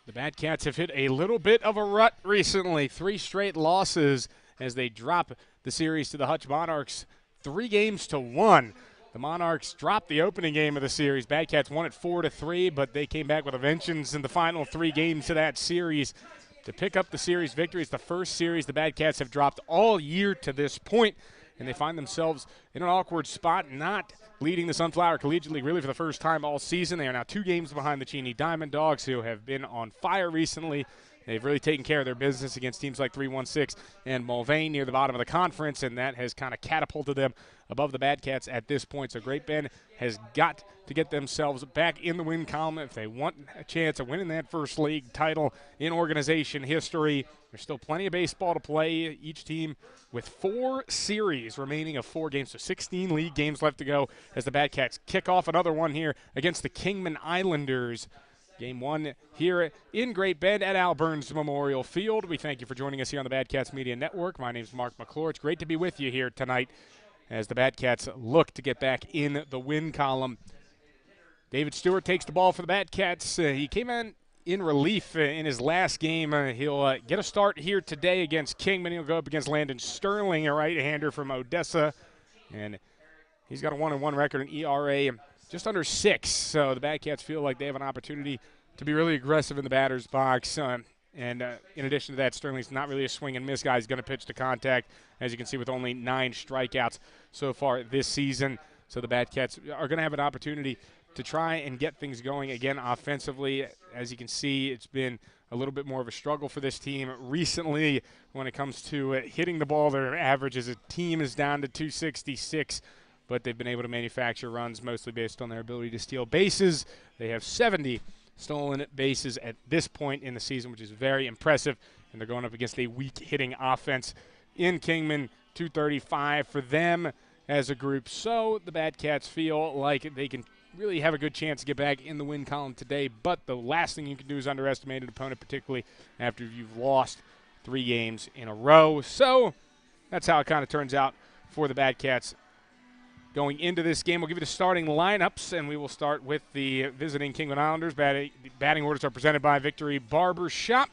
The Bad Cats have hit a little bit of a rut recently. 3 straight losses as they drop the series to the Hutch Monarchs 3-1. The Monarchs dropped the opening game of the series. Bad Cats won it 4-3, but they came back with a vengeance in the final 3 games of that series to pick up the series victory. It's the first series the Bad Cats have dropped all year to this point, and they find themselves in an awkward spot, not leading the Sunflower Collegiate League really for the first time all season. They are now 2 games behind the Cheney Diamond Dogs, who have been on fire recently. They've really taken care of their business against teams like 316 and Mulvane near the bottom of the conference, and that has kind of catapulted them above the Bad Cats at this point. So Great Bend has got to get themselves back in the win column if they want a chance of winning that first league title in organization history. There's still plenty of baseball to play. Each team with 4 series remaining of 4 games, so 16 league games left to go as the Bad Cats kick off another one here against the Kingman Islanders. Game 1 here in Great Bend at Al Burns Memorial Field. We thank you for joining us here on the Bad Cats Media Network. My name is Mark McClure. It's great to be with you here tonight as the Bad Cats look to get back in the win column. David Stewart takes the ball for the Bad Cats. He came in relief in his last game. He'll get a start here today against Kingman. He'll go up against Landon Sterling, a right-hander from Odessa. And he's got a 1-1 record, an ERA just under 6. So the Bad Cats feel like they have an opportunity to be really aggressive in the batter's box. And in addition to that, Sterling's not really a swing and miss guy. He's going to pitch to contact, as you can see, with only 9 strikeouts so far this season. So the Bad Cats are going to have an opportunity to try and get things going again offensively. As you can see, it's been a little bit more of a struggle for this team recently when it comes to hitting the ball. Their average as a team is down to 266, but they've been able to manufacture runs mostly based on their ability to steal bases. They have 70 stolen bases at this point in the season, which is very impressive, and they're going up against a weak hitting offense in Kingman. 235 for them as a group. So the Bad Cats feel like they can really have a good chance to get back in the win column today, but the last thing you can do is underestimate an opponent, particularly after you've lost 3 games in a row. So that's how it kind of turns out for the Bad Cats going into this game. We'll give you the starting lineups, and we will start with the visiting Kingman Islanders. Batting orders are presented by Victory Barber Shop.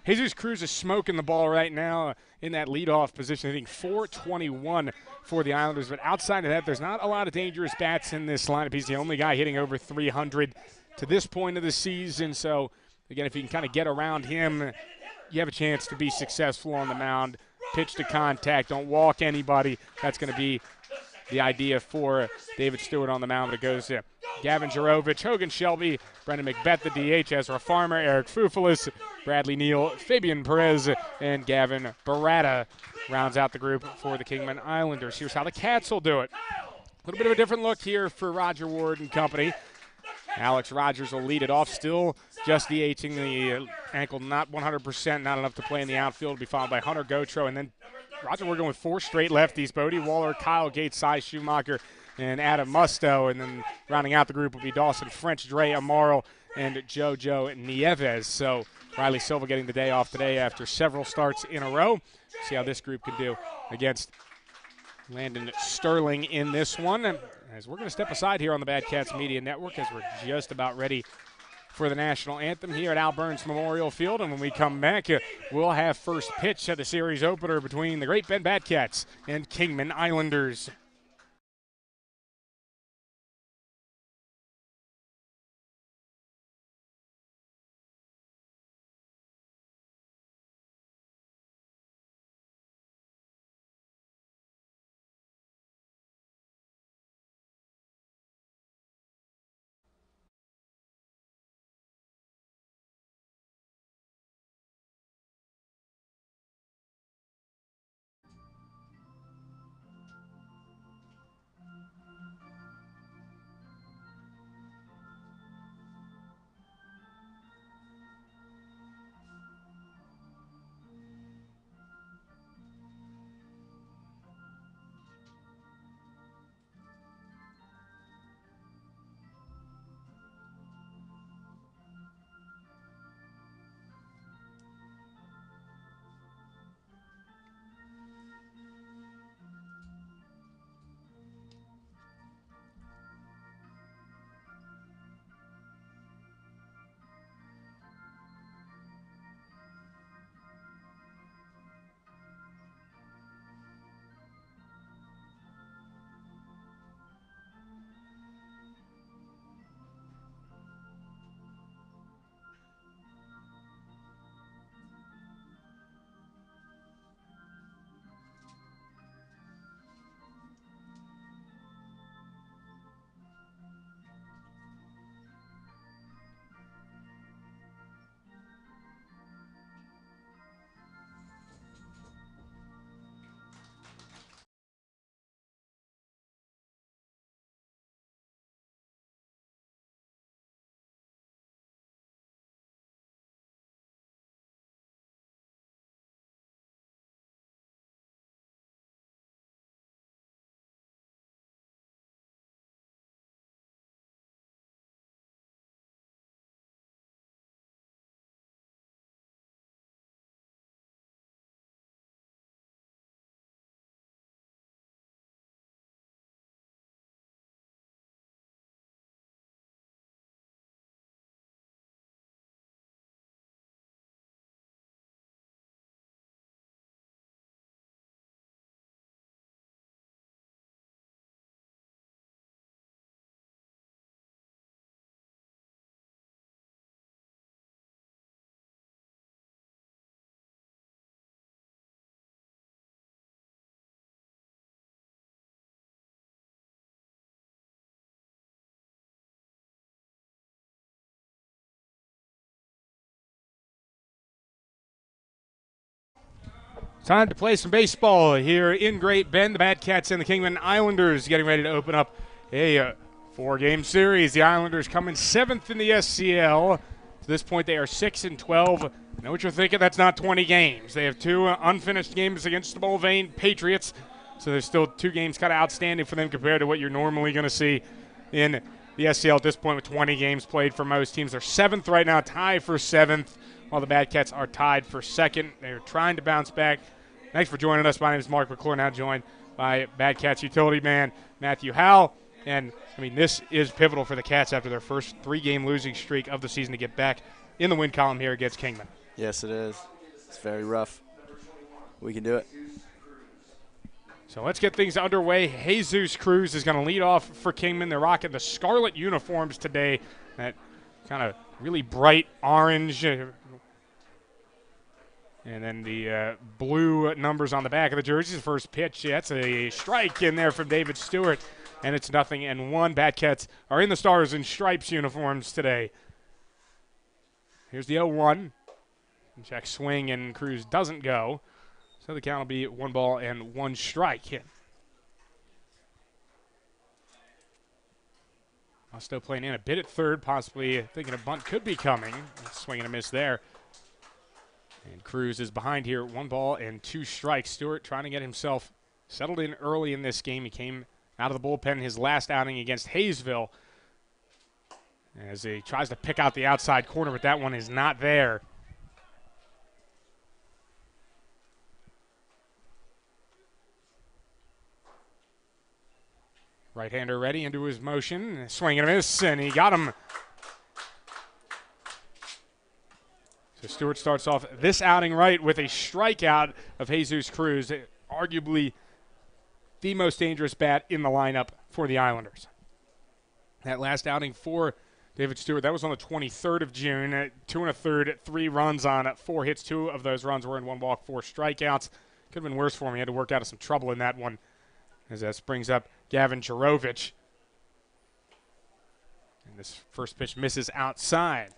Jesus Cruz is smoking the ball right now in that leadoff position, hitting .421 for the Islanders. But outside of that, there's not a lot of dangerous bats in this lineup. He's the only guy hitting over 300 to this point of the season. So, again, if you can kind of get around him, you have a chance to be successful on the mound. Pitch to contact, don't walk anybody. That's going to be the idea for David Stewart on the mound. But it goes to Gavin Jarovich, Hogan Shelby, Brendan McBeth, the DH, Ezra Farmer, Eric Fufulis, Bradley Neal, Fabian Perez, and Gavin Barata rounds out the group for the Kingman Islanders. Here's how the Cats will do it. A little bit of a different look here for Roger Ward and company. Alex Rogers will lead it off, still just DHing the ankle, not 100%, not enough to play in the outfield. Will be followed by Hunter Gotro, and then Roger Ward going with 4 straight lefties: Bodie Waller, Kyle Gates, Cy Schumacher, and Adam Musto. And then rounding out the group will be Dawson French, Dre Amaro, and Jojo Nieves. So Riley Silva getting the day off today after several starts in a row. See how this group can do against Landon Sterling in this one. As we're going to step aside here on the Bad Cats Media Network as we're just about ready for the national anthem here at Al Burns Memorial Field. And when we come back, we'll have first pitch of the series opener between the Great Bend Bad Cats and Kingman Islanders. Time to play some baseball here in Great Bend. The Bad Cats and the Kingman Islanders getting ready to open up a four-game series. The Islanders come in 7th in the SCL. To this point, they are 6-12. I know what you're thinking. That's not 20 games. They have 2 unfinished games against the Mulvane Patriots. So there's still 2 games kind of outstanding for them compared to what you're normally going to see in the SCL at this point with 20 games played for most teams. They're 7th right now, tied for 7th, while the Bad Cats are tied for 2nd. They're trying to bounce back. Thanks for joining us. My name is Mark McClure, now joined by Bad Cats utility man Matthew Howell. And, I mean, this is pivotal for the Cats after their first 3-game losing streak of the season to get back in the win column here against Kingman. Yes, it is. It's very rough. We can do it. So let's get things underway. Jesus Cruz is going to lead off for Kingman. They're rocking the scarlet uniforms today, that kind of really bright orange. And then the blue numbers on the back of the jerseys. First pitch, that's a strike in there from David Stewart. And it's 0-1. Bad Cats are in the Stars and Stripes uniforms today. Here's the 0-1. Check swing, and Cruz doesn't go. So the count will be 1 ball and 1 strike. Still playing in a bit at third, possibly thinking a bunt could be coming. Swing and a miss there. And Cruz is behind here, 1 ball and 2 strikes. Stewart trying to get himself settled in early in this game. He came out of the bullpen his last outing against Hayesville as he tries to pick out the outside corner, but that one is not there. Right-hander ready into his motion. Swing and a miss, and he got him. So Stewart starts off this outing right with a strikeout of Jesus Cruz, arguably the most dangerous bat in the lineup for the Islanders. That last outing for David Stewart, that was on the 23rd of June. 2 1/3, 3 runs on 4 hits. 2 of those runs were in 1 walk, 4 strikeouts. Could have been worse for him. He had to work out of some trouble in that one, as that brings up Gavin Jarovich. And this first pitch misses outside.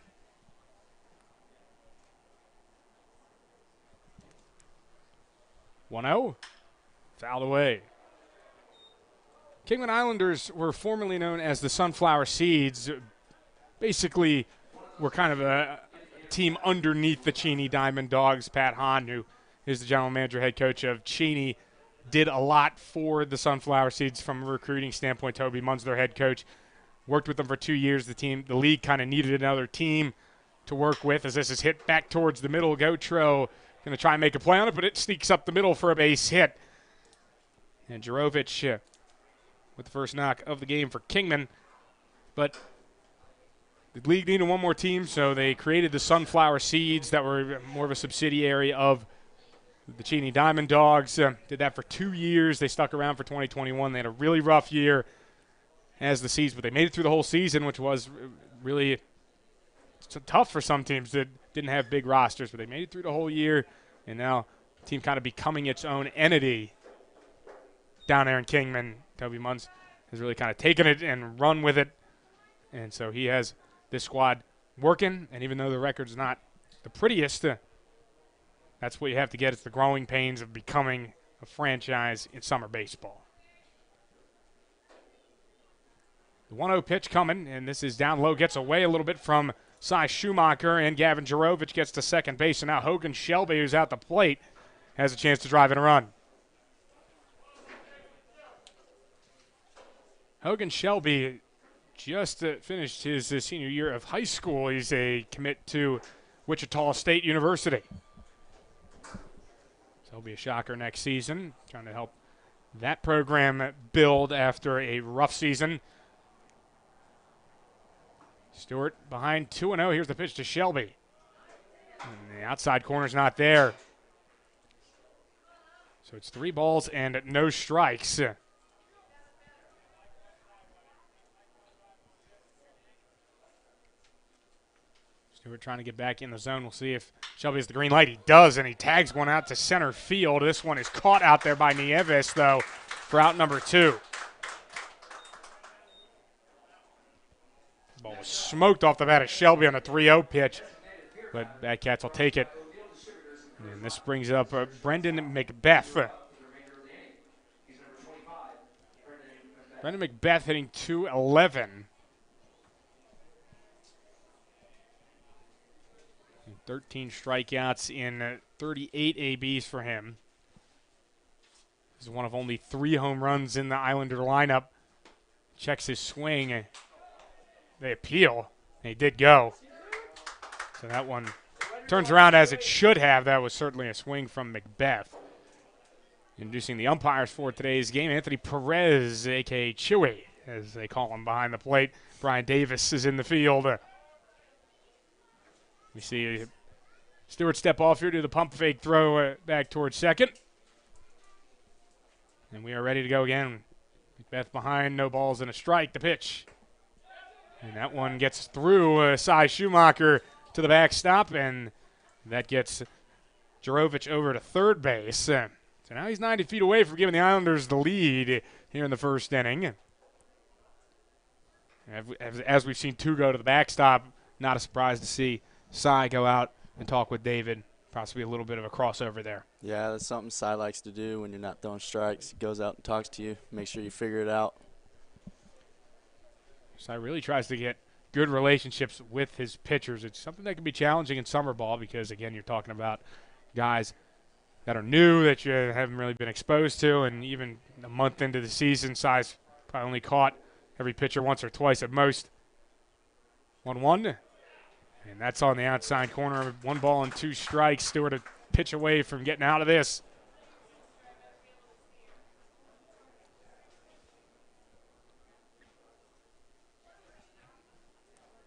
1-0, fouled away. Kingman Islanders were formerly known as the Sunflower Seeds. Basically, were kind of a team underneath the Cheney Diamond Dogs. Pat Hahn, who is the general manager, head coach of Cheney, did a lot for the Sunflower Seeds from a recruiting standpoint. Toby Munn's their head coach. Worked with them for 2 years. The league kind of needed another team to work with, as this is hit back towards the middle. Gotro going to try and make a play on it, but it sneaks up the middle for a base hit. And Jarovich with the first knock of the game for Kingman. But the league needed 1 more team, so they created the Sunflower Seeds that were more of a subsidiary of the Cheney Diamond Dogs. Did that for 2 years. They stuck around for 2021. They had a really rough year as the Seeds, but they made it through the whole season, which was really tough for some teams that didn't have big rosters, but they made it through the whole year, and now the team kind of becoming its own entity down there in Kingman. Toby Munns has really kind of taken it and run with it, and so he has this squad working, and even though the record's not the prettiest, that's what you have to get. It's the growing pains of becoming a franchise in summer baseball. The 1-0 pitch coming, and this is down low, gets away a little bit from Cy Schumacher, and Gavin Jarovich gets to second base, and now Hogan Shelby, who's out the plate, has a chance to drive in a run. Hogan Shelby just finished his senior year of high school. He's a commit to Wichita State University. So he'll be a shocker next season, trying to help that program build after a rough season. Stewart behind 2-0. Here's the pitch to Shelby. And the outside corner's not there. So it's 3 balls and no strikes. Stewart trying to get back in the zone. We'll see if Shelby has the green light. He does, and he tags one out to center field. This one is caught out there by Nieves, though, for out number 2. Ball was smoked off the bat of Shelby on a 3-0 pitch, but Bad Cats will take it. And this brings up Brendan McBeth. Brendan McBeth hitting .211. 13 strikeouts in 38 ABs for him. He's one of only 3 home runs in the Islander lineup. Checks his swing. They appeal. He did go. So that one turns around as it should have. That was certainly a swing from McBeth. Introducing the umpires for today's game, Anthony Perez, a.k.a. Chewy, as they call him behind the plate. Brian Davis is in the field. We see Stewart step off here, do the pump fake throw back towards second. And we are ready to go again. McBeth behind, no balls and a strike. The pitch. And that one gets through Cy Schumacher to the backstop, and that gets Jarovich over to third base. So now he's 90 feet away from giving the Islanders the lead here in the first inning. As we've seen 2 go to the backstop, not a surprise to see Cy go out and talk with David. Possibly a little bit of a crossover there. Yeah, that's something Cy likes to do when you're not throwing strikes. He goes out and talks to you, make sure you figure it out. Cy really tries to get good relationships with his pitchers. It's something that can be challenging in summer ball because, again, you're talking about guys that are new that you haven't really been exposed to, and even a month into the season, Cy's probably only caught every pitcher once or twice at most. 1-1, and that's on the outside corner. 1 ball and 2 strikes. Stewart a pitch away from getting out of this.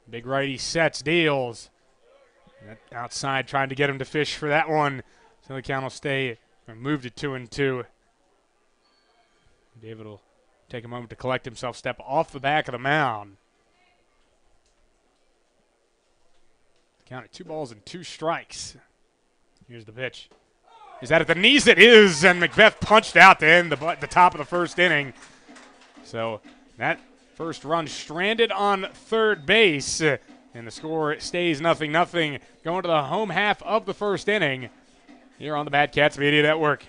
Big righty sets, deals. Outside trying to get him to fish for that one. So the count will stay or move to 2-2. David will take a moment to collect himself, step off the back of the mound. Count at 2 balls and 2 strikes. Here's the pitch. Is that at the knees? It is, and McBeth punched out to end the top of the first inning. So that first run stranded on third base, and the score stays 0-0. Going to the home half of the first inning here on the Bad Cats Media Network.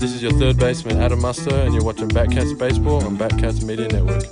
This is your third baseman, Adam Musto, and you're watching Bat Cats Baseball on Bat Cats Media Network.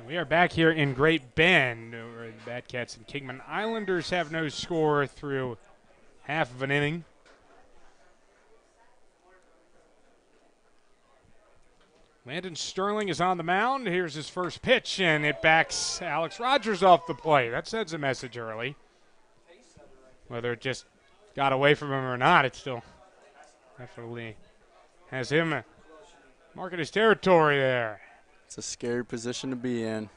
We are back here in Great Bend, where the Bad Cats and Kingman Islanders have no score through half of an inning. Landon Sterling is on the mound. Here's his first pitch, and it backs Alex Rogers off the plate. That sends a message early. Whether it just got away from him or not, it still definitely has him marking his territory there. It's a scary position to be in.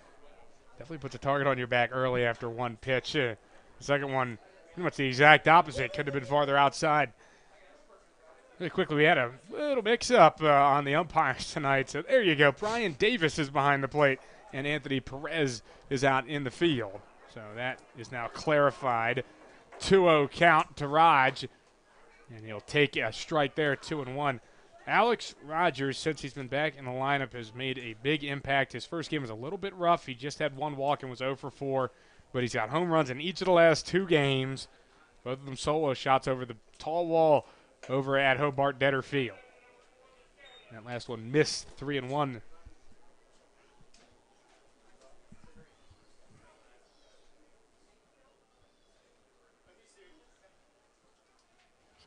Definitely puts a target on your back early after one pitch. The second one, pretty much the exact opposite. Could have been farther outside. Really quickly, we had a little mix-up on the umpires tonight. So there you go. Brian Davis is behind the plate, and Anthony Perez is out in the field. So that is now clarified. 2-0 count to Raj, and he'll take a strike there, 2-1. Alex Rogers, since he's been back in the lineup, has made a big impact. His first game was a little bit rough. He just had one walk and was 0 for 4, but he's got home runs in each of the last 2 games, both of them solo shots over the tall wall over at Hobart Detter Field. That last one missed, 3-1.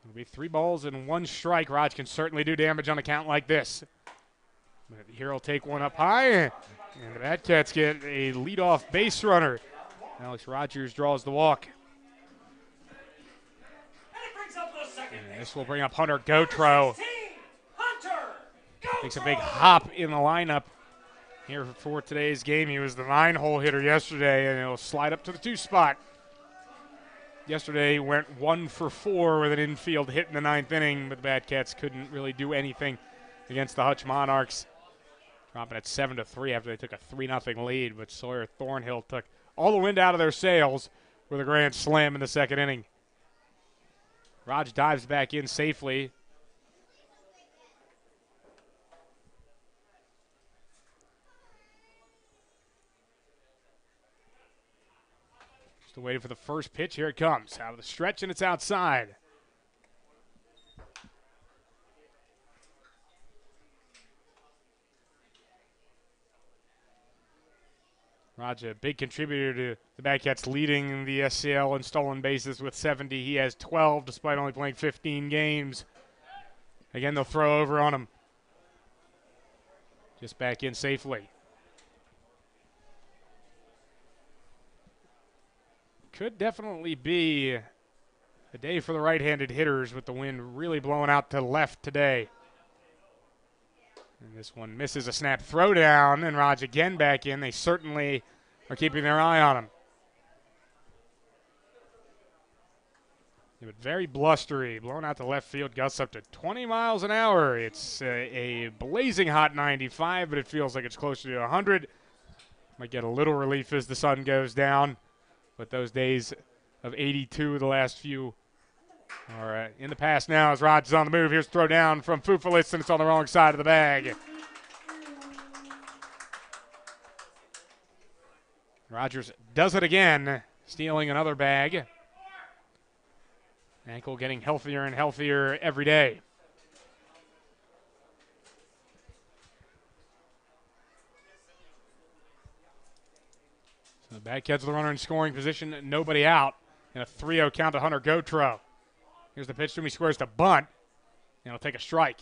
It'll be 3 balls and 1 strike. Raj can certainly do damage on a count like this. But here he'll take one up high, and the Bad Cats get a leadoff base runner. Alex Rogers draws the walk. And this will bring up Hunter Gotro. Takes a big hop in the lineup here for today's game. He was the 9-hole hitter yesterday, and he'll slide up to the 2 spot. Yesterday he went 1 for 4 with an infield hit in the 9th inning, but the Bad Cats couldn't really do anything against the Hutch Monarchs. Dropping at 7-3 after they took a 3-0 lead, but Sawyer Thornhill took all the wind out of their sails with a grand slam in the 2nd inning. Raj dives back in safely. Still waiting for the first pitch. Here it comes. Out of the stretch, and it's outside. Raj, a big contributor to the Bad Cats, leading the SCL in stolen bases with 70. He has 12 despite only playing 15 games. Again, they'll throw over on him. Just back in safely. Could definitely be a day for the right-handed hitters with the wind really blowing out to left today. And this one misses a snap throw down, and Raj again back in. They certainly are keeping their eye on him. Yeah, but very blustery, blown out to left field, gusts up to 20 miles an hour. It's a blazing hot 95, but it feels like it's closer to 100. Might get a little relief as the sun goes down, but those days of 82, the last few, are in the past now as Raj is on the move. Here's throw down from Fufalits, and it's on the wrong side of the bag. Rogers does it again, stealing another bag. Ankle getting healthier and healthier every day. So the Bad Cats, the runner in scoring position, nobody out. And a 3-0 count to Hunter Gotro. Here's the pitch to him. He squares to bunt, and he'll take a strike.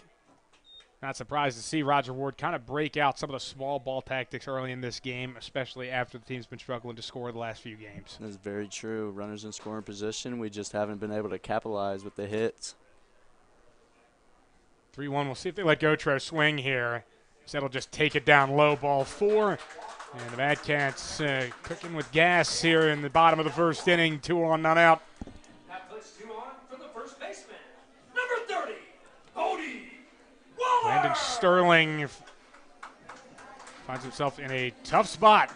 Not surprised to see Roger Ward kind of break out some of the small ball tactics early in this game, especially after the team's been struggling to score the last few games. That's very true. Runners in scoring position. We just haven't been able to capitalize with the hits. 3-1. We'll see if they let Gotro swing here. So that'll just take it down low, ball 4. And the Bad Cats cooking with gas here in the bottom of the 1st inning. 2 on, not out. That puts 2 on for the first baseman, number 30, Bodie Waller. Landon Sterling finds himself in a tough spot.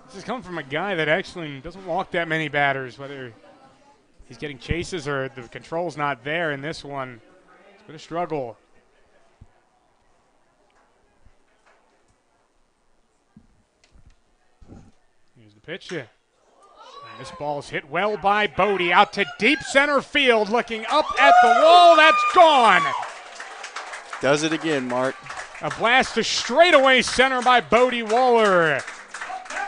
This is coming from a guy that actually doesn't walk that many batters, whether he's getting chases or the control's not there in this one. It's been a struggle. Here's the pitch. And this ball is hit well by Bodie out to deep center field, looking up at the wall. That's gone. Does it again, Mark. A blast to straightaway center by Bodie Waller.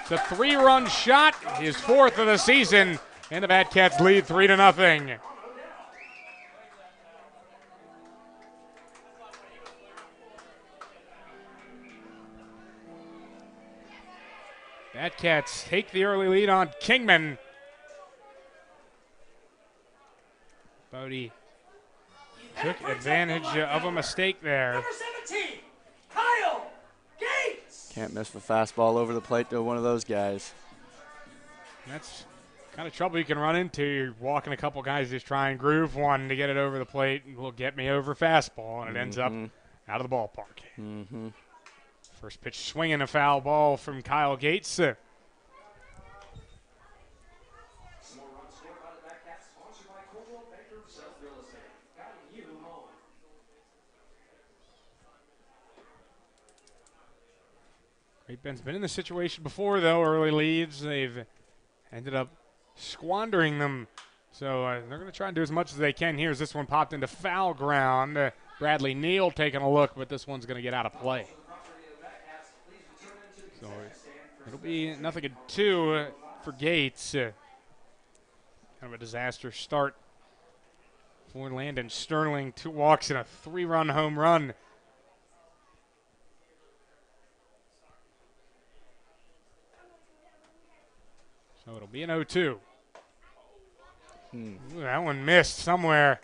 It's a 3-run shot, his 4th of the season, and the Bad Cats lead 3-0. Batcats take the early lead on Kingman. Bodie took advantage of a mistake there. Number 17, Kyle Gates. Can't miss the fastball over the plate to one of those guys. That's kind of trouble you can run into. You're walking a couple guys just try and groove one to get it over the plate and will get me over fastball, and it ends up out of the ballpark. First pitch swinging a foul ball from Kyle Gates. More runs scored by the Batcats, sponsored by Coldwell Banker Self Real Estate. Guiding you home. Great Bend's been in this situation before, though. Early leads, they've ended up squandering them. So they're going to try and do as much as they can here as this one popped into foul ground. Bradley Neal taking a look, but this one's going to get out of play. So it'll be 0-2 for Gates. Kind of a disaster start for Landon Sterling. 2 walks and a 3-run home run. So it'll be an 0-2. Ooh, that one missed somewhere.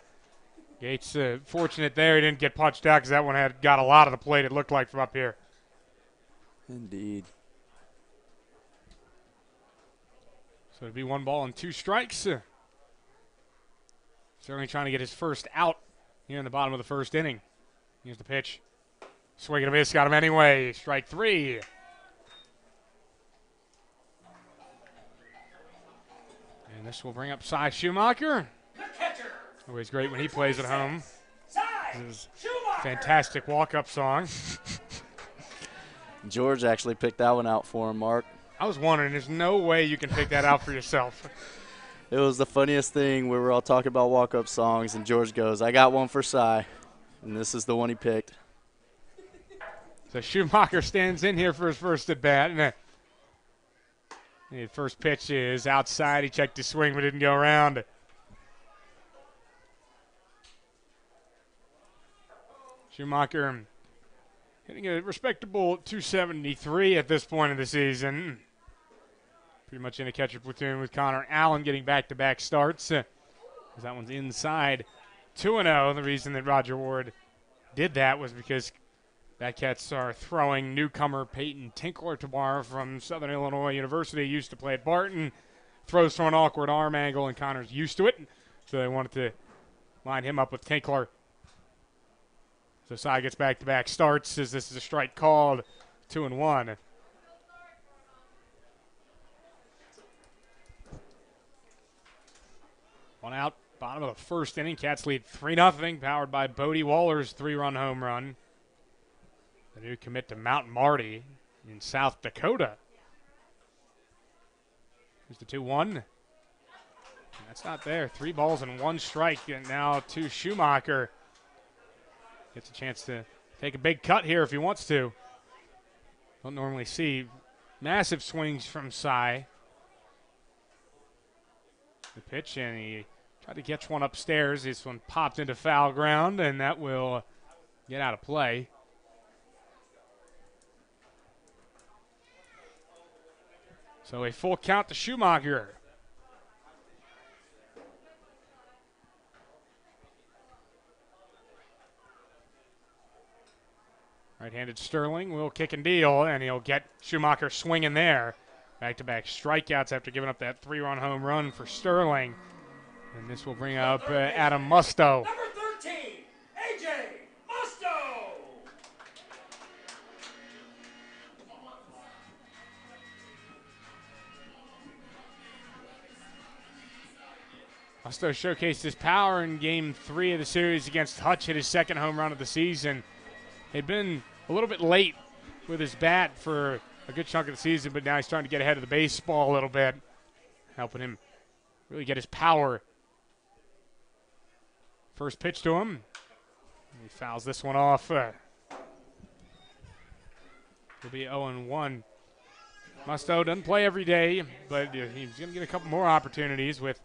Gates fortunate there. He didn't get punched out because that one had got a lot of the plate, it looked like, from up here. Indeed. So it'll be 1 ball and 2 strikes. Sterling trying to get his first out here in the bottom of the first inning. Here's the pitch. Swing and a miss, got him anyway. Strike 3. And this will bring up Cy Schumacher. The catcher. Always great when he plays at home. Cy This is Schumacher. fantastic walk-up song. George actually picked that one out for him, Mark. I was wondering, there's no way you can pick that out for yourself. It was the funniest thing. We were all talking about walk-up songs, and George goes, "I got one for Cy," and this is the one he picked. So Schumacher stands in here for his first at bat. And the first pitch is outside. He checked his swing but didn't go around. Schumacher hitting a respectable 273 at this point of the season. Pretty much in a catcher platoon with Connor Allen getting back-to-back starts. That one's inside 2-0. The reason that Roger Ward did that was because Batcats are throwing newcomer Peyton Tinkler tomorrow from Southern Illinois University. Used to play at Barton. Throws from an awkward arm angle, and Connor's used to it. So they wanted to line him up with Tinkler. So Cy gets back-to-back starts as this is a strike called. 2-1. One out, bottom of the first inning. Cats lead 3-0, powered by Bodie Waller's 3-run home run. The new commit to Mount Marty in South Dakota. Here's the 2-1. That's not there. 3 balls and 1 strike, and now to Schumacher. Gets a chance to take a big cut here if he wants to. Don't normally see massive swings from Cy. The pitch, and he tried to catch one upstairs. This one popped into foul ground, and that will get out of play. So a full count to Schumacher. Right-handed Sterling will kick and deal, and he'll get Schumacher swinging there. Back-to-back strikeouts after giving up that 3-run home run for Sterling. And this will bring up Adam Musto. Number 13, AJ Musto. Musto showcased his power in Game 3 of the series against Hutch, hit his second home run of the season. He'd been a little bit late with his bat for a good chunk of the season, but now he's trying to get ahead of the baseball a little bit, helping him really get his power. First pitch to him. He fouls this one off. It'll be 0-1. Musto doesn't play every day, but he's going to get a couple more opportunities with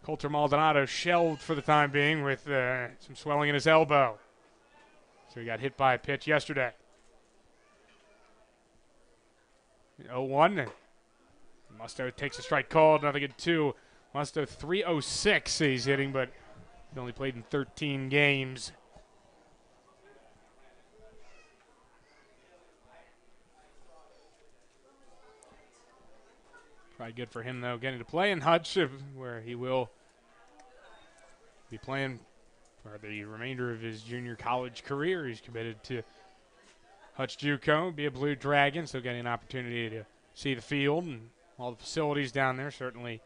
Coulter Maldonado shelved for the time being with some swelling in his elbow. So he got hit by a pitch yesterday. 0-1. Musto takes a strike called. Nothing at 2. Musto 306 he's hitting, but he only played in 13 games. Probably good for him, though, getting to play in Hutch, where he will be playing for the remainder of his junior college career. He's committed to Hutch JUCO, be a Blue Dragon, so getting an opportunity to see the field and all the facilities down there certainly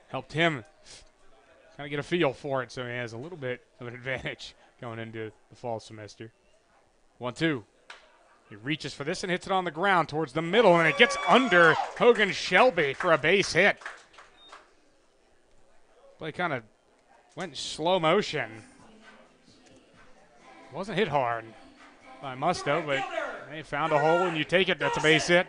helped him kind of get a feel for it, so he has a little bit of an advantage going into the fall semester. 1-2. He reaches for this and hits it on the ground towards the middle, and it gets under Hogan Shelby for a base hit. Play kind of went in slow motion. Wasn't hit hard by Musto, but they found a hole and you take it. That's a base hit.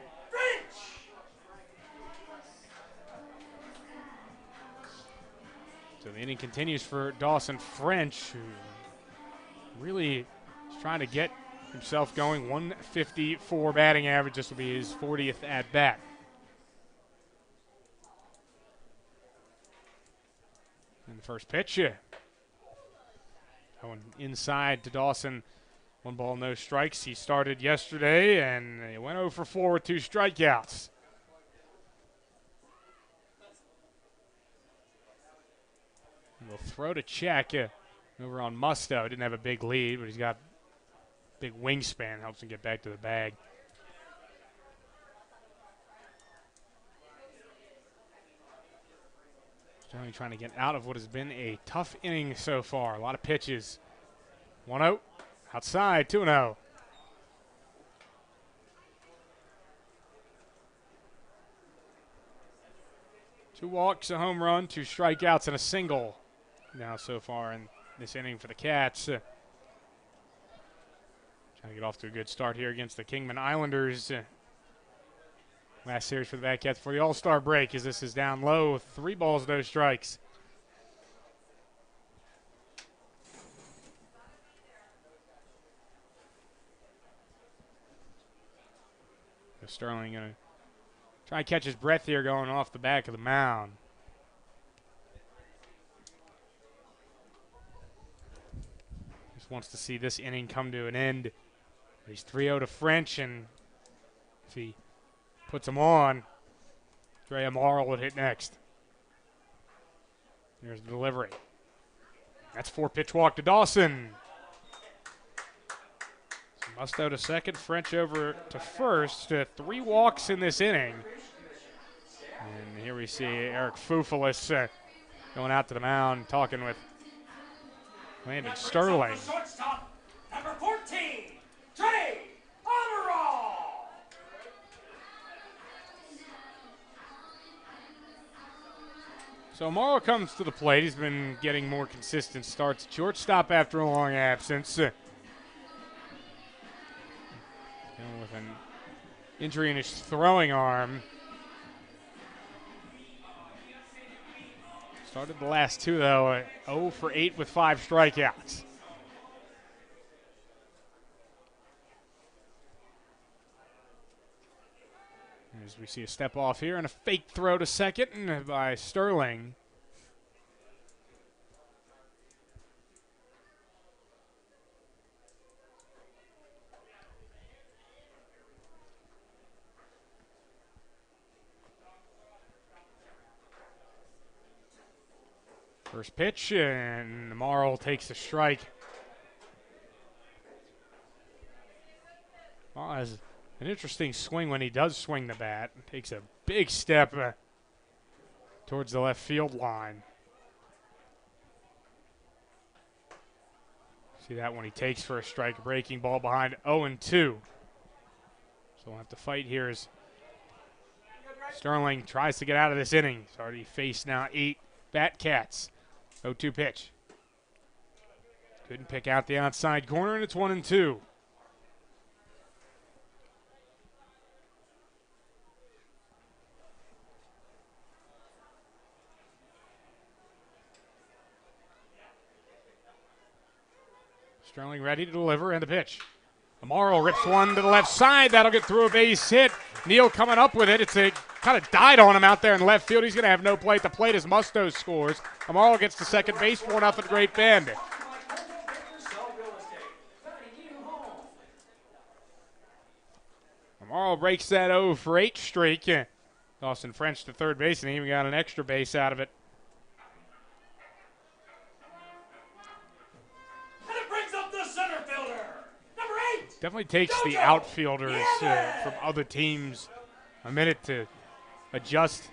So the inning continues for Dawson French, who really is trying to get himself going. 154 batting average. This will be his 40th at bat. And the first pitch, going inside to Dawson. 1 ball, no strikes. He started yesterday and he went 0 for 4 with 2 strikeouts. We'll throw to check over on Musto. Didn't have a big lead, but he's got big wingspan. Helps him get back to the bag. Sterling trying to get out of what has been a tough inning so far. A lot of pitches. 1-0. Outside, 2-0. Two walks, a home run, 2 strikeouts, and a single now so far in this inning for the Cats. Trying to get off to a good start here against the Kingman Islanders. Last series for the Batcats before the All-Star break, as this is down low. 3 balls, no strikes. Sterling going to try and catch his breath here going off the back of the mound. Just wants to see this inning come to an end. He's 3-0 to French, and if he puts him on, Dre Amaral would hit next. There's the delivery. That's 4-pitch walk to Dawson. Musto to second, French over to first. 3 walks in this inning. And here we see Eric Fufalis going out to the mound, talking with Landon Sterling. Shortstop, number 14, Dre Amaral. So Amaral comes to the plate. He's been getting more consistent starts at shortstop after a long absence. With an injury in his throwing arm. Started the last 2, though, 0 for 8 with 5 strikeouts. As we see a step off here and a fake throw to second by Sterling. First pitch, and Amaral takes the strike. Well, has an interesting swing when he does swing the bat. Takes a big step towards the left field line. See that when he takes for a strike, breaking ball behind 0-2. So we'll have to fight here as Sterling tries to get out of this inning. He's already faced now 8 Batcats. 0-2 pitch. Couldn't pick out the outside corner, and it's 1-2. Sterling ready to deliver, and the pitch. Amaro rips one to the left side. That'll get through a base hit. Neal coming up with it. It's a kind of died on him out there in left field. He's going to have no play at the plate as Musto scores. Amaro gets to second base, 4-0 Great Bend. Amaro breaks that 0 for 8 streak. Dawson French to third base, and he even got an extra base out of it. And it brings up the center fielder, number 8. Definitely takes the outfielders from other teams a minute to adjust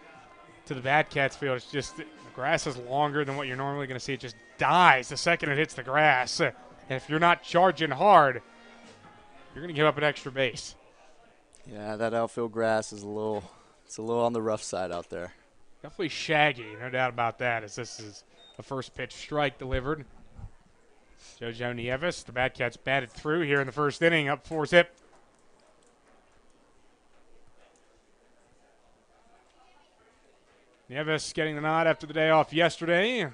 to the Batcats field. It's just the grass is longer than what you're normally going to see. It just dies the second it hits the grass. And if you're not charging hard, you're going to give up an extra base. Yeah, that outfield grass is a little on the rough side out there. Definitely shaggy, no doubt about that, as this is a first pitch strike delivered. JoJo Nieves, the Batcats batted through here in the first inning, up 4-zip. Nieves getting the nod after the day off yesterday.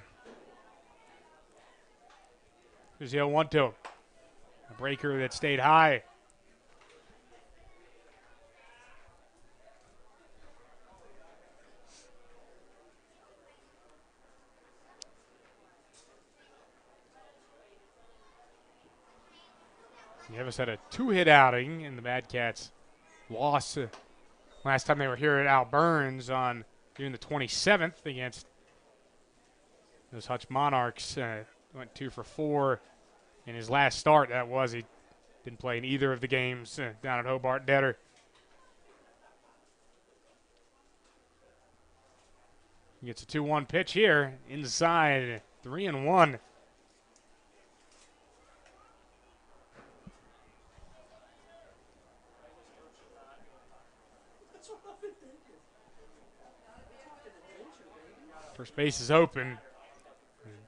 Here's the 0-1 a breaker that stayed high. Nieves had a 2-hit outing in the Batcats' loss last time they were here at Al Burns on June the 27th against those Hutch Monarchs. Went 2 for 4 in his last start. That was, he didn't play in either of the games down at Hobart Detter. He gets a 2-1 pitch here inside, 3-1. First base is open.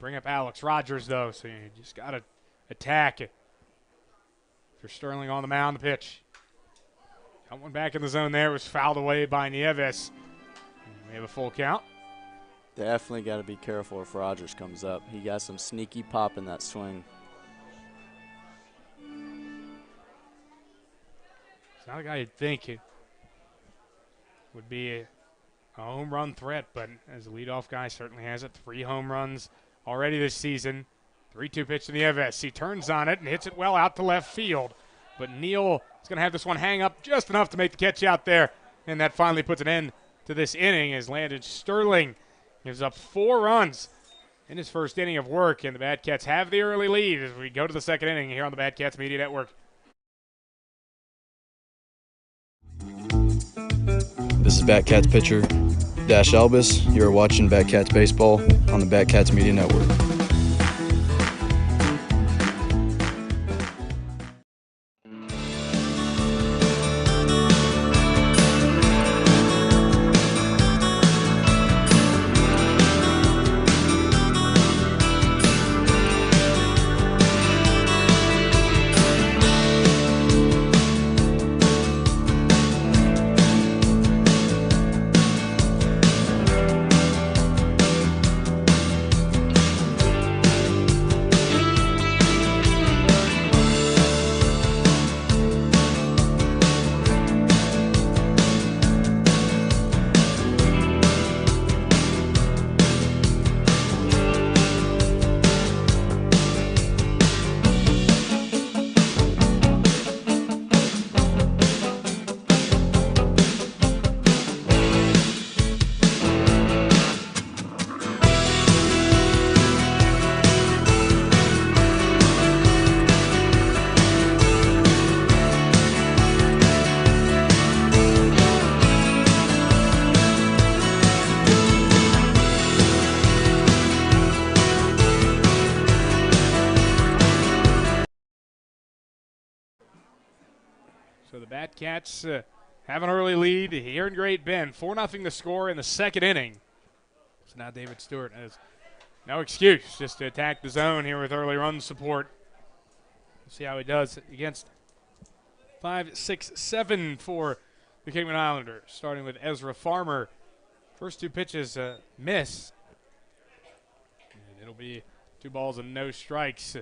Bring up Alex Rogers, though, so you just got to attack it. For Sterling on the mound, the pitch. Got one back in the zone there. It was fouled away by Nieves. We have a full count. Definitely got to be careful if Rogers comes up. He got some sneaky pop in that swing. It's not a guy you'd think it would be a home run threat, but as a leadoff guy, certainly has it. 3 home runs already this season. 3-2 pitch to Nieves. He turns on it and hits it well out to left field. But Neal is going to have this one hang up just enough to make the catch out there. And that finally puts an end to this inning as Landon Sterling gives up 4 runs in his first inning of work. And the Batcats have the early lead as we go to the second inning here on the Batcats Media Network. This is Batcats pitcher Dash Albus. You're watching Batcats baseball on the Batcats Media Network. So the Batcats have an early lead here in Great Bend. 4-0 the score in the second inning. So now David Stewart has no excuse just to attack the zone here with early run support. We'll see how he does against 5, 6, 7 for the Kingman Islanders, starting with Ezra Farmer. First 2 pitches miss. And it'll be 2 balls and no strikes.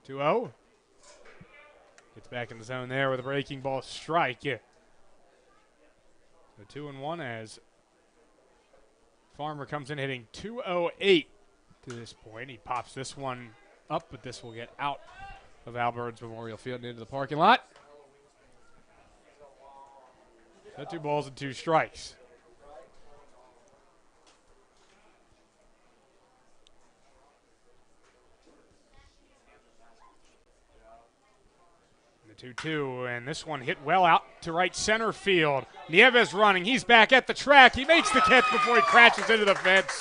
2-0. Gets back in the zone there with a breaking ball strike. So 2-1 as Farmer comes in hitting 208 to this point. He pops this one up, but this will get out of Albert's Memorial Field and into the parking lot. So 2 balls and 2 strikes. The 2-2, and this one hit well out to right center field. Nieves running. He's back at the track. He makes the catch before he crashes into the fence.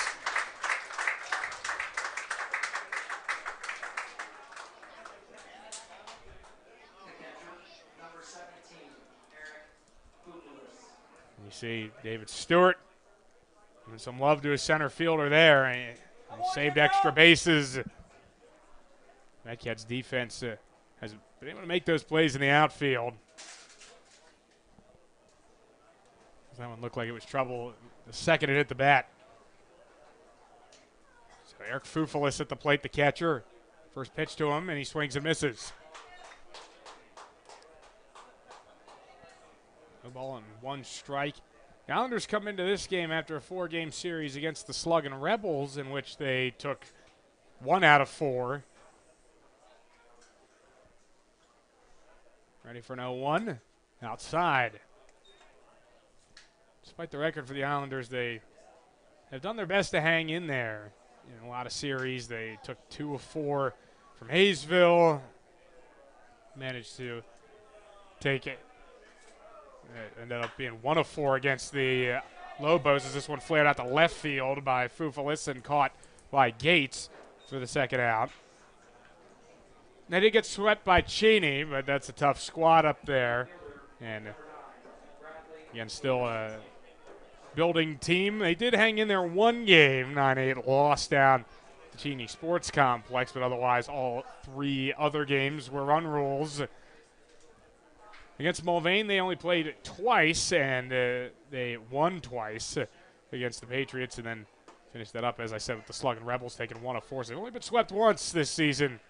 You see David Stewart giving some love to his center fielder there. And he saved extra bases. That cat's defense has been able to make those plays in the outfield. That one looked like it was trouble the second it hit the bat. So Eric Fufulis at the plate, the catcher. First pitch to him, and he swings and misses. No ball and 1 strike. The Islanders come into this game after a 4-game series against the Sluggin' Rebels, in which they took 1 out of 4. Ready for an 0-1. Outside. Despite the record for the Islanders, they have done their best to hang in there. In a lot of series, they took 2 of 4 from Hayesville. Managed to take it. It ended up being 1 of 4 against the Lobos as this one flared out to left field by Fufulis and caught by Gates for the second out. They did get swept by Cheney, but that's a tough squad up there. And again, still a building team. They did hang in there 1 game, 9-8 loss down the Cheney Sports Complex, but otherwise all 3 other games were run rules. Against Mulvane, they only played twice, and they won twice against the Patriots, and then finished that up, as I said, with the Sluggin' Rebels taking 1 of 4. So they've only been swept once this season.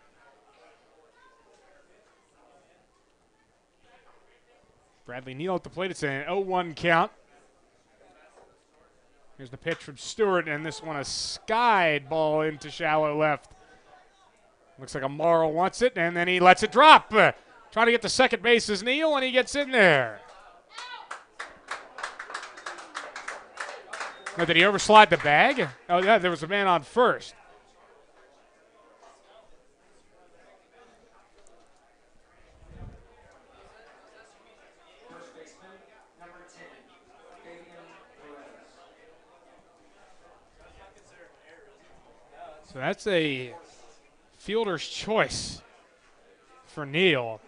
Bradley Neal at the plate. It's an 0-1 count. Here's the pitch from Stewart, and this one a skied ball into shallow left. Looks like Amaro wants it, and then he lets it drop. Trying to get to second base is Neal, and he gets in there. Oh, did he overslide the bag? Oh, yeah, there was a man on first. So that's a fielder's choice for Neal.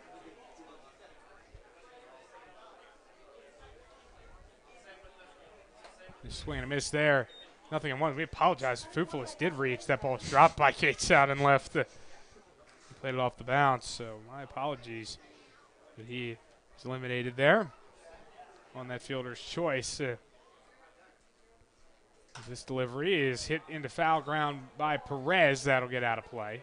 Just swing and a miss there. Nothing in 1. We apologize. Fufulis did reach. That ball was dropped by Gates out and left. He played it off the bounce, so my apologies. But he was eliminated there on that fielder's choice. This delivery is hit into foul ground by Perez. That'll get out of play.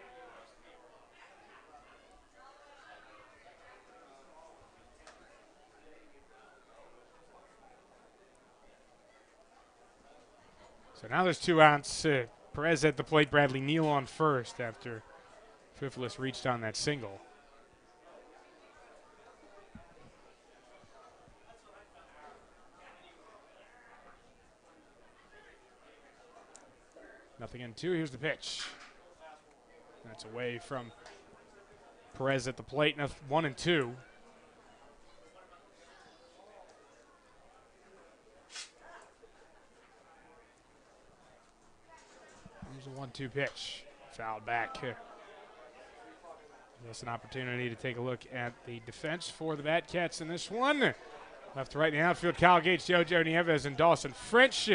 So now there's 2 outs. Perez at the plate, Bradley Neal on first after Fufulis reached on that single. Nothing in 2. Here's the pitch. That's away from Perez at the plate. Now 1-2. Here's a 1-2 pitch. Fouled back. That's an opportunity to take a look at the defense for the Batcats in this one. Left to right in the outfield, Kyle Gates, Jojo Nieves, and Dawson French.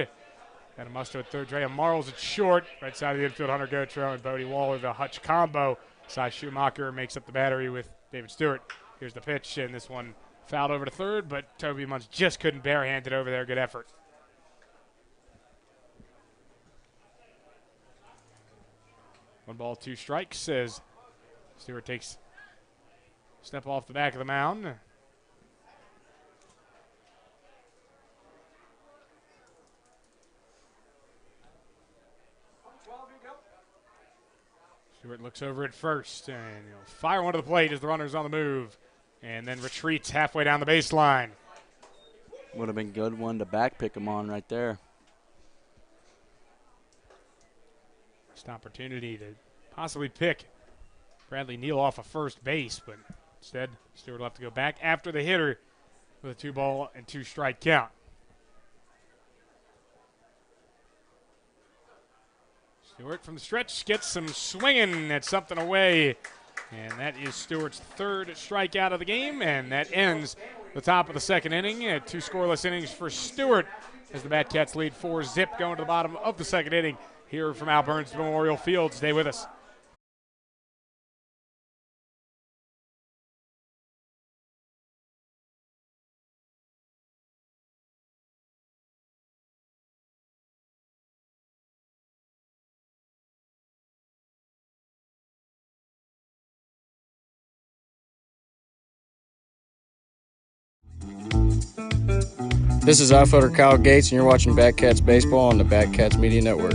Got a Musto at third, Dre Marles at short. Right side of the infield, Hunter Gautreau and Bodie Waller, the Hutch combo. Cy Schumacher makes up the battery with David Stewart. Here's the pitch, and this one fouled over to third, but Toby Munz just couldn't barehand it over there. Good effort. One ball, 2 strikes, says Stewart takes a step off the back of the mound. Stewart looks over at first, and he'll fire one to the plate as the runner's on the move, and then retreats halfway down the baseline. Would have been a good one to back pick him on right there. Just opportunity to possibly pick Bradley Neal off of first base, but instead Stewart will have to go back after the hitter with a 2-ball and 2-strike count. Stewart from the stretch gets some swinging at something away, and that is Stewart's third strikeout of the game, and that ends the top of the second inning. 2 scoreless innings for Stewart as the Batcats lead 4-0 going to the bottom of the second inning here from Al Burns Memorial Field. Stay with us. This is outfielder Kyle Gates, and you're watching Batcats Baseball on the Batcats Media Network.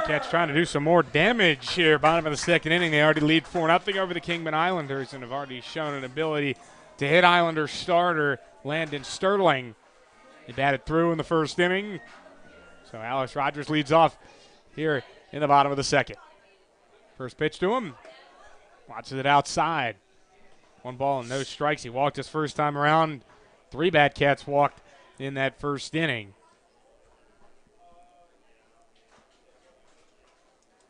Batcats trying to do some more damage here. Bottom of the second inning, they already lead 4-0 over the Kingman Islanders and have already shown an ability to hit Islanders starter Landon Sterling. He batted through in the first inning. So Alex Rogers leads off here in the bottom of the second. First pitch to him. Watches it outside. 1 ball and no strikes. He walked his first time around. 3 Batcats walked in that first inning.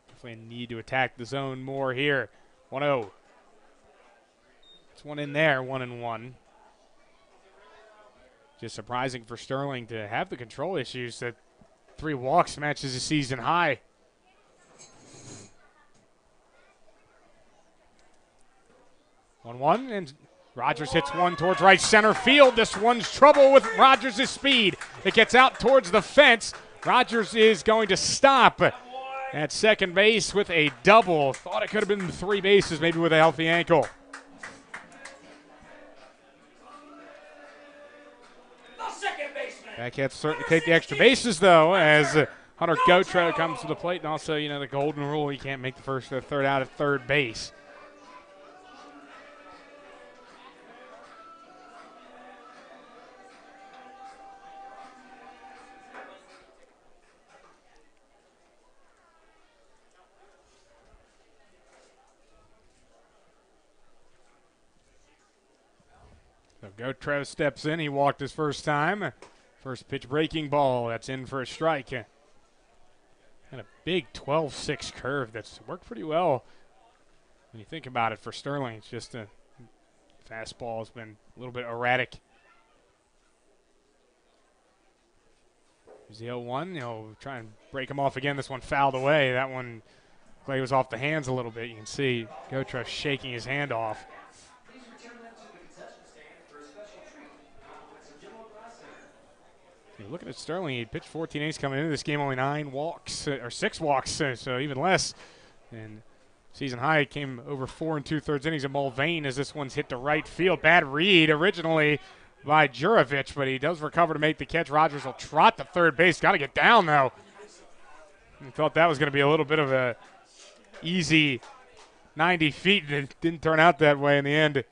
Definitely need to attack the zone more here. 1-0. It's one in there, 1-1. Just surprising for Sterling to have the control issues. That 3 walks matches his season high. One, and Rogers hits one towards right center field. This one's trouble with Rogers' speed. It gets out towards the fence. Rogers is going to stop at second base with a double. Thought it could have been 3 bases, maybe with a healthy ankle. Batcats certainly take the extra bases, though, as Hunter Gautreaux comes to the plate. And also, you know, the golden rule, you can't make the first or third out at third base. So Gautreaux steps in. He walked his first time. First pitch breaking ball. That's in for a strike. And a big 12-6 curve that's worked pretty well when you think about it for Sterling. It's just a fastball has been a little bit erratic. Here's the 0-1. He'll try and break him off again. This one fouled away. That one like was off the hands a little bit. You can see Gautreaux shaking his hand off. You're looking at Sterling. He pitched 14 innings coming into this game, only 9 walks, or 6 walks, so even less. And season high came over 4 2/3 innings of Mulvane as this one's hit to right field. Bad read originally by Juravich, but he does recover to make the catch. Rogers will trot to third base. Got to get down, though. I thought that was going to be a little bit of a easy 90 feet, and it didn't turn out that way in the end.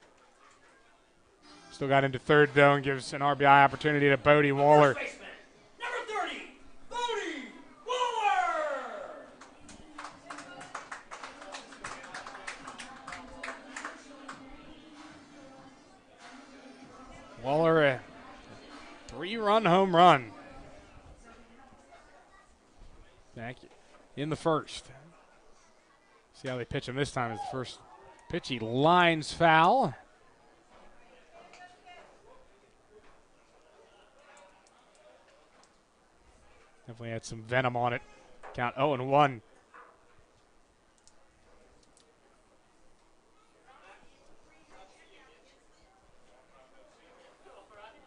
Still got into third, though, and gives an RBI opportunity to Bodie Waller. First baseman, number 30, Bodie Waller. Waller, a 3-run home run. Back in the first. See how they pitch him this time. Is the first pitch. He lines foul. Definitely had some venom on it. Count 0-1.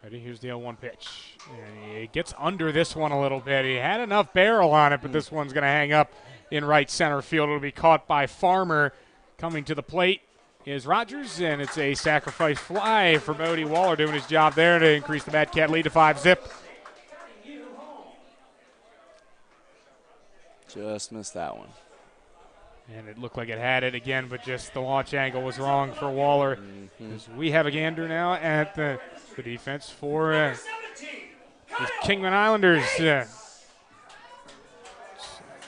Ready? Here's the 0-1 pitch. And he gets under this one a little bit. He had enough barrel on it, but this one's going to hang up in right center field. It'll be caught by Farmer. Coming to the plate is Rogers, and it's a sacrifice fly for Bodie Waller, doing his job there to increase the Batcat lead to 5-zip. Just missed that one. And it looked like it had it again, but just the launch angle was wrong for Waller. As we have a gander now at the defense for the Kingman Islanders.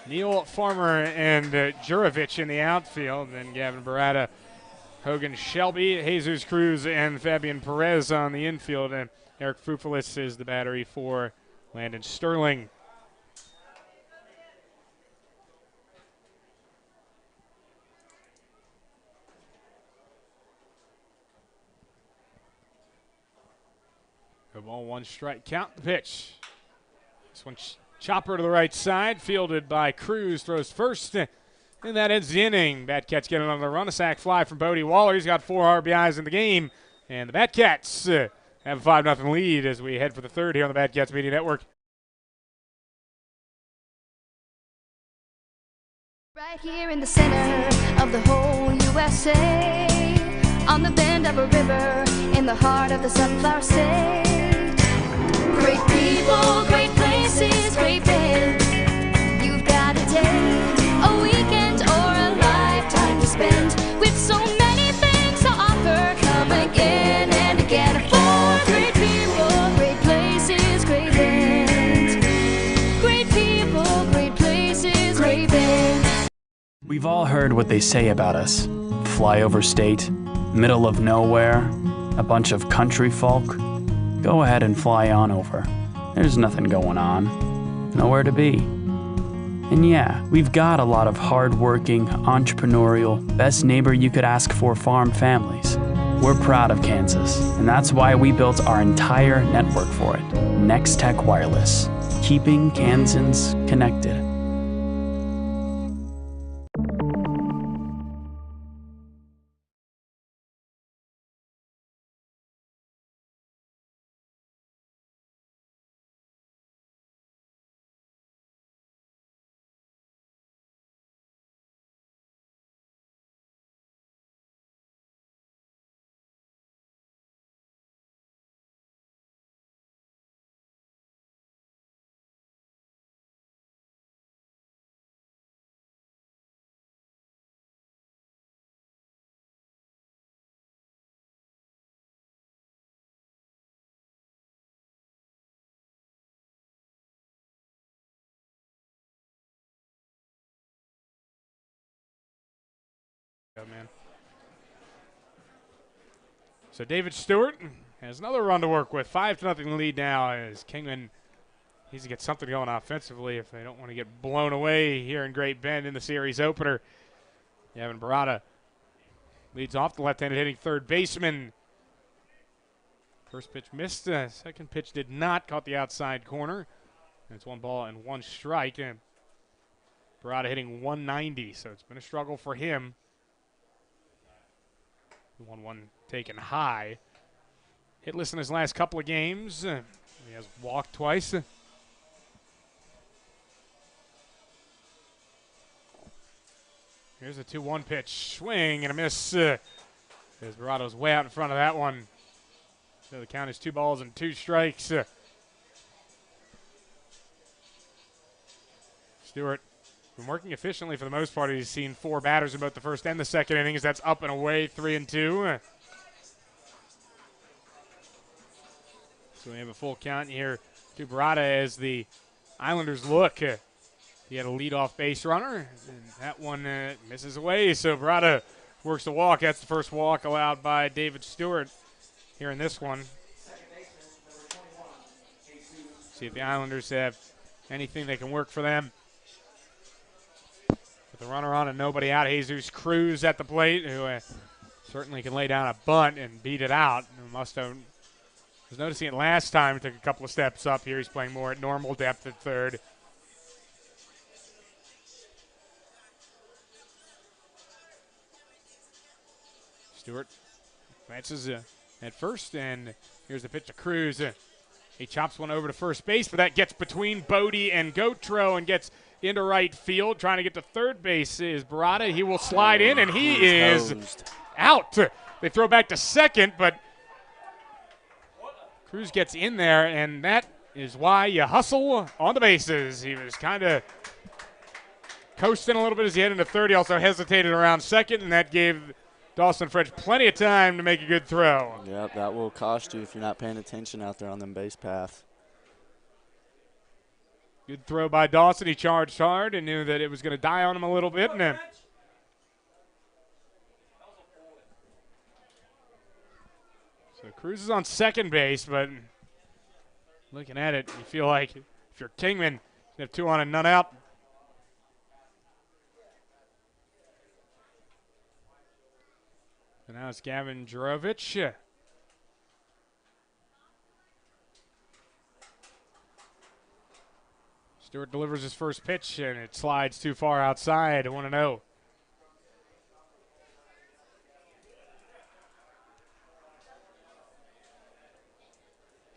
Neil Farmer and Jurovich in the outfield. Then Gavin Barata, Hogan Shelby, Jesus Cruz, and Fabian Perez on the infield. And Eric Fufulis is the battery for Landon Sterling. A ball, 1 strike. Count the pitch. This one chopper to the right side, fielded by Cruz, throws first, and that ends the inning. Batcats get another run, a sac fly from Bodie Waller. He's got 4 RBIs in the game, and the Batcats have a 5-0 lead as we head for the third here on the Batcats Media Network. Right here in the center of the whole USA, on the bend of a river, in the heart of the Sunflower State. Great people, great places, great band. You've got a day, a weekend, or a lifetime to spend with so many things to offer. Come again and again for great people, great places, great band. Great people, great places, great band. We've all heard what they say about us. Flyover state, middle of nowhere, a bunch of country folk. Go ahead and fly on over. There's nothing going on. Nowhere to be. And yeah, we've got a lot of hard-working, entrepreneurial, best neighbor you could ask for farm families. We're proud of Kansas, and that's why we built our entire network for it. Next Tech Wireless, keeping Kansans connected. Man. So David Stewart has another run to work with. 5-0 lead now as Kingman needs to get something going offensively if they don't want to get blown away here in Great Bend in the series opener. Gavin Barata leads off, the left-handed hitting third baseman. First pitch missed. Second pitch did not. Caught the outside corner. And it's 1 ball and 1 strike. And Barata hitting 190, so it's been a struggle for him. 1-1 taken high. Hitless in his last couple of games. He has walked twice. Here's a 2-1 pitch. Swing and a miss. As Barato's way out in front of that one. So the count is 2 balls and 2 strikes. Stewart been working efficiently for the most part. He's seen 4 batters in both the first and the second innings. That's up and away, 3-2. So we have a full count here to Barada as the Islanders look. He had a leadoff base runner, and that one misses away. So Barada works the walk. That's the first walk allowed by David Stewart here in this one. See if the Islanders have anything that can work for them. With the runner on and nobody out, Jesus Cruz at the plate, who certainly can lay down a bunt and beat it out. Must have was noticing it last time. He took a couple of steps up here. He's playing more at normal depth at third. Stewart advances at first, and here's the pitch to Cruz. He chops one over to first base, but that gets between Bodie and Gautreau and gets into right field. Trying to get to third base is Barada. He will slide in, and he is out. They throw back to second, but Cruz gets in there, and that is why you hustle on the bases. He was kind of coasting a little bit as he headed into third. He also hesitated around second, and that gave Dawson French plenty of time to make a good throw. Yep, that will cost you if you're not paying attention out there on them base paths. Good throw by Dawson. He charged hard and knew that it was going to die on him a little bit. And so Cruz is on second base, but looking at it, you feel like if you're Kingman, you have 2 on and none out. And now it's Gavin Jurovich. Stewart delivers his first pitch, and it slides too far outside. 1-0.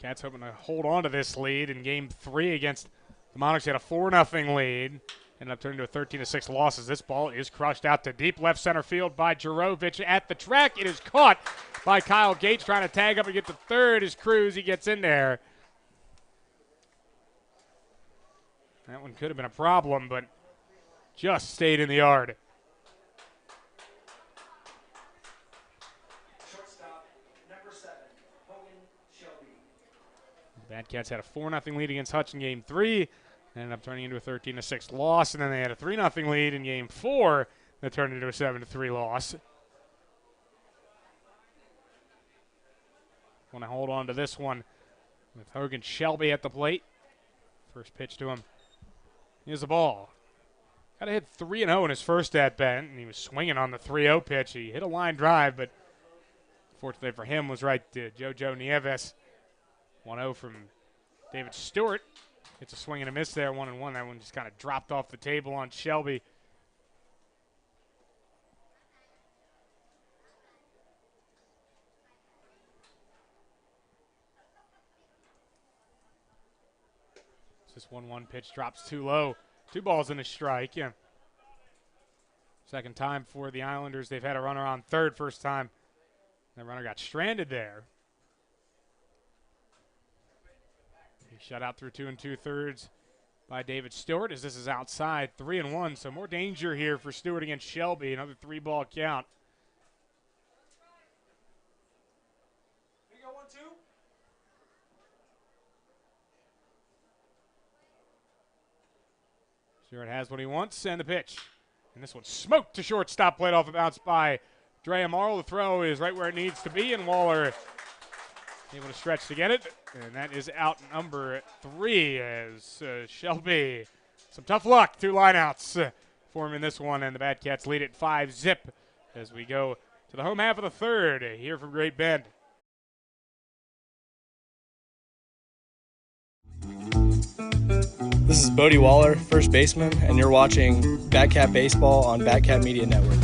Cats hoping to hold on to this lead in Game 3 against the Monarchs. They had a 4-0 lead. Ended up turning to a 13-6 loss as this ball is crushed out to deep left center field by Jurovich at the track. It is caught by Kyle Gates trying to tag up and get to third as Cruz. He gets in there. That one could have been a problem, but just stayed in the yard. Shortstop, number 7, Hogan Shelby. The Bad Cats had a 4-0 lead against Hutch in Game 3. Ended up turning into a 13-6 loss, and then they had a 3-0 lead in Game 4 that turned into a 7-3 loss. Want to hold on to this one with Hogan Shelby at the plate. First pitch to him. Here's the ball. Got to hit 3-0 in his first at-bat, and he was swinging on the 3-0 pitch. He hit a line drive, but fortunately for him was right to Jojo Nieves. 1-0 from David Stewart. It's a swing and a miss there, 1-1. That one just kind of dropped off the table on Shelby. This 1-1 pitch drops too low. 2 balls and a strike. Yeah. Second time for the Islanders. They've had a runner on third. First time that runner got stranded there. Shut out through 2 2/3 by David Stewart as this is outside 3-1. So more danger here for Stewart against Shelby. Another 3-ball count. Here you go, 1-2. Stewart has what he wants and the pitch. And this one smoked to shortstop, played off a bounce by Dre Amaro. The throw is right where it needs to be, and Waller able to stretch to get it. And that is out number 3 as Shelby. Some tough luck. 2 lineouts for him in this one, and the Bad Cats lead it 5-zip as we go to the home half of the third here from Great Bend. This is Bodie Waller, first baseman, and you're watching Bad Cat Baseball on Bad Cat Media Network.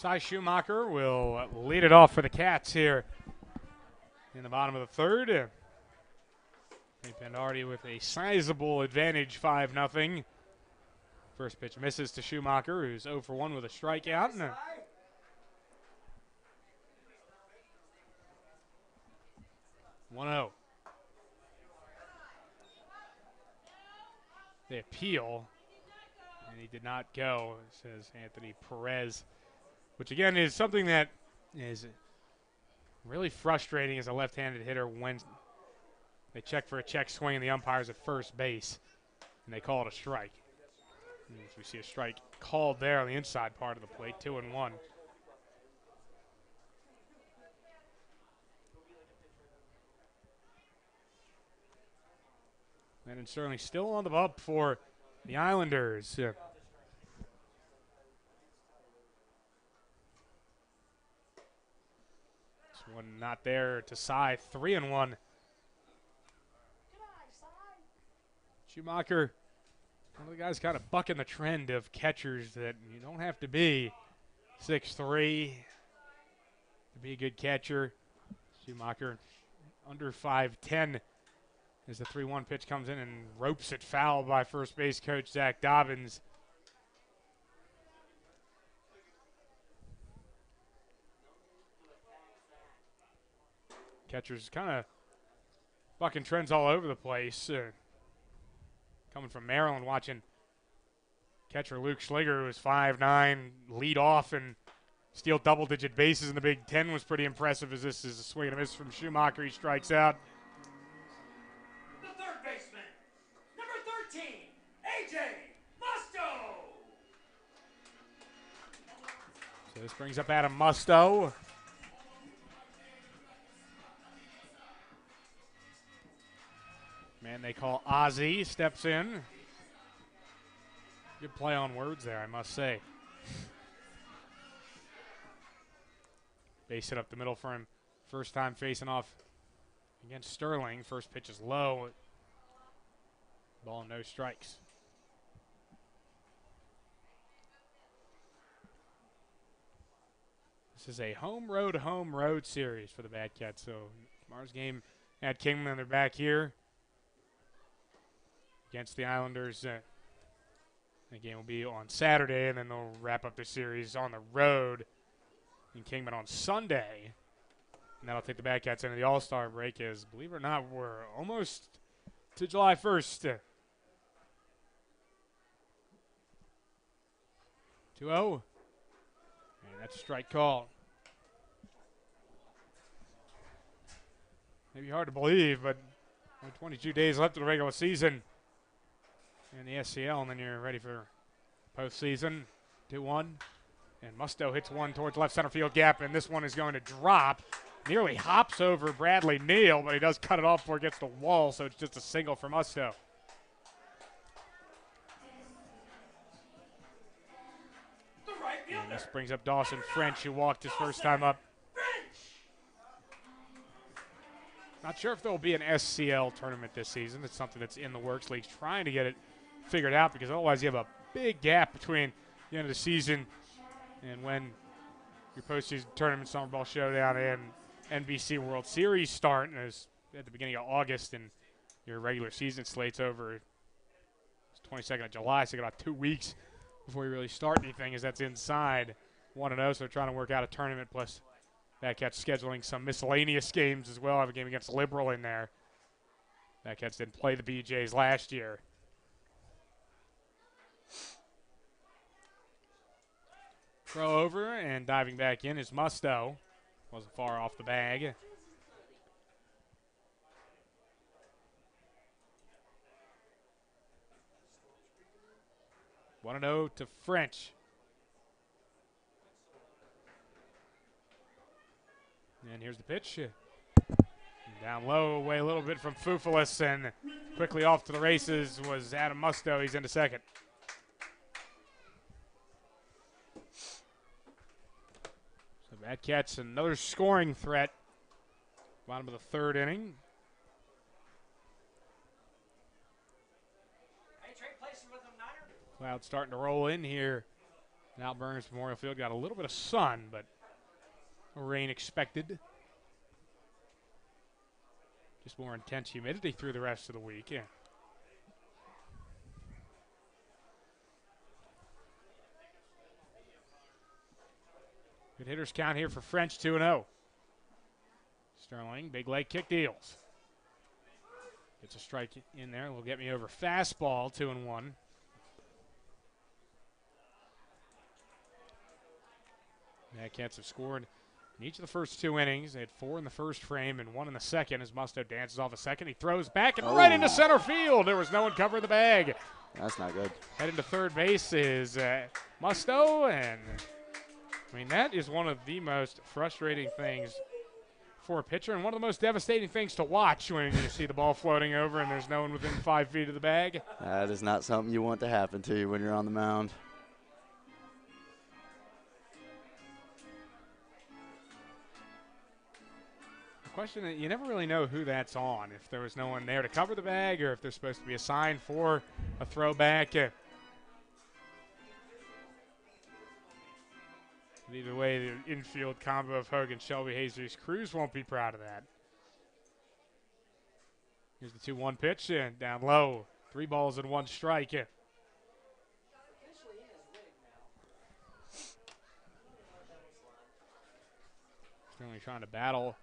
Cy Schumacher will lead it off for the Cats here in the bottom of the third. They've been already with a sizable advantage, 5-0. First pitch misses to Schumacher, who's 0 for 1 with a strikeout. 1-0. They appeal, and he did not go, says Anthony Perez, which again is something that is really frustrating as a left-handed hitter when they check for a check swing and the umpire's at first base, and they call it a strike. And as we see a strike called there on the inside part of the plate, 2-1. And Sterling still on the up for the Islanders. This one not there to Cy, 3-1. Schumacher, one of the guys kind of bucking the trend of catchers that you don't have to be 6'3" to be a good catcher. Schumacher under 5'10" as the 3-1 pitch comes in and ropes it foul by first base coach Zach Dobbins. Catchers kind of bucking trends all over the place. Coming from Maryland, watching catcher Luke Schliger, who was 5'9", lead off and steal double-digit bases in the Big Ten was pretty impressive, as this is a swing and a miss from Schumacher. He strikes out. The third baseman, number 13, A.J. Musto. So this brings up Adam Musto. Man they call Ozzy steps in. Good play on words there, I must say. Base hit up the middle for him. First time facing off against Sterling. First pitch is low. Ball, no strikes. This is a home road series for the Bad Cats. So tomorrow's game at Kingman, they're back here against the Islanders. The game will be on Saturday, and then they'll wrap up the series on the road in Kingman on Sunday. And that'll take the Bad Cats into the All-Star break, as, believe it or not, we're almost to July 1st. 2-0. And that's a strike call. Maybe hard to believe, but only 22 days left of the regular season in the SCL, and then you're ready for postseason. 2-1. And Musto hits one towards left center field gap, and this one is going to drop. Nearly hops over Bradley Neal, but he does cut it off before it gets the wall, so it's just a single for Musto. And this brings up Dawson French, who walked his first time up. Not sure if there will be an SCL tournament this season. It's something that's in the works. League's trying to get it figured out, because otherwise you have a big gap between the end of the season and when your postseason tournament, Summer Ball Showdown, and NBC World Series start, and it's at the beginning of August, and your regular season slate's over. It's 22nd of July, so you got about 2 weeks before you really start anything, as that's inside 1-0, so they're trying to work out a tournament, plus Bad Cats scheduling some miscellaneous games as well. I have a game against Liberal in there. Bad Cats didn't play the BJs last year. Throw over, and diving back in is Musto. Wasn't far off the bag. Want to know to French. And here's the pitch. Down low, away a little bit from Fufulis, and quickly off to the races was Adam Musto. He's into second. So Bad Cats, another scoring threat. Bottom of the third inning. Cloud starting to roll in here Mount Burns Memorial Field got a little bit of sun, but no rain expected. Just more intense humidity through the rest of the week. Yeah. Good hitters count here for French, 2-0. Sterling, big leg kick deals. Gets a strike in there. Will get me over fastball, 2-1. Cats have scored in each of the first 2 innings. They had 4 in the first frame and 1 in the second as Musto dances off a second. He throws back and right into center field. There was no one covering the bag. That's not good. Heading to third base is Musto, and I mean, that is one of the most frustrating things for a pitcher and one of the most devastating things to watch when you see the ball floating over and there's no one within 5 feet of the bag. That is not something you want to happen to you when you're on the mound. The question that you never really know who that's on, if there was no one there to cover the bag or if there's supposed to be a sign for a throwback. Either way, the infield combo of Hogan, Shelby, Jesus Cruz won't be proud of that. Here's the 2-1 pitch, and down low. 3 balls and 1 strike. Certainly trying to battle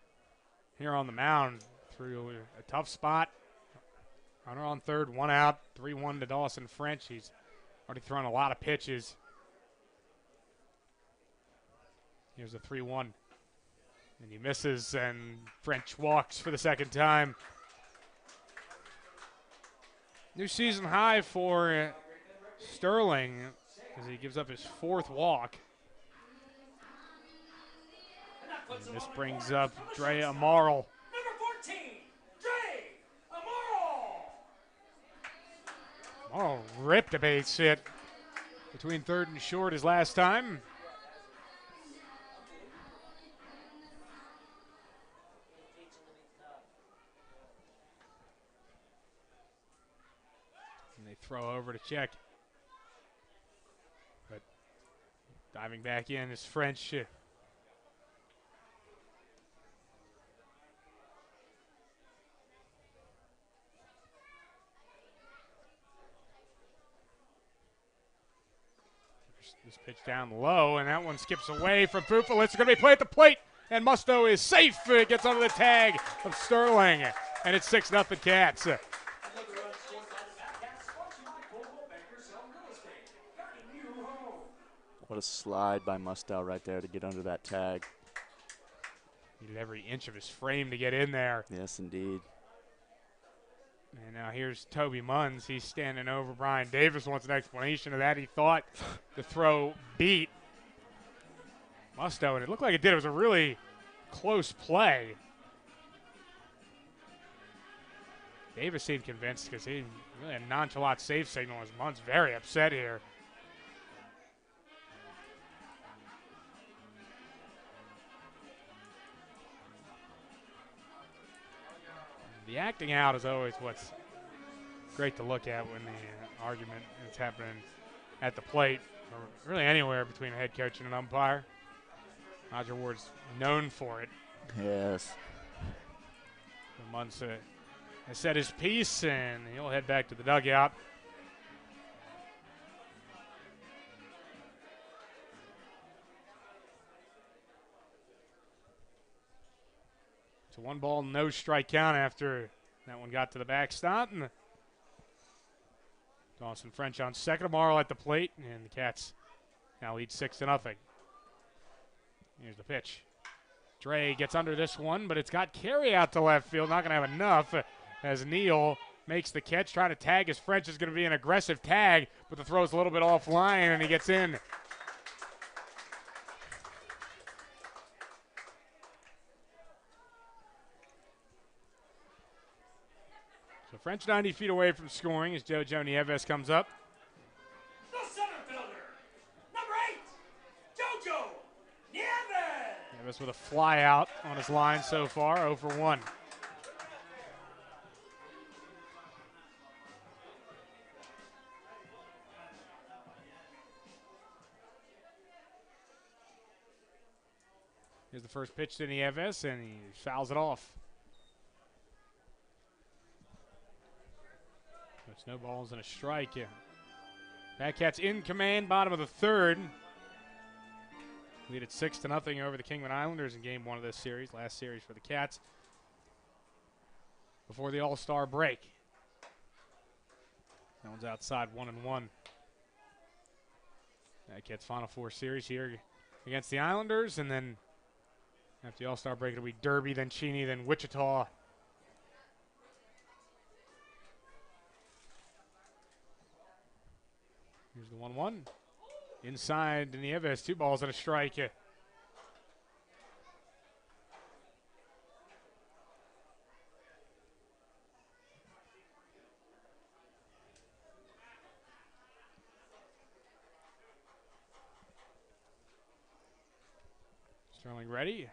here on the mound through a tough spot. Runner on third, 1 out, 3-1 to Dawson French. He's already thrown a lot of pitches. Here's a 3-1. And he misses, and French walks for the second time. New season high for Sterling as he gives up his 4th walk. And this brings up Dre Amaral. Number 14, Dre Amaral. Amaral ripped a base hit between third and short his last time. Throw over to check. But diving back in is French. It's this pitch down low, and that one skips away from Pupil. It's going to be played at the plate, and Musto is safe. It gets under the tag of Sterling, and it's 6-0 Cats. What a slide by Musto right there to get under that tag. Needed every inch of his frame to get in there. Yes, indeed. And now here's Toby Munns. He's standing over Brian Davis. Wants an explanation of that. He thought the throw beat Musto, and it looked like it did. It was a really close play. Davis seemed convinced because he really a nonchalant safe signal. As Munns very upset here. The acting out is always what's great to look at when the argument is happening at the plate, or really anywhere between a head coach and an umpire. Roger Ward's known for it. Yes. Munns has said his piece, and he'll head back to the dugout. It's a 1-ball, no strike count after that one got to the backstop. And Dawson French on second. Amaral at the plate, and the Cats now lead 6-0. Here's the pitch. Dre gets under this one, but it's got carry out to left field. Not going to have enough as Neal makes the catch. Trying to tag his French is going to be an aggressive tag, but the throw's a little bit offline, and he gets in. So French 90 feet away from scoring as JoJo Nieves comes up. The center fielder, number 8, JoJo Nieves. Nieves with a fly out on his line so far, 0 for 1. Here's the first pitch to Nieves, and he fouls it off. It's no balls and a strike. Batcats in command, bottom of the third. Lead at 6-0 over the Kingman Islanders in game 1 of this series, last series for the Cats before the All-Star break. That one's outside, 1-1. Batcats Final Four series here against the Islanders, and then after the All-Star break, it'll be Derby, then Cheney, then Wichita. Here's the 1-1. Inside Nieves, 2 balls and a strike. Sterling ready.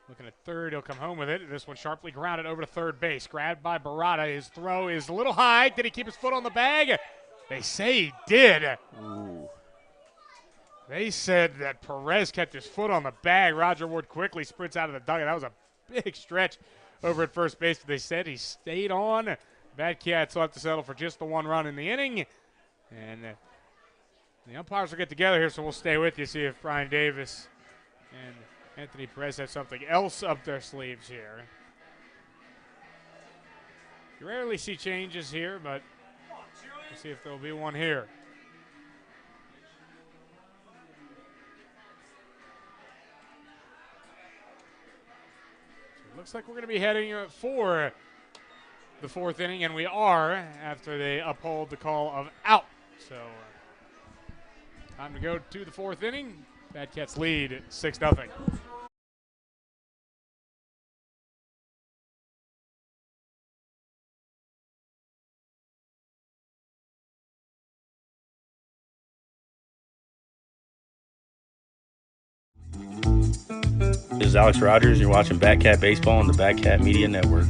Looking at third, he'll come home with it. This one sharply grounded over to third base. Grabbed by Barada. His throw is a little high. Did he keep his foot on the bag? They say he did. Ooh. They said that Perez kept his foot on the bag. Roger Ward quickly sprints out of the dugout. That was a big stretch over at first base. But they said he stayed on. Batcats will have to settle for just the 1 run in the inning. And the umpires will get together here, so we'll stay with you, see if Brian Davis and Anthony Perez have something else up their sleeves here. You rarely see changes here, but we'll see if there'll be one here. So it looks like we're going to be heading for the 4th inning, and we are after they uphold the call of out. So time to go to the 4th inning. Batcats lead 6-0. This is Alex Rogers. You're watching Batcat Baseball on the Batcat Media Network.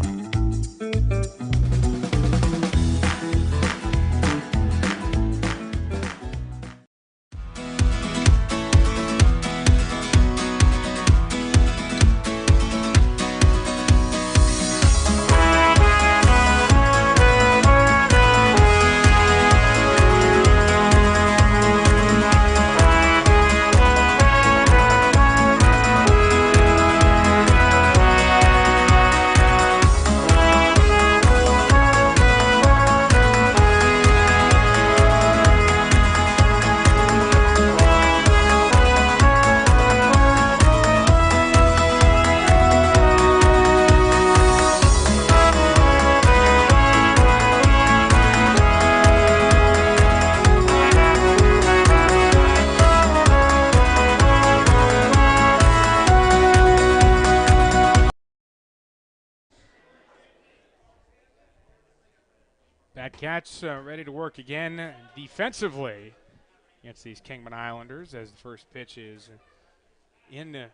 Batcats ready to work again defensively against these Kingman Islanders as the first pitch is in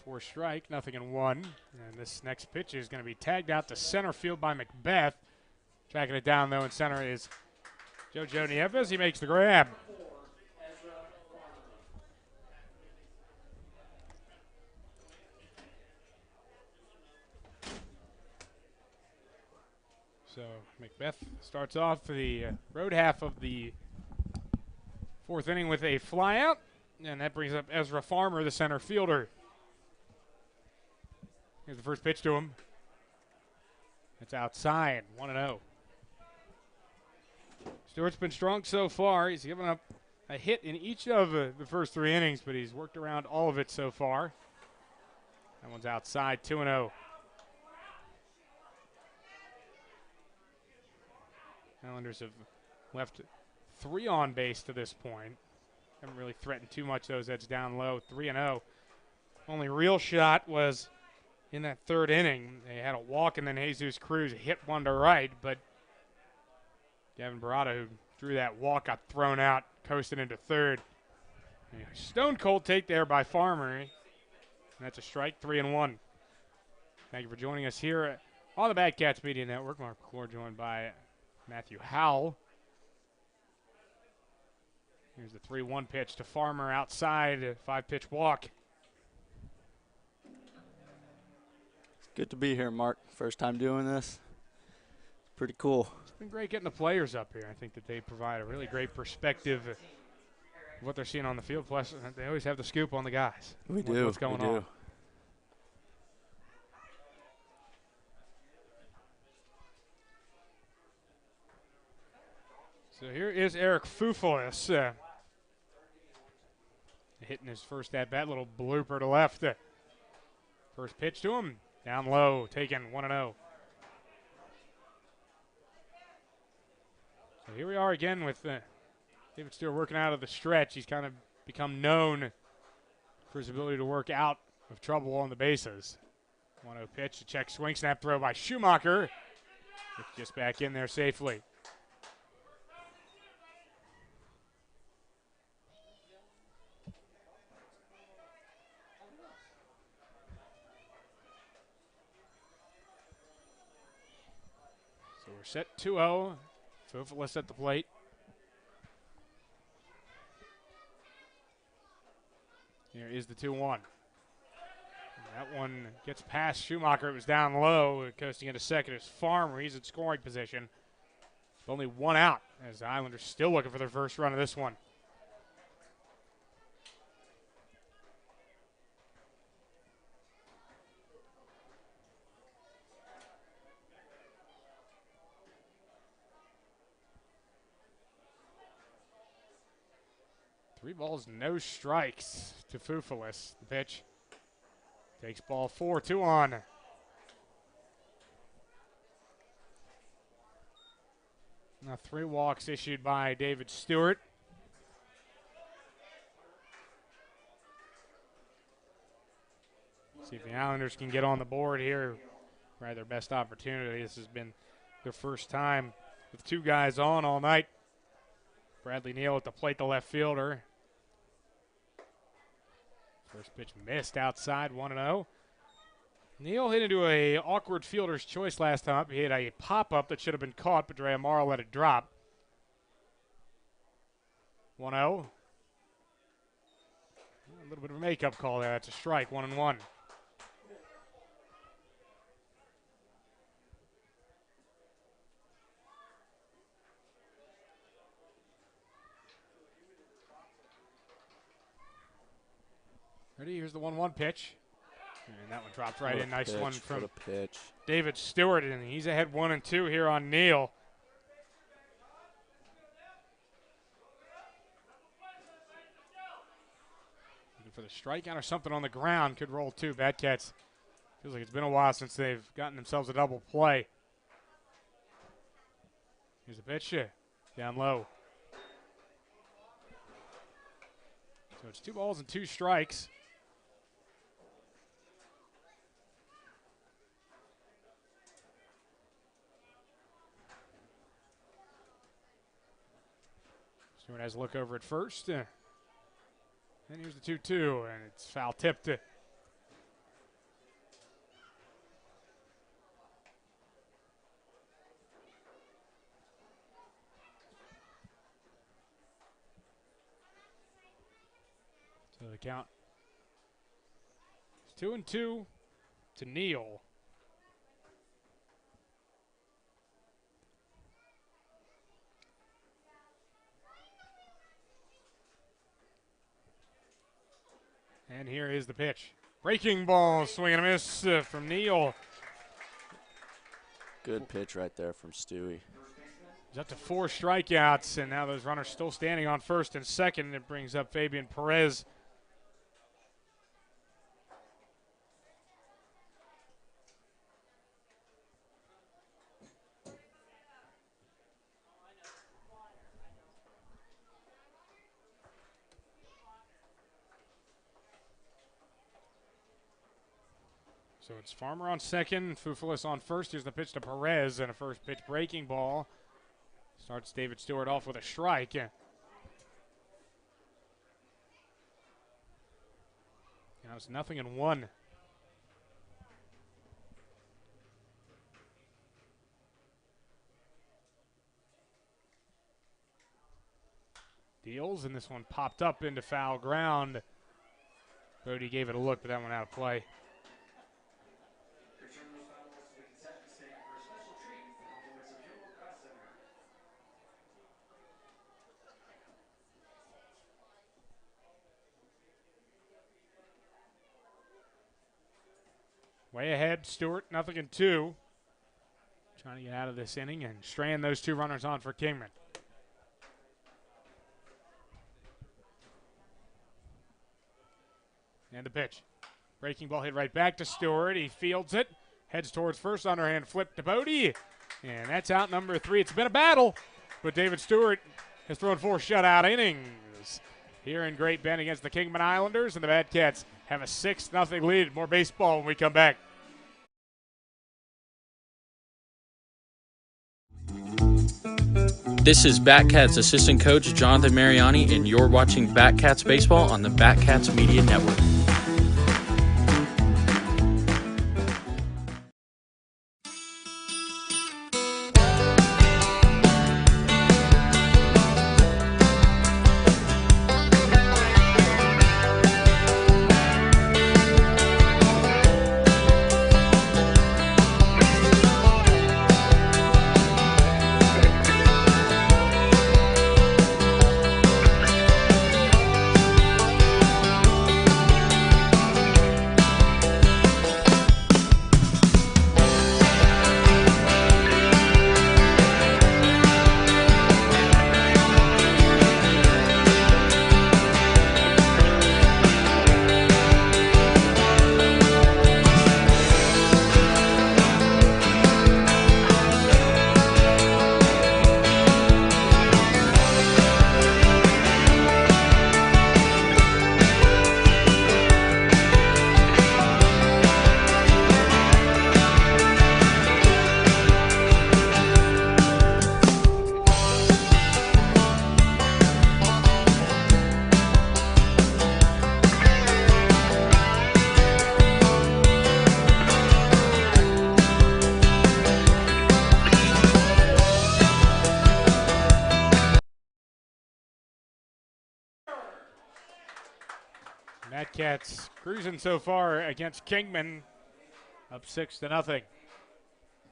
for strike, 0-1. And this next pitch is going to be tagged out to center field by Macbeth. Tracking it down, though, in center is JoJo Nieves. He makes the grab. So Macbeth starts off the road half of the 4th inning with a flyout, and that brings up Ezra Farmer, the center fielder. Here's the first pitch to him. It's outside, 1-0. Stewart's been strong so far. He's given up a hit in each of the first 3 innings, but he's worked around all of it so far. That one's outside, 2-0. Islanders have left 3 on base to this point. Haven't really threatened too much. Those heads down low, 3-0. Only real shot was in that 3rd inning. They had a walk, and then Jesus Cruz hit one to right, but Gavin Barada, who drew that walk, got thrown out, coasted into 3rd. Stone cold take there by Farmer. And that's a strike, 3-1. Thank you for joining us here on the Batcats Media Network. Mark McClure joined by Matthew Howell. Here's the 3-1 pitch to Farmer outside, 5-pitch walk. Good to be here, Mark. First time doing this. Pretty cool. It's been great getting the players up here. I think that they provide a really great perspective of what they're seeing on the field. Plus, they always have the scoop on the guys. We do. What's going we do. on. So here is Eric Fufulis hitting his first at-bat, little blooper to left. First pitch to him, down low, taken 1-0. So here we are again with David Stewart working out of the stretch. He's kind of become known for his ability to work out of trouble on the bases. 1-0 pitch, a check swing, snap throw by Schumacher. It's just back in there safely. So we're set 2-0. Fufulis at the plate. Here is the 2-1. That one gets past Schumacher. It was down low. Coasting into second is Farmer. He's in scoring position. Only one out as the Islanders still looking for their first run of this one. Three balls, no strikes to Fufulis. The pitch takes ball 4, 2 on. Now 3 walks issued by David Stewart. See if the Islanders can get on the board here. Right, their best opportunity. This has been their first time with 2 guys on all night. Bradley Neal at the plate, the left fielder. First pitch missed outside, 1-0. Neal hit into a awkward fielder's choice last time up. He hit a pop-up that should have been caught, but Dre Amaro let it drop. 1-0. A little bit of a makeup call there. That's a strike, 1-1. Ready? Here's the 1-1 pitch. And that one dropped right in. Nice one from David Stewart. And he's ahead 1-2 here on Neal. Looking for the strikeout or something on the ground. Could roll 2. Batcats. Feels like it's been a while since they've gotten themselves a double play. Here's the pitch. Down low. So it's 2 balls and 2 strikes. Stewart has a look over at first. And here's the 2-2, and it's foul tipped. So the count is 2-2 to Neal. And here is the pitch. Breaking ball, swing and a miss from Neal. Good pitch right there from Stewie. He's up to 4 strikeouts, and now those runners still standing on first and second. It brings up Fabian Perez. So it's Farmer on second, Fufulis on first. Here's the pitch to Perez, and a first pitch breaking ball. Starts David Stewart off with a strike. Now it's 0-1. Deals, and this one popped up into foul ground. Bodie gave it a look, but that one out of play. Way ahead, Stewart, 0-2. Trying to get out of this inning and strand those 2 runners on for Kingman. And the pitch. Breaking ball hit right back to Stewart. He fields it. Heads towards first, underhand flip to Bodie. And that's out number 3. It's been a battle, but David Stewart has thrown 4 shutout innings here in Great Bend against the Kingman Islanders, and the Bad Cats have a 6-0 lead. More baseball when we come back. This is Batcats assistant coach Jonathan Mariani, and you're watching Batcats baseball on the Batcats Media Network. Cats cruising so far against Kingman, up 6-0.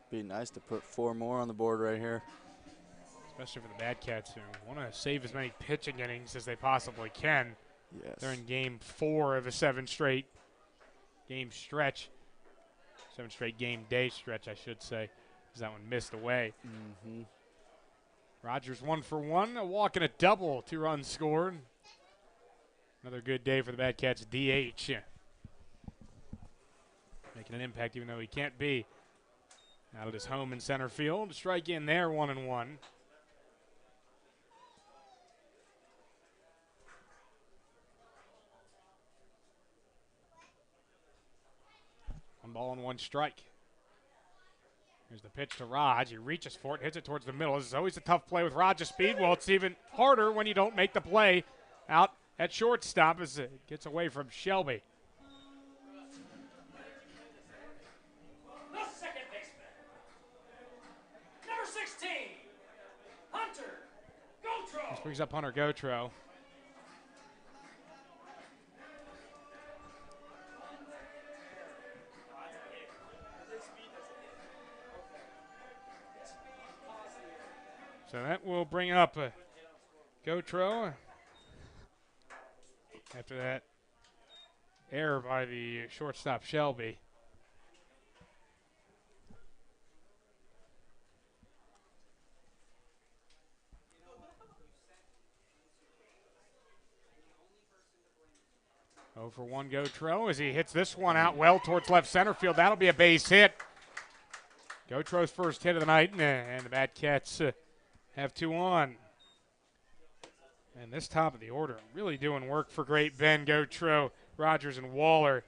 Be nice to put 4 more on the board right here. Especially for the Bad Cats who want to save as many pitching innings as they possibly can. Yes. They're in game 4 of a 7-straight game stretch. 7-straight game day stretch, I should say, because that one missed away. Mm-hmm. Rogers 1 for 1, a walk and a double, 2 runs scored. Another good day for the Bad Cats DH. Making an impact even though he can't be out at his home in center field. Strike in there, 1-1. One ball and 1 strike. Here's the pitch to Raj. He reaches for it, hits it towards the middle. This is always a tough play with Raj's speed. Well, it's even harder when you don't make the play out at shortstop as it gets away from Shelby. The second baseman, number 16, Hunter Gotro. This brings up Hunter Gotro. So that will bring up Gotro. After that error by the shortstop Shelby. Oh for 1 Gotro as he hits this one out well towards left center field. That'll be a base hit. Gotro's first hit of the night, and the Bad Cats have 2 on. And this top of the order really doing work for Great Bend. Gotro, Rogers, and Waller.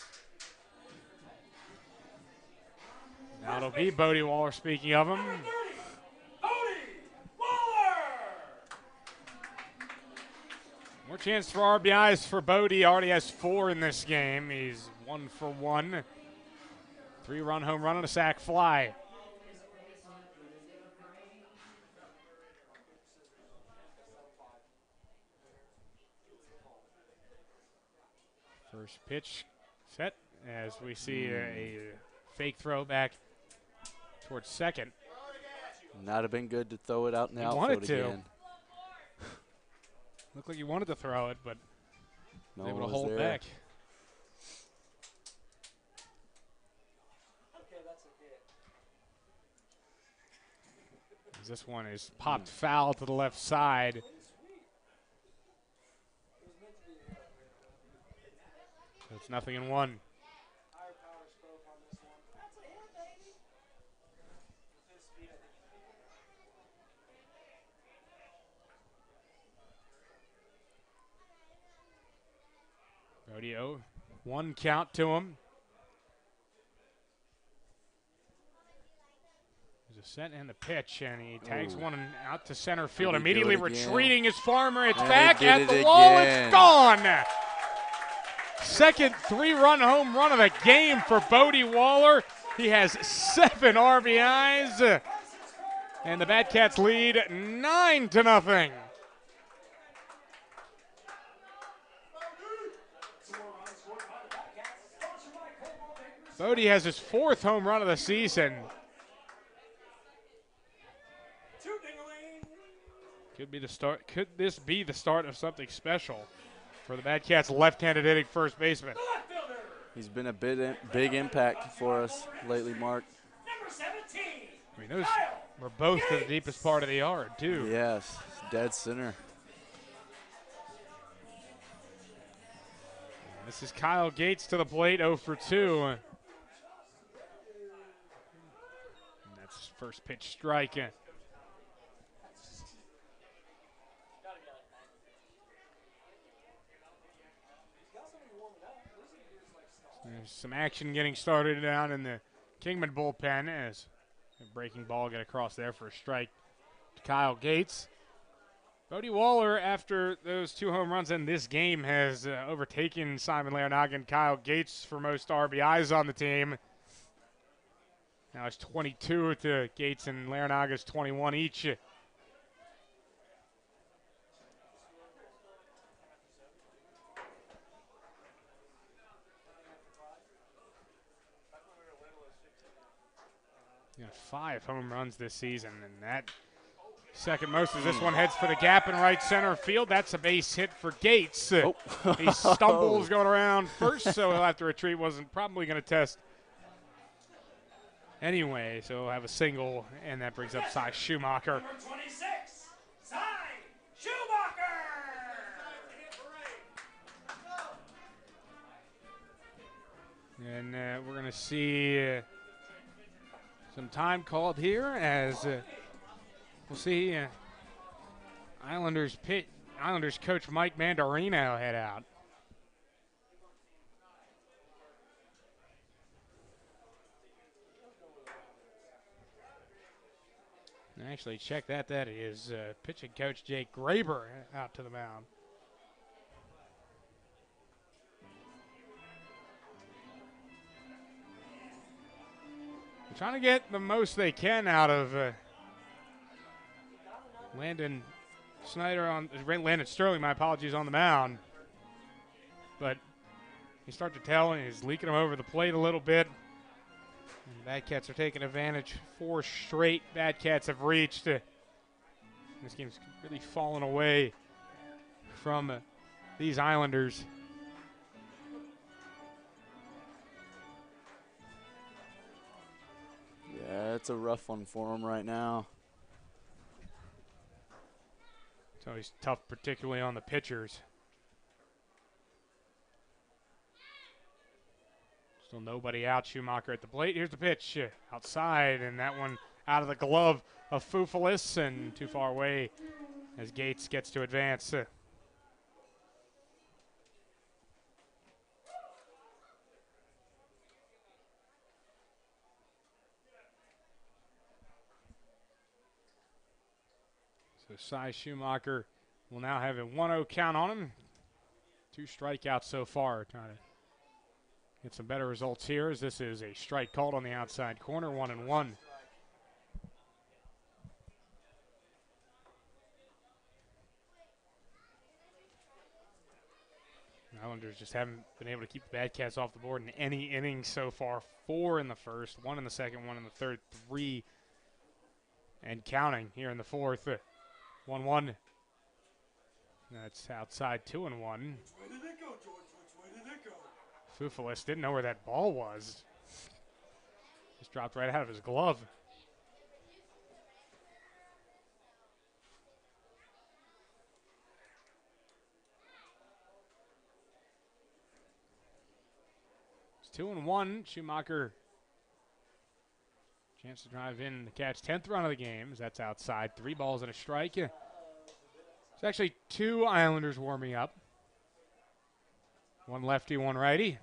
Now it'll be Bodie Waller, speaking of him. More chance for RBIs for Bodie. Already has 4 in this game. He's 1 for 1. 3-run home run and a sac fly. First pitch set as we see a fake throw back towards second. Not have been good to throw it out in the He outfield wanted to. again. Looked like he wanted to throw it, but No was able one to was hold there. back. As this one is popped foul to the left side. So it's 0-1. Rodeo, 1 count to him. There's a set and the pitch, and he tags one out to center field. Immediately retreating is Farmer. It's back at the wall. It's gone. Second 3-run home run of the game for Bodie Waller. He has 7 RBIs, and the Batcats lead 9-0. Bodie has his 4th home run of the season. Could be the start. Could this be the start of something special for the Batcats' left-handed hitting first baseman? He's been a big impact for us lately, Mark. I mean, those were both to the deepest part of the yard, too. Yes, dead center. This is Kyle Gates to the plate, 0 for 2. And that's his first pitch strike. There's some action getting started down in the Kingman bullpen as a breaking ball get across there for a strike to Kyle Gates. Bodie Waller, after those 2 home runs in this game, has overtaken Simon Larranaga and Kyle Gates for most RBIs on the team. Now it's 22 to Gates and Larranaga's 21 each. Got 5 home runs this season, and that second most as this one heads for the gap in right center field. That's a base hit for Gates. Oh. He stumbles going around first, so he'll have to retreat. Wasn't probably going to test anyway, so he'll have a single, and that brings up Cy Schumacher. Number 26, Cy Schumacher. And we're going to see some time called here as we'll see Islanders coach Mike Mandarino head out. Actually, check that. That is pitching coach Jake Graber out to the mound. Trying to get the most they can out of Landon Sterling, my apologies, on the mound. But you start to tell he's leaking him over the plate a little bit. And the Batcats are taking advantage. 4 straight Batcats have reached. This game's really fallen away from these Islanders. Yeah, it's a rough one for him right now. It's always tough, particularly on the pitchers. Still nobody out. Schumacher at the plate. Here's the pitch outside, and that one out of the glove of Fufalis and too far away as Gates gets to advance. So Cy Schumacher will now have a 1-0 count on him. 2 strikeouts so far. Trying to get some better results here as this is a strike called on the outside corner, 1-1. Islanders just haven't been able to keep the Batcats off the board in any innings so far. 4 in the first, 1 in the second, 1 in the third, 3 and counting here in the fourth. 1-1. That's outside 2-1. Where did it go, George? Which way did it go? Fufalis didn't know where that ball was. Just dropped right out of his glove. 2-1. Schumacher. Chance to drive in the catch. 10th run of the game. That's outside. 3 balls and a strike. It's actually 2 Islanders warming up. 1 lefty, 1 righty.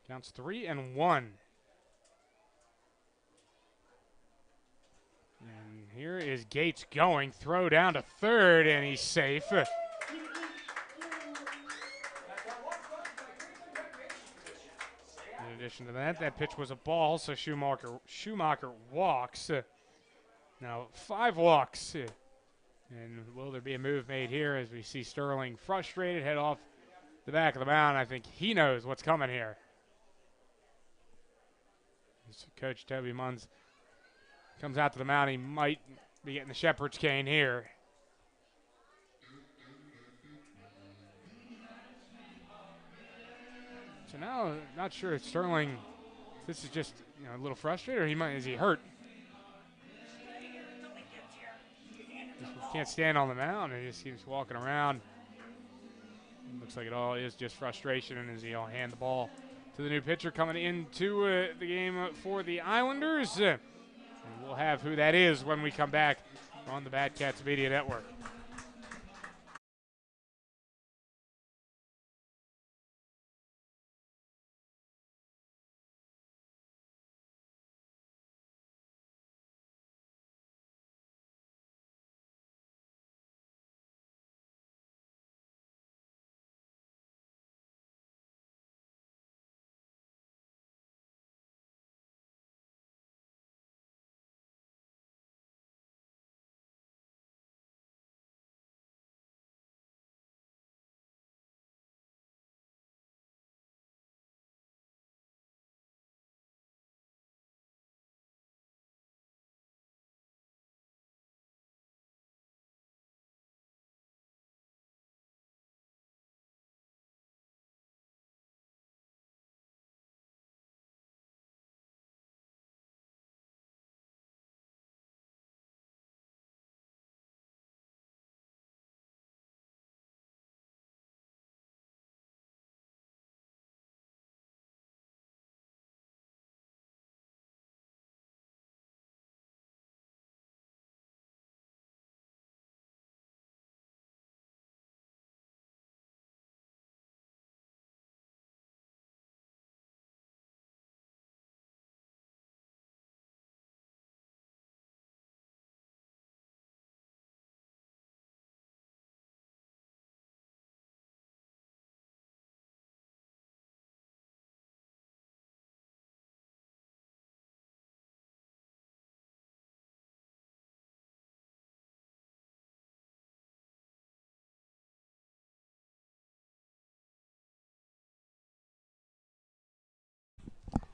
Counts 3-1. And here is Gates going. Throw down to third, and he's safe. In addition to that, that pitch was a ball, so Schumacher walks. Now 5 walks. And will there be a move made here as we see Sterling frustrated, head off the back of the mound? I think he knows what's coming here. Coach Toby Munns comes out to the mound. He might be getting the shepherd's cane here. So now, not sure if Sterling, this is just a little frustrated, or is he hurt? Just can't stand on the mound. He just keeps walking around. Looks like it all is just frustration, and as he'll hand the ball to the new pitcher coming into the game for the Islanders. And we'll have who that is when we come back on the Bad Cats Media Network.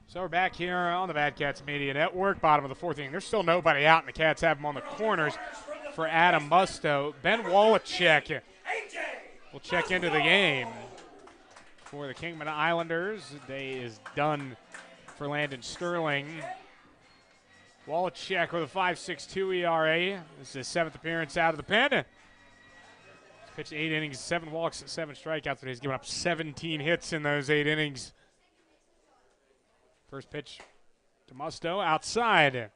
So we're back here on the Bad Cats Media Network, bottom of the 4th inning. There's still nobody out, and the Cats have him on the corners for Adam Musto. Ben Wallachek will check into the game for the Kingman Islanders. Day is done for Landon Sterling. Wallachek with a 5.62 ERA. This is his 7th appearance out of the pen. He's pitched 8 innings, 7 walks, 7 strikeouts, but he's given up 17 hits in those 8 innings. First pitch to Musto outside. And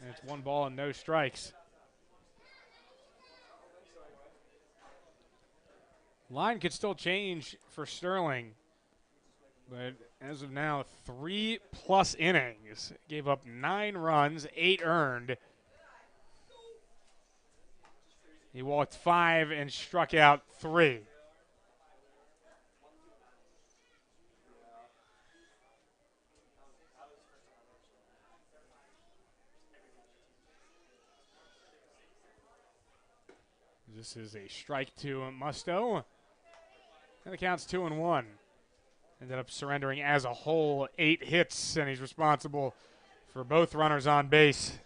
it's 1 ball and no strikes. Line could still change for Sterling. But as of now, 3+ innings. Gave up 9 runs, 8 earned. He walked 5 and struck out 3. This is a strike to Musto. And the count's 2-1. Ended up surrendering as a whole 8 hits, and he's responsible for both runners on base.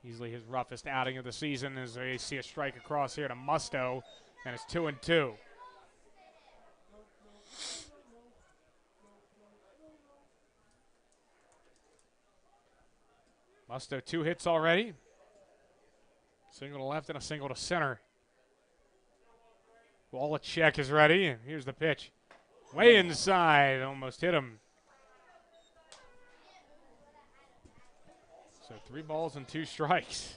Easily his roughest outing of the season as they see a strike across here to Musto, and it's 2-2. Musto 2 hits already. Single to left and a single to center. Wallachek is ready. Here's the pitch. Way inside. Almost hit him. So 3 balls and 2 strikes.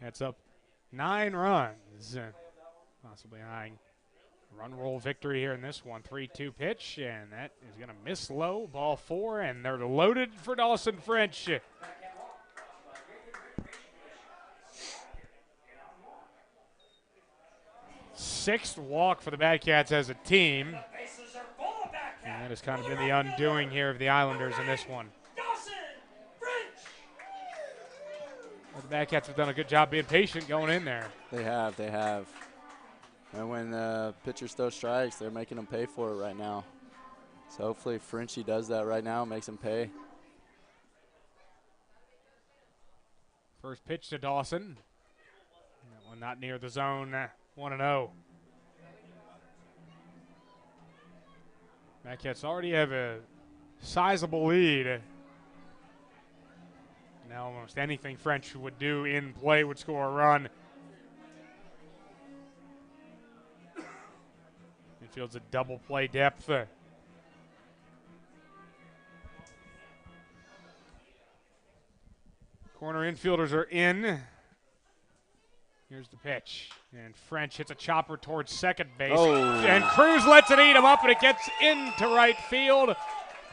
That's up 9 runs. Possibly eyeing run roll victory here in this one. 3-2 pitch, and that is going to miss low. Ball 4, and they're loaded for Dawson French. Sixth walk for the Bad Cats as a team. And that has kind of been the undoing here of the Islanders in this one. Well, the Bad Cats have done a good job being patient going in there. They have. And when the pitchers throw strikes, they're making them pay for it right now. So hopefully Frenchie does that right now, makes them pay. First pitch to Dawson. That one not near the zone. 1-0. Bad Cats already have a sizable lead. Now almost anything French would do in play would score a run. Infield's a double play depth. Corner infielders are in. Here's the pitch. And French hits a chopper towards second base. Oh. And Cruz lets it eat him up, and it gets into right field.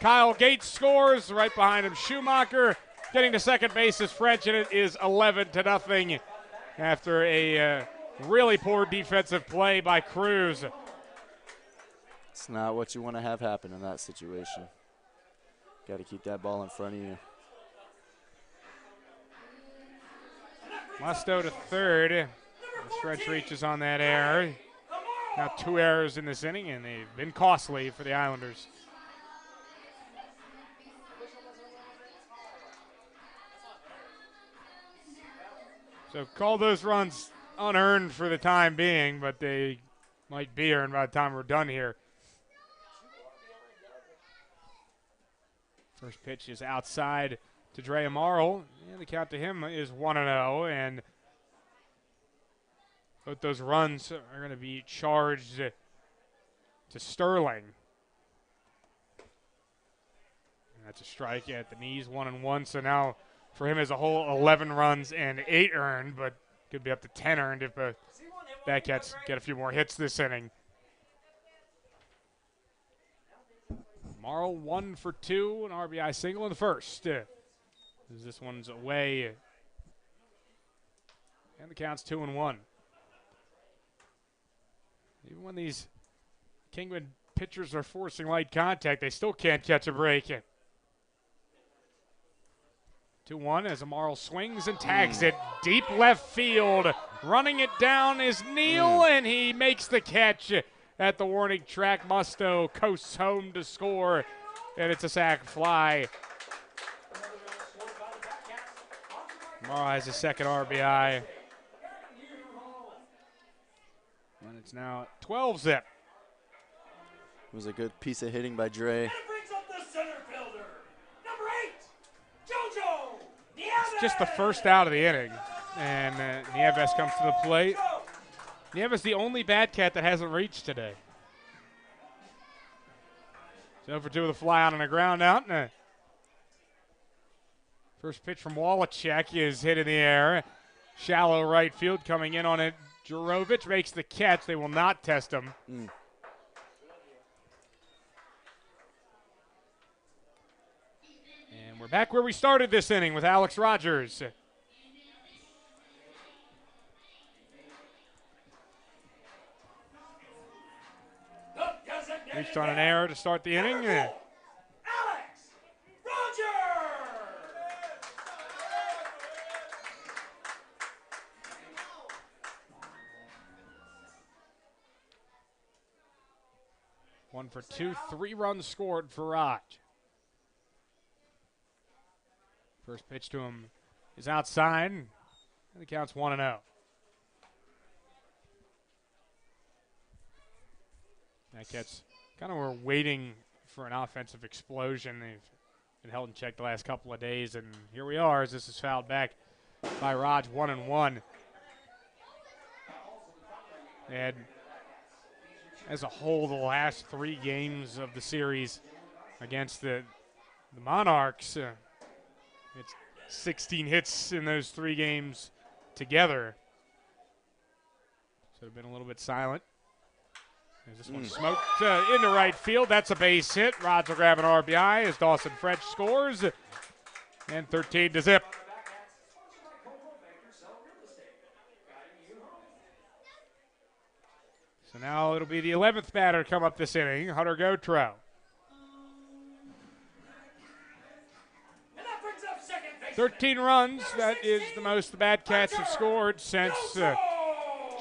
Kyle Gates scores. Right behind him, Schumacher. Getting to second base is French, and it is 11-0 after a really poor defensive play by Cruz. It's not what you want to have happen in that situation. Got to keep that ball in front of you. Musto to third. As French reaches on that error. Now 2 errors in this inning, and they've been costly for the Islanders. So call those runs unearned for the time being, but they might be earned by the time we're done here. First pitch is outside to Dre Amaro. And the count to him is 1-0, and both those runs are going to be charged to Sterling. And that's a strike at the knees, 1-1. So now for him as a whole, 11 runs and 8 earned, but could be up to 10 earned if the Bad Cats get a few more hits this inning. Morrow 1 for 2, an RBI single in the first. As this one's away. And the count's 2-1. Even when these Kingman pitchers are forcing light contact, they still can't catch a break. 2-1 as Amaro swings and tags it deep left field. Running it down is Neal, and he makes the catch at the warning track. Musto coasts home to score, and it's a sac fly. Amaro has his second RBI. And it's now 12-0. It was a good piece of hitting by Dre. It's just the first out of the inning, and Nieves comes to the plate. Nieves the only Bad Cat that hasn't reached today. So for 2 with a fly out and a ground out. First pitch from Wallachek is hit in the air. Shallow right field coming in on it. Jurovic makes the catch. They will not test him. And we're back where we started this inning with Alex Rogers. Reached on an error to start the inning. Alex Rogers! 1 for 2, 3 runs scored for Raj. First pitch to him is outside, and the count's 1-0. That gets kind of were waiting for an offensive explosion. They've been held in check the last couple of days, and here we are as this is fouled back by Raj, 1-1. And as a whole, the last 3 games of the series against the Monarchs, it's 16 hits in those 3 games together. So they've been a little bit silent. There's this one smoked into right field. That's a base hit. Rods will grab an RBI as Dawson French scores. And 13 to zip. So now it'll be the 11th batter to come up this inning, Hunter Gotro. 13 runs. That is the most the Bad Cats have scored since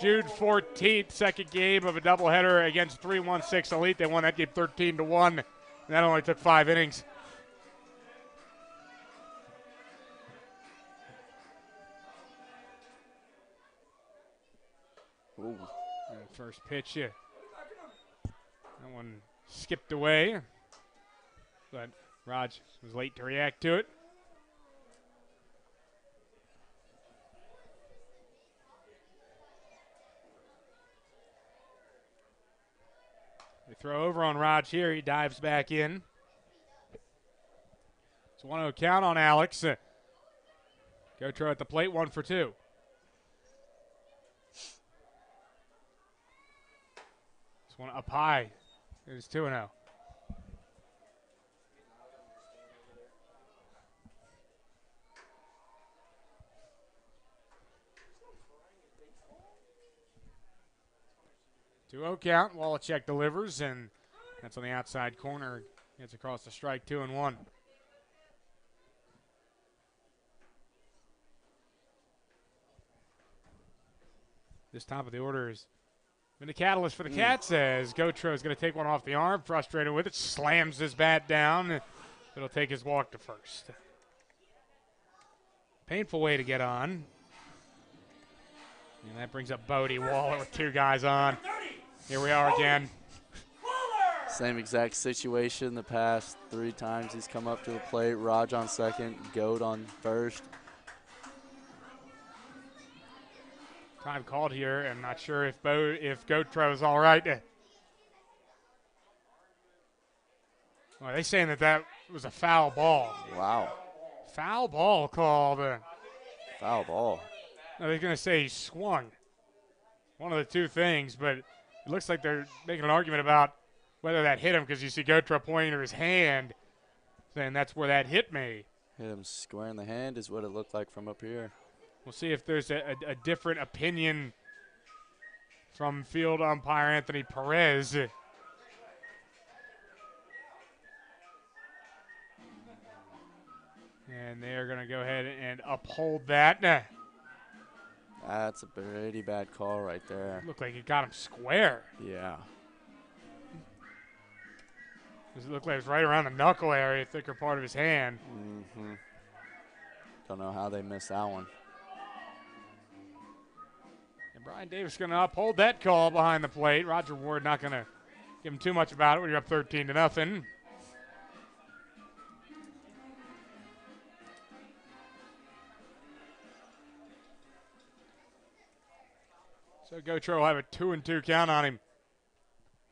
June 14th, second game of a doubleheader against 3-1-6 Elite. They won that game 13-1, and that only took 5 innings. Ooh. First pitch, that one skipped away, but Raj was late to react to it. They throw over on Raj here. He dives back in. It's 1-0 count on Alex. Gotro at the plate, 1 for 2. This one up high. It is 2-0. Count. Wallachek delivers, and that's on the outside corner. Gets across the strike, 2-1. This top of the order has been a catalyst for the Cats as Gotro is going to take one off the arm, frustrated with it, slams his bat down. It'll take his walk to first. Painful way to get on. And that brings up Bodie Waller with 2 guys on. Here we are again. Same exact situation the past 3 times he's come up to the plate. Raj on second, Goat on first. Time called here. I'm not sure if Gotro is all right. Well, they saying that was a foul ball. Wow. Foul ball called. Foul ball. No, they're going to say he swung. One of the 2 things, but it looks like they're making an argument about whether that hit him because you see Gotro pointing to his hand, saying that's where that hit me. Hit him square in the hand is what it looked like from up here. We'll see if there's a different opinion from field umpire Anthony Perez. And they're going to go ahead and uphold that. That's a pretty bad call right there. Looked like it got him square. Yeah. It looked like it was right around the knuckle area, thicker part of his hand. Mm-hmm. Don't know how they missed that one. And Brian Davis going to uphold that call behind the plate. Roger Ward not going to give him too much about it when you're up 13-0. So Gotro will have a 2-2 count on him.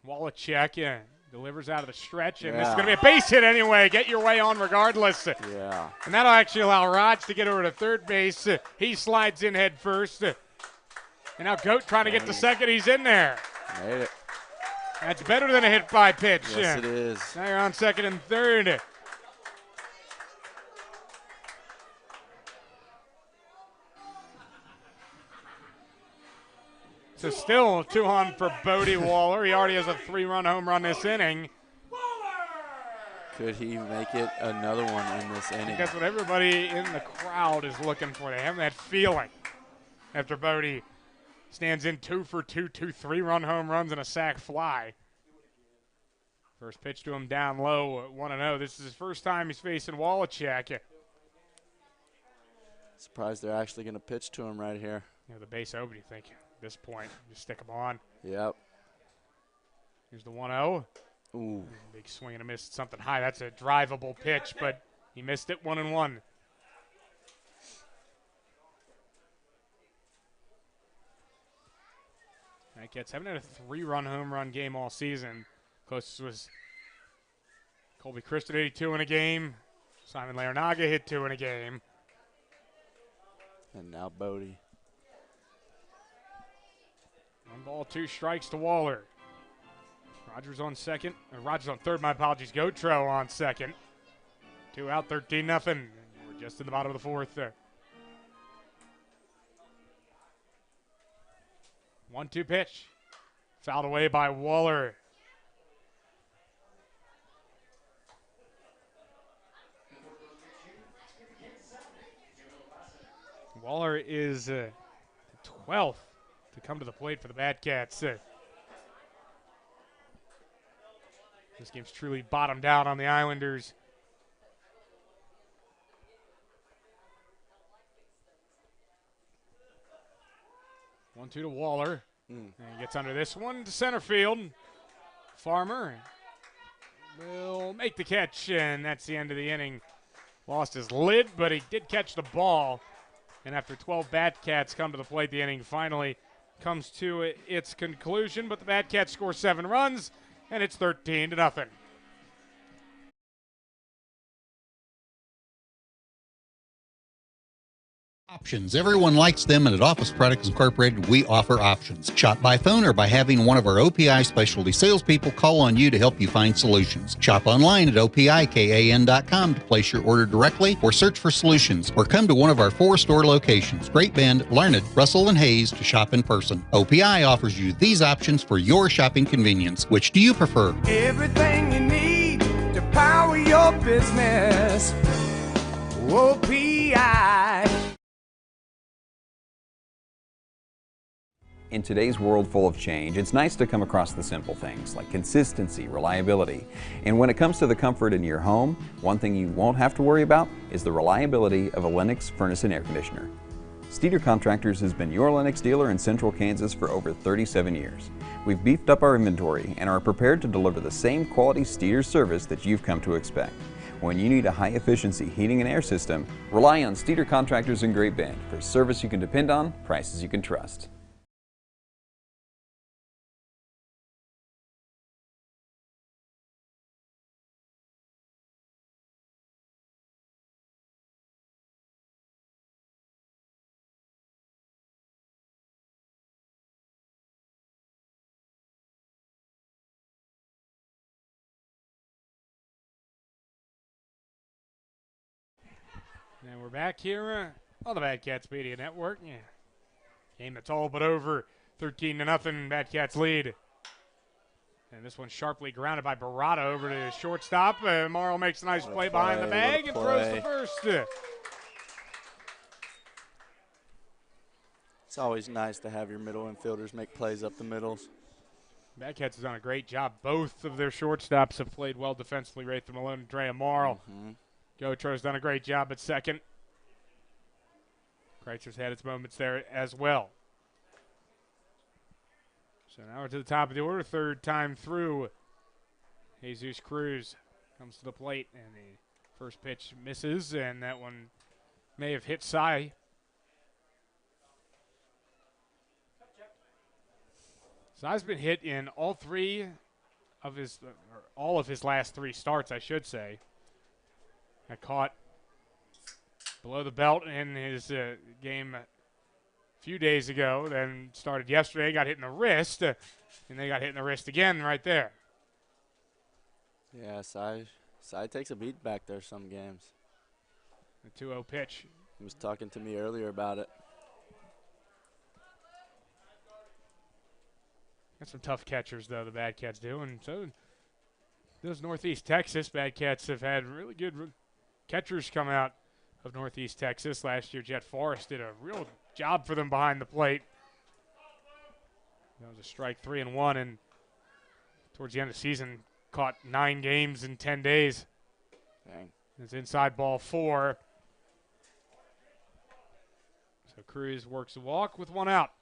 Wallachek delivers out of the stretch, and this is going to be a base hit anyway. Get your way on regardless. Yeah. And that'll actually allow Raj to get over to third base. He slides in head first. And now Goat trying to get to second. He's in there. Made it. That's better than a hit by pitch. Yes, it is. Now you're on second and third. So still 2 on for Bodie Waller. He already has a 3-run home run this inning. Could he make it another one in this inning? That's what everybody in the crowd is looking for. They have that feeling after Bodie stands in 2 for 2, 2 3-run home runs and a sac fly. First pitch to him down low, 1-0. This is his first time he's facing Wallachek. Surprised they're actually going to pitch to him right here. You know, the base open, you think, at this point. Just stick him on. Yep. Here's the 1-0. Ooh. Big swing and a miss, something high. That's a drivable pitch, but he missed it 1-1. Cats haven't had a 3-run home run game all season. Closest was Colby Christen 82 in a game. Simon Leonaga hit 2 in a game. And now Bodie. 1 ball, 2 strikes to Waller. Rogers on second. Rogers on third, my apologies. Gotro on second. 2 out, 13-0. We're just in the bottom of the fourth there. 1-2 pitch. Fouled away by Waller. Waller is 12th to come to the plate for the Bad Cats. This game's truly bottomed out on the Islanders. One, 2 to Waller. And he gets under this one to center field. Farmer will make the catch, and that's the end of the inning. Lost his lid, but he did catch the ball. And after 12 Bat Cats come to the plate, the inning finally comes to its conclusion. But the Bat Cats score 7 runs, and it's 13-0. Options. Everyone likes them, and at Office Products Incorporated, we offer options. Shop by phone or by having one of our OPI specialty salespeople call on you to help you find solutions. Shop online at OPIKAN.com to place your order directly or search for solutions, or come to one of our 4 store locations, Great Bend, Larned, Russell, and Hayes, to shop in person. OPI offers you these options for your shopping convenience. Which do you prefer? Everything you need to power your business. OPI. In today's world full of change, it's nice to come across the simple things like consistency, reliability. And when it comes to the comfort in your home, one thing you won't have to worry about is the reliability of a Lennox furnace and air conditioner. Steeder Contractors has been your Lennox dealer in Central Kansas for over 37 years. We've beefed up our inventory and are prepared to deliver the same quality Steeder service that you've come to expect. When you need a high-efficiency heating and air system, rely on Steeder Contractors in Great Bend for service you can depend on, prices you can trust. And we're back here on the Bad Cats Media Network. Yeah. Game that's all but over. 13-0, Bad Cats lead. And this one sharply grounded by Barada over to shortstop. Morrow makes a nice play behind the bag and throws to first. It's always nice to have your middle infielders make plays up the middles. Bad Cats has done a great job. Both of their shortstops have played well defensively. Rathan Malone and Drea Morrow. Gotro's done a great job at second. Kreitzer's had its moments there as well. So now we're to the top of the order, 3rd time through. Jesus Cruz comes to the plate, and the first pitch misses, and that one may have hit Cy. Cy's been hit in all of his last 3 starts, I should say. Got caught below the belt in his game a few days ago, then started yesterday, got hit in the wrist, and they got hit in the wrist again right there. Yeah, Cy takes a beat back there some games. The 2-0 pitch. He was talking to me earlier about it. Got some tough catchers, though, the Bad Cats do, and so those Northeast Texas Bad Cats have had really good catchers come out of Northeast Texas. Last year, Jet Forrest did a real job for them behind the plate. That was a strike 3-1, and towards the end of the season, caught 9 games in 10 days. Dang. It's inside ball 4. So Cruz works a walk with 1 out.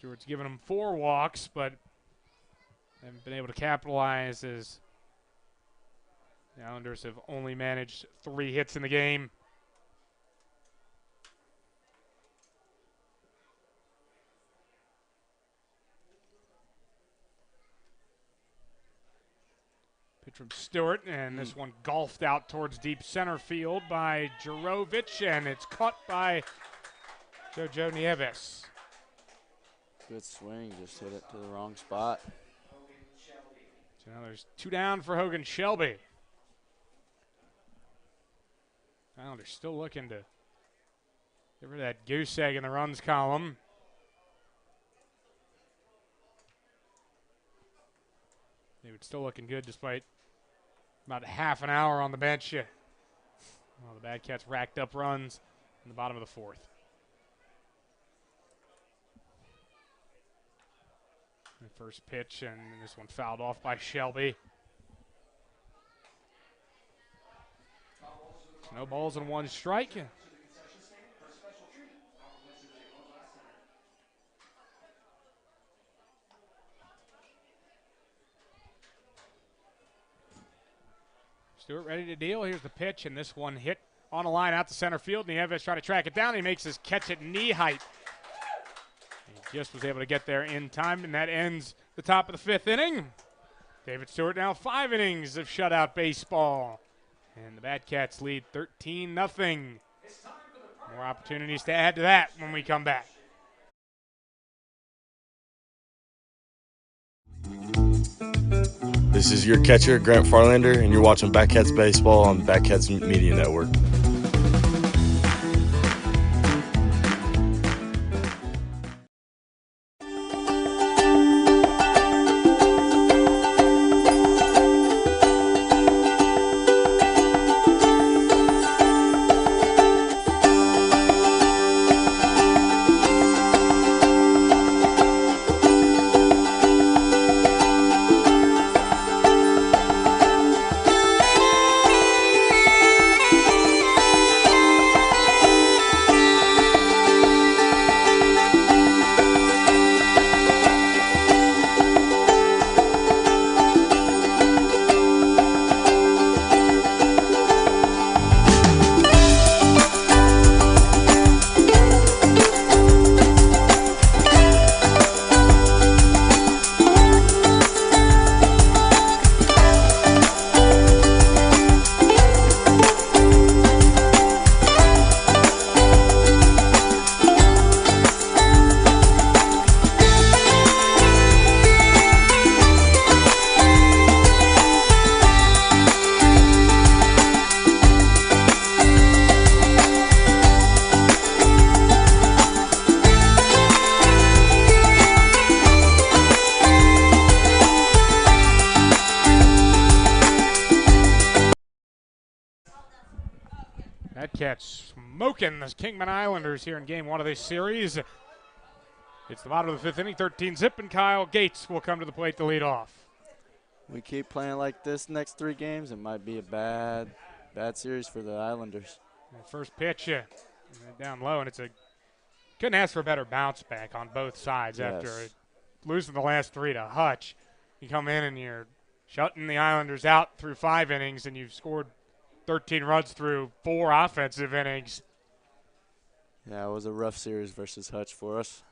Stewart's given him 4 walks, but haven't been able to capitalize as the Islanders have only managed 3 hits in the game. Pitch from Stewart, and this one golfed out towards deep center field by Jurovic, and it's caught by Jojo Nieves. Good swing, just hit it to the wrong spot. So now there's 2 down for Hogan Shelby. Islanders still looking to get rid of that goose egg in the runs column. David still looking good despite about half an hour on the bench. Well, the Bad Cats racked up runs in the bottom of the 4th. The first pitch, and this one fouled off by Shelby. No balls and 1 strike. Stewart ready to deal. Here's the pitch, and this one hit on a line out to center field. Nieves trying to track it down. He makes his catch at knee height. He just was able to get there in time, and that ends the top of the 5th inning. David Stewart now 5 innings of shutout baseball. And the Bad Cats lead 13-0. More opportunities to add to that when we come back. This is your catcher, Grant Farlander, and you're watching Bat Cats Baseball on the Bat Cats Media Network. Cats smoking the Kingman Islanders here in game 1 of this series. It's the bottom of the 5th inning, 13-0, and Kyle Gates will come to the plate to lead off. We keep playing like this next 3 games, it might be a bad series for the Islanders. And first pitch down low, and couldn't ask for a better bounce back on both sides. Yes. After losing the last 3 to Hutch. You come in and you're shutting the Islanders out through 5 innings, and you've scored 13 runs through 4 offensive innings. Yeah, it was a rough series versus Hutch for us.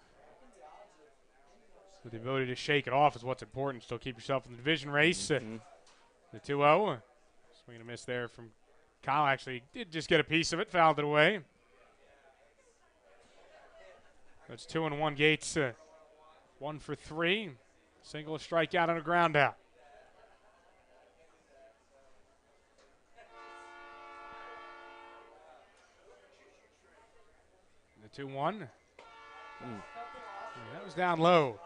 So the ability to shake it off is what's important. Still keep yourself in the division race. The 2-0. Swing and a miss there from Kyle. Actually did just get a piece of it, fouled it away. That's 2-1 Gates. 1 for 3. Single, a strikeout, and a ground out. The 2-1. That was down low.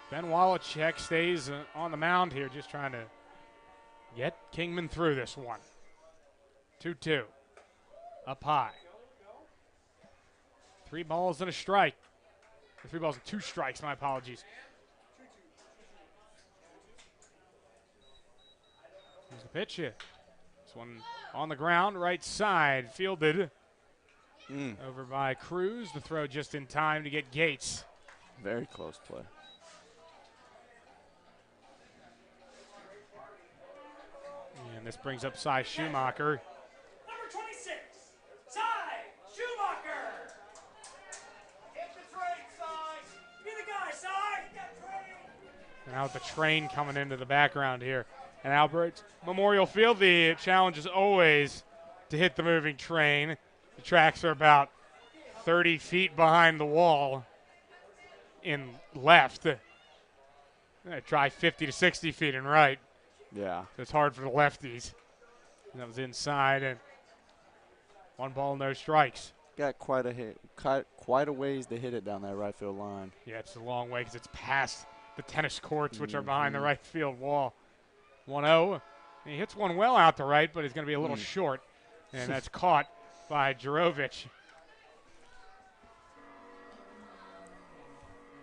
Ben Wallachek stays on the mound here, just trying to get Kingman through this one. 2-2. Up high. 3 balls and a strike. 3 balls and 2 strikes, my apologies. Here's the pitch. This one on the ground, right side, fielded over by Cruz. The throw just in time to get Gates. Very close play. And this brings up Cy Schumacher. Number 26, Cy Schumacher. Hit the train, Cy. Be the guy, Cy. Get train. And out the train coming into the background here. And Albert Memorial Field, the challenge is always to hit the moving train. The tracks are about 30 feet behind the wall in left. Try 50 to 60 feet in right. Yeah. So it's hard for the lefties. And that was inside, and 1 ball, no strikes. Got quite a ways to hit it down that right field line. Yeah, it's a long way because it's past the tennis courts, which are behind the right field wall. 1-0. He hits one well out to right, but he's going to be a little short, and that's caught by Jurovic.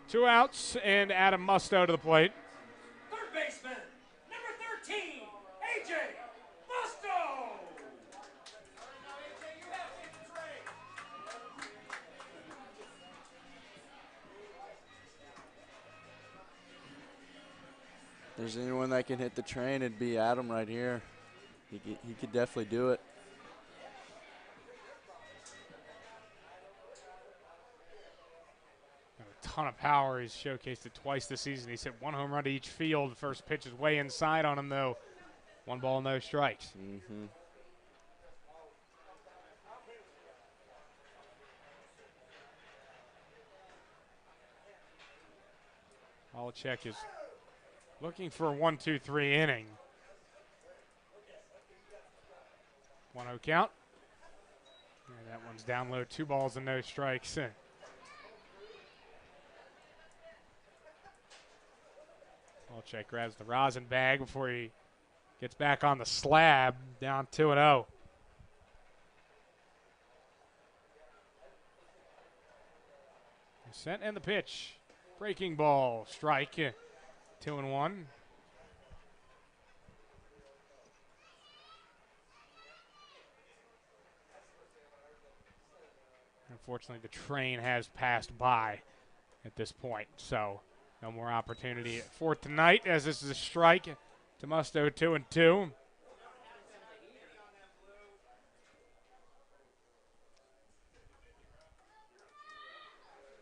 2 outs, and Adam Musto to the plate. Third baseman, number 13, AJ Musto. If there's anyone that can hit the train, it'd be Adam right here. He could definitely do it. A ton of power. He's showcased it twice this season. He's hit 1 home run to each field. The first pitch is way inside on him, though. 1 ball, no strikes. Polachek is looking for a 1-2-3 inning. 1-0 count. And that one's down low. 2 balls and no strikes. Polachek grabs the rosin bag before he gets back on the slab. Down 2-0. Set and the pitch. Breaking ball. Strike. 2-1. Unfortunately, the train has passed by at this point, so no more opportunity for tonight, as this is a strike to Musto. 2-2.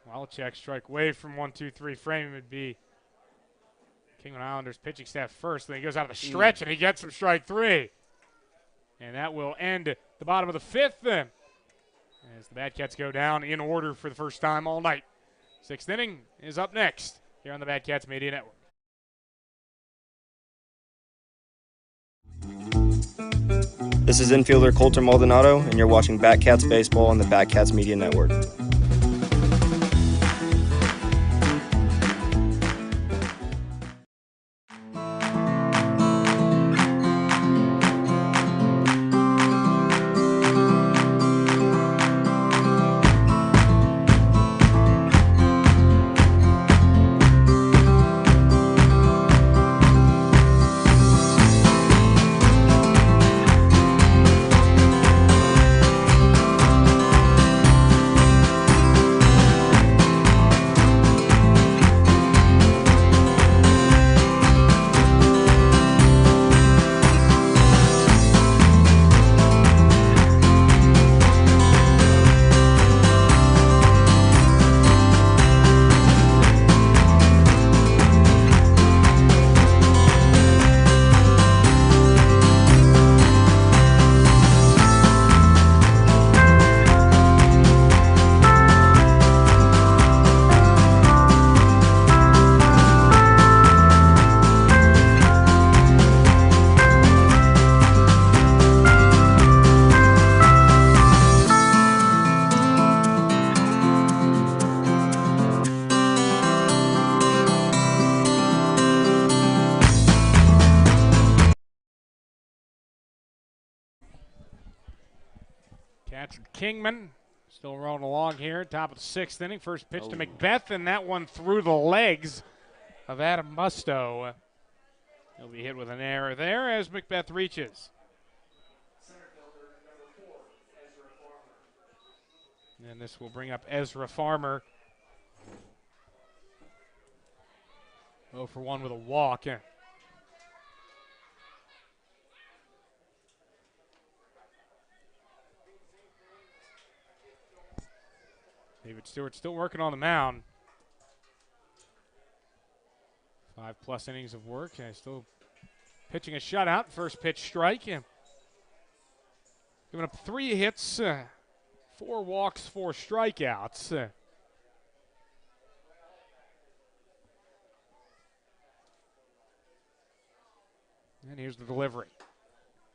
Polachek strike away from 1-2-3 frame would be Kingman Islanders pitching staff first. Then he goes out of the stretch and he gets him strike 3. And that will end the bottom of the 5th. As the Bad Cats go down in order for the first time all night. 6th inning is up next here on the Bad Cats Media Network. This is infielder Colter Maldonado, and you're watching Bat Cats Baseball on the Bat Cats Media Network. Cats and Kingman still rolling along here. Top of the 6th inning. First pitch to Macbeth, and that one through the legs of Adam Musto. He'll be hit with an error there as Macbeth reaches. And this will bring up Ezra Farmer. 0 for 1 with a walk. Yeah. David Stewart still working on the mound. 5+ innings of work. And still pitching a shutout. First pitch strike. Yeah. Giving up 3 hits, 4 walks, 4 strikeouts. And here's the delivery.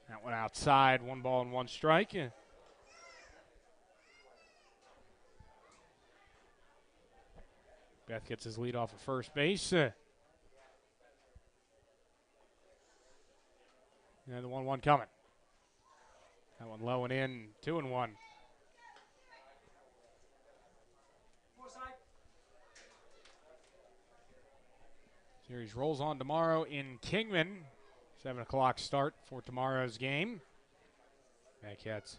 That one outside, 1 ball and 1 strike. Beth gets his lead off of first base. And the 1-1 coming. That one low and in, 2-1. Series rolls on tomorrow in Kingman. 7 o'clock start for tomorrow's game. Cats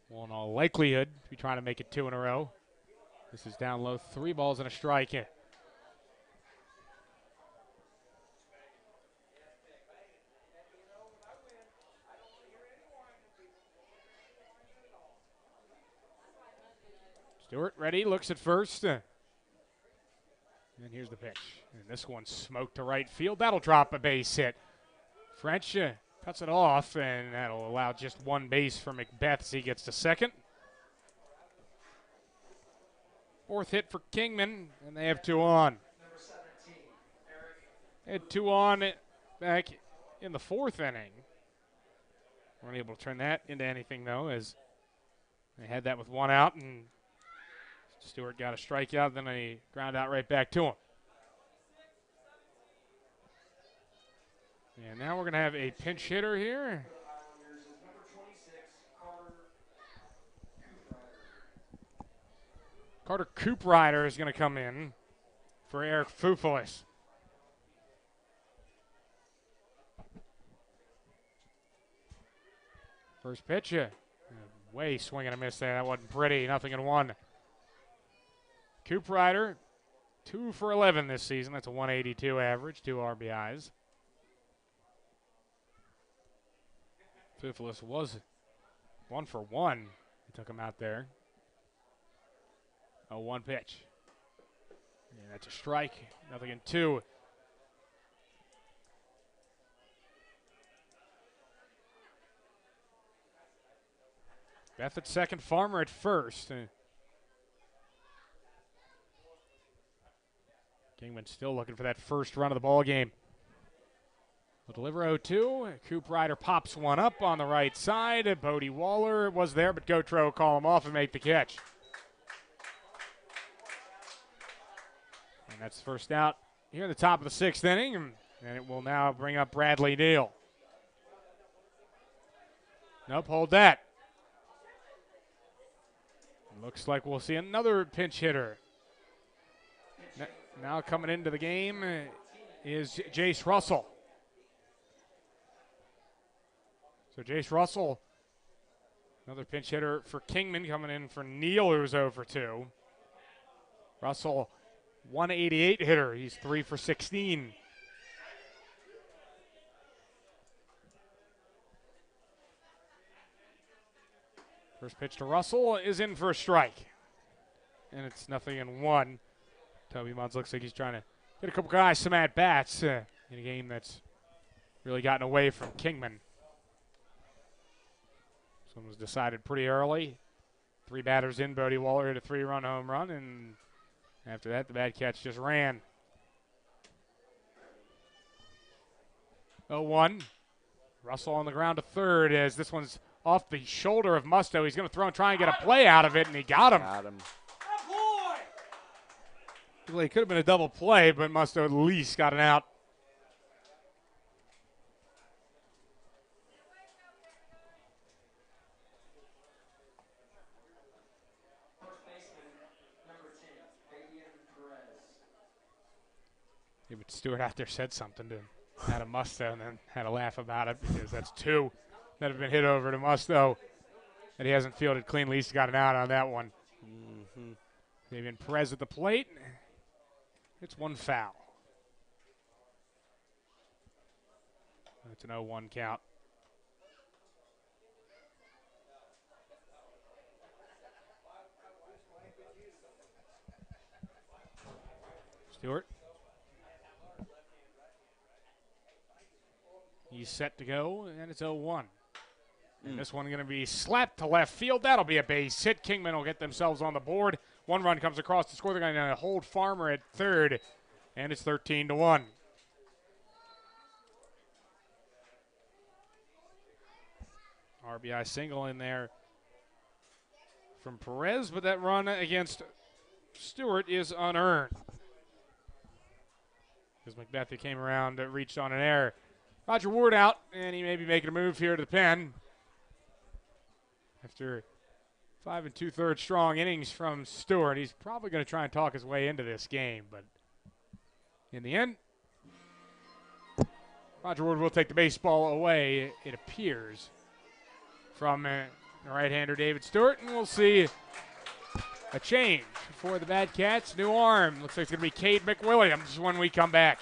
will in all likelihood be trying to make it 2 in a row. This is down low, 3 balls and a strike. Stewart ready, looks at first. And here's the pitch. And this one smoked to right field. That'll drop a base hit. French cuts it off, and that'll allow just 1 base for Macbeth as he gets to second. 4th hit for Kingman, and they have 2 on. They had 2 on back in the 4th inning. Weren't able to turn that into anything, though, as they had that with 1 out, and Stewart got a strikeout, then a ground out right back to him. And now we're going to have a pinch hitter here. Carter Cooprider is going to come in for Eric Fufulis. First pitch, way swing and a miss there. That wasn't pretty. 0-1. Cooprider, 2 for 11 this season. That's a 182 average, 2 RBIs. Fufulis was 1 for 1. He took him out there. 0-1 pitch. And that's a strike. 0-2. Beth at second, Farmer at first. Kingman still looking for that first run of the ball game. We'll deliver 0-2. Cooprider pops one up on the right side. Bodie Waller was there, but Gotro will call him off and make the catch. And that's first out here in the top of the 6th inning. And it will now bring up Bradley Neal. Nope, hold that. Looks like we'll see another pinch hitter. Now coming into the game is Jace Russell. So Jace Russell, another pinch hitter for Kingman, coming in for Neal, who's 0 for 2. Russell, 188 hitter. He's 3 for 16. First pitch to Russell is in for a strike. And it's 0-1. Toby Munns looks like he's trying to get a couple guys some at-bats in a game that's really gotten away from Kingman. This one was decided pretty early. 3 batters in, Bodie Waller hit a 3-run home run, and after that, the Bad Cats just ran. 0-1. Russell on the ground to third as this one's off the shoulder of Musto. He's going to throw and try and get a play out of it, and he got him. Got him. It could have been a double play, but Musto at least got an out. Yeah, but Stewart out there said something to Adam Musto and then had a laugh about it because that's 2 that have been hit over to Musto that he hasn't fielded clean. At least got an out on that one. Davian Perez at the plate. It's one foul. It's an 0-1 count. Stewart. He's set to go, and it's 0-1. And this one going to be slapped to left field. That'll be a base hit. Kingman will get themselves on the board. One run comes across to score. They're going to hold Farmer at third, and it's 13-1. RBI single in there from Perez, but that run against Stewart is unearned. Because McBethy came around, reached on an error. Roger Ward out, and he may be making a move here to the pen. After 5 2/3 strong innings from Stewart, he's probably going to try and talk his way into this game. But in the end, Roger Ward will take the baseball away, it appears, from the right-hander David Stewart. And we'll see a change for the Bad Cats. New arm. Looks like it's going to be Cade McWilliams when we come back.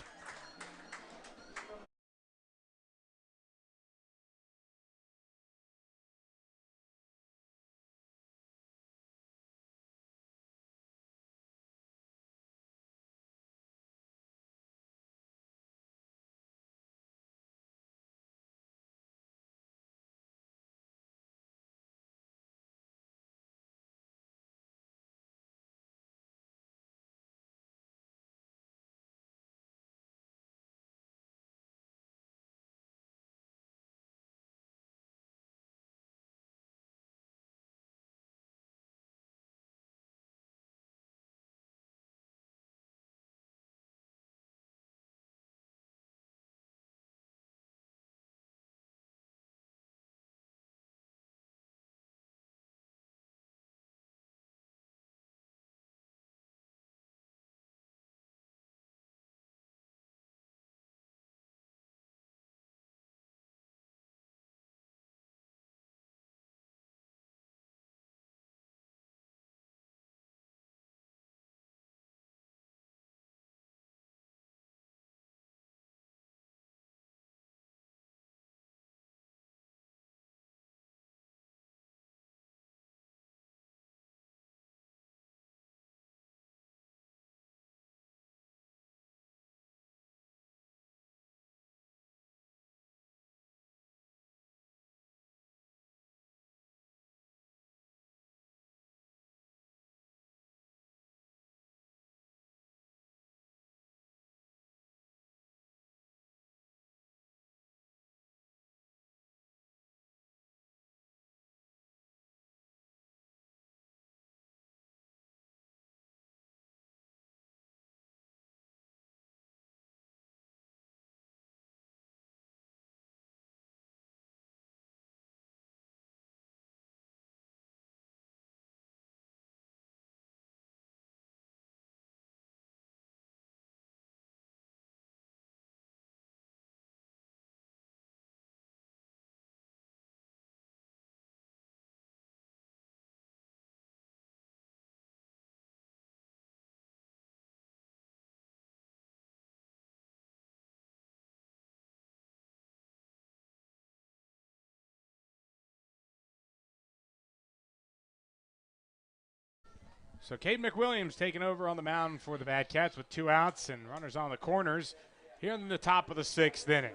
So Cade McWilliams taking over on the mound for the Bad Cats with 2 outs and runners on the corners here in the top of the 6th inning.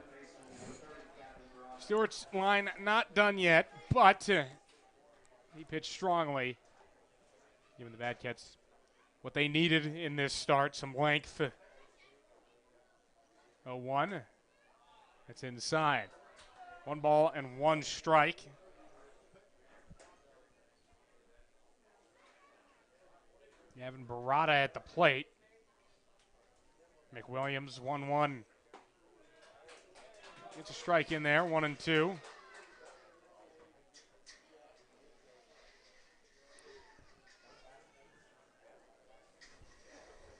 Stewart's line not done yet, but he pitched strongly, giving the Bad Cats what they needed in this start, some length. 0-1. That's inside. 1 ball and 1 strike. Gavin Barada at the plate. McWilliams 1-1. Gets a strike in there, 1-2.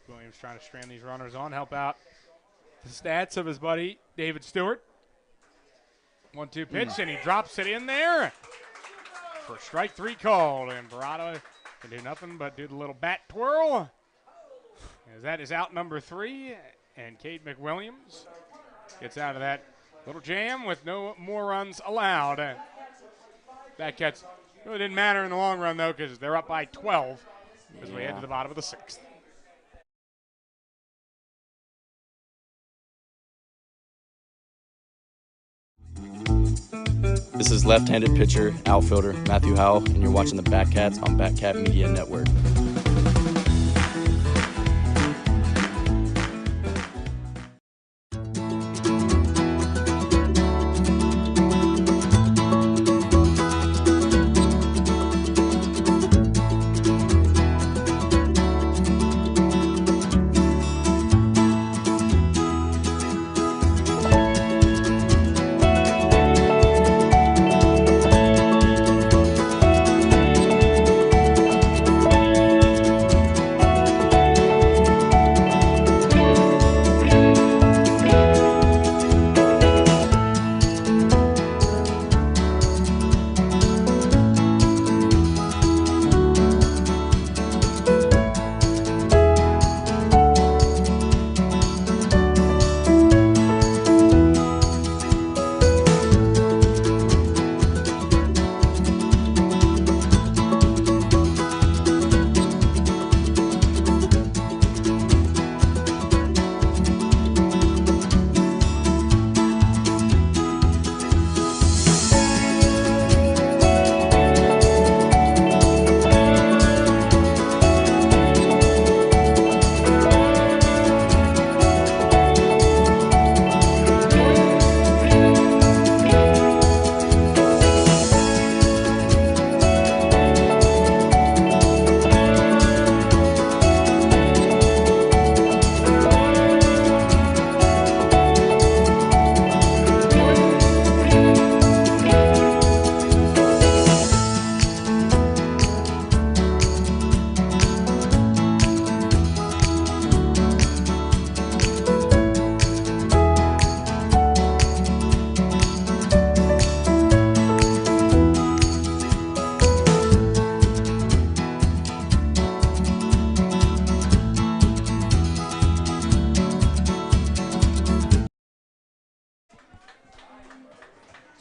Williams trying to strand these runners on, help out the stats of his buddy David Stewart. 1-2 pitch, and he drops it in there for strike 3 called, and Barada can do nothing but do the little bat twirl. As that is out number 3, and Cade McWilliams gets out of that little jam with no more runs allowed. That catch really didn't matter in the long run, though, because they're up by 12 as we head to the bottom of the 6th. This is left-handed pitcher, outfielder Matthew Howell, and you're watching the Batcats on Batcat Media Network.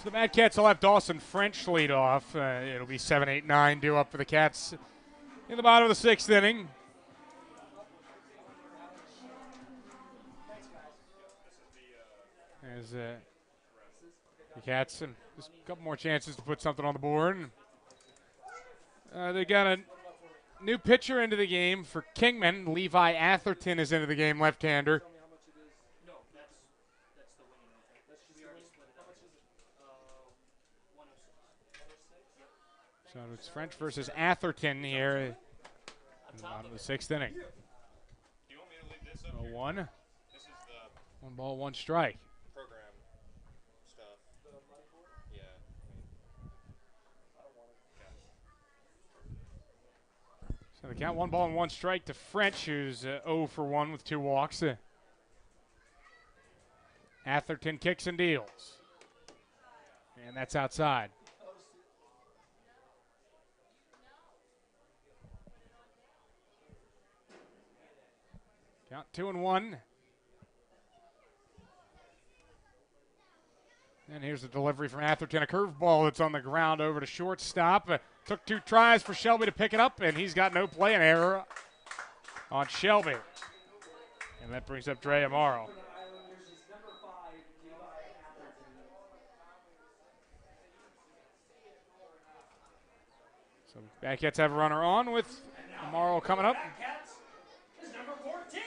So the Mad Cats will have Dawson French lead off. It'll be 7, 8, 9 due up for the Cats in the bottom of the 6th inning. As the Cats, and just a couple more chances to put something on the board. They got a new pitcher into the game for Kingman. Levi Atherton is into the game, left-hander. So it's French versus Atherton here in the bottom of the 6th inning. 0-1. 1 ball, 1 strike. So the count 1 ball and 1 strike to French, who's 0 for 1 with 2 walks. Atherton kicks and deals. And that's outside. Count 2-1. And here's the delivery from Atherton. A curveball that's on the ground over to shortstop. Took 2 tries for Shelby to pick it up, and he's got no play, an error on Shelby. And that brings up Dre Amaro. So Batcats have a runner on with Amaro coming up. Is number 14,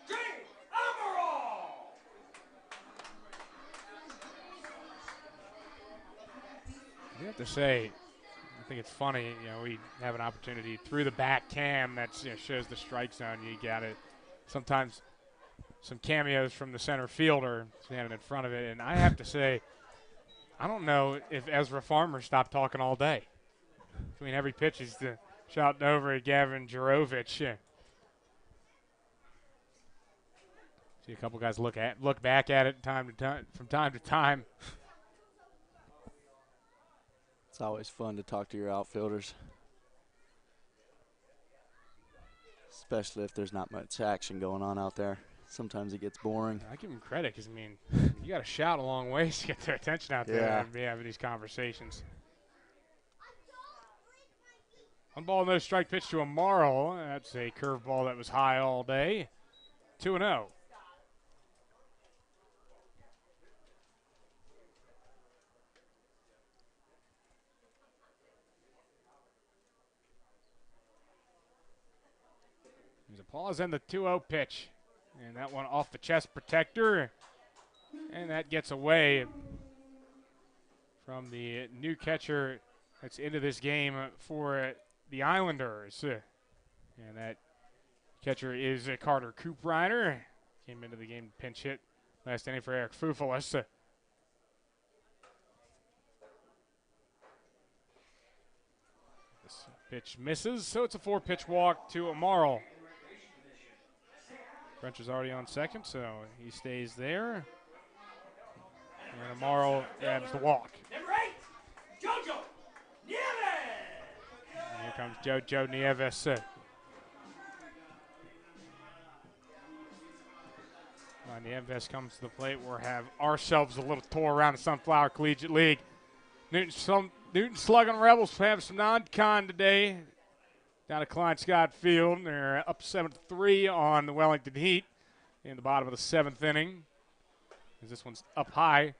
Dre Amaro. You have to say, I think it's funny, you know, we have an opportunity through the back cam that shows the strike zone. You got it. Sometimes some cameos from the center fielder standing in front of it. And I have to say, I don't know if Ezra Farmer stopped talking all day. Between every pitch, he's shouting over at Gavin Jurovich. Yeah. See a couple guys look back at it from time to time. It's always fun to talk to your outfielders. especially if there's not much action going on out there. Sometimes it gets boring. I give him credit because, I mean, you got to shout a long ways to get their attention out there and be having these conversations. 1 ball, no strike pitch to Amaro. That's a curveball that was high all day. 2-0. There's a pause and the 2-0 pitch. And that one off the chest protector. And that gets away from the new catcher that's into this game for the Islanders. And that catcher is Carter Cooprider. Came into the game to pinch hit last inning for Eric Fufulis. This pitch misses, so it's a 4-pitch walk to Amaro. French is already on second, so he stays there. And Amaro grabs the walk. Number 8, Jojo Nieves. And here comes Jojo Nieves. Nieves comes to the plate. We'll have ourselves a little tour around the Sunflower Collegiate League. Newton Slugging Rebels have some non-con today down at Klein Scott Field. They're up 7-3 on the Wellington Heat in the bottom of the 7th inning. As this one's up high.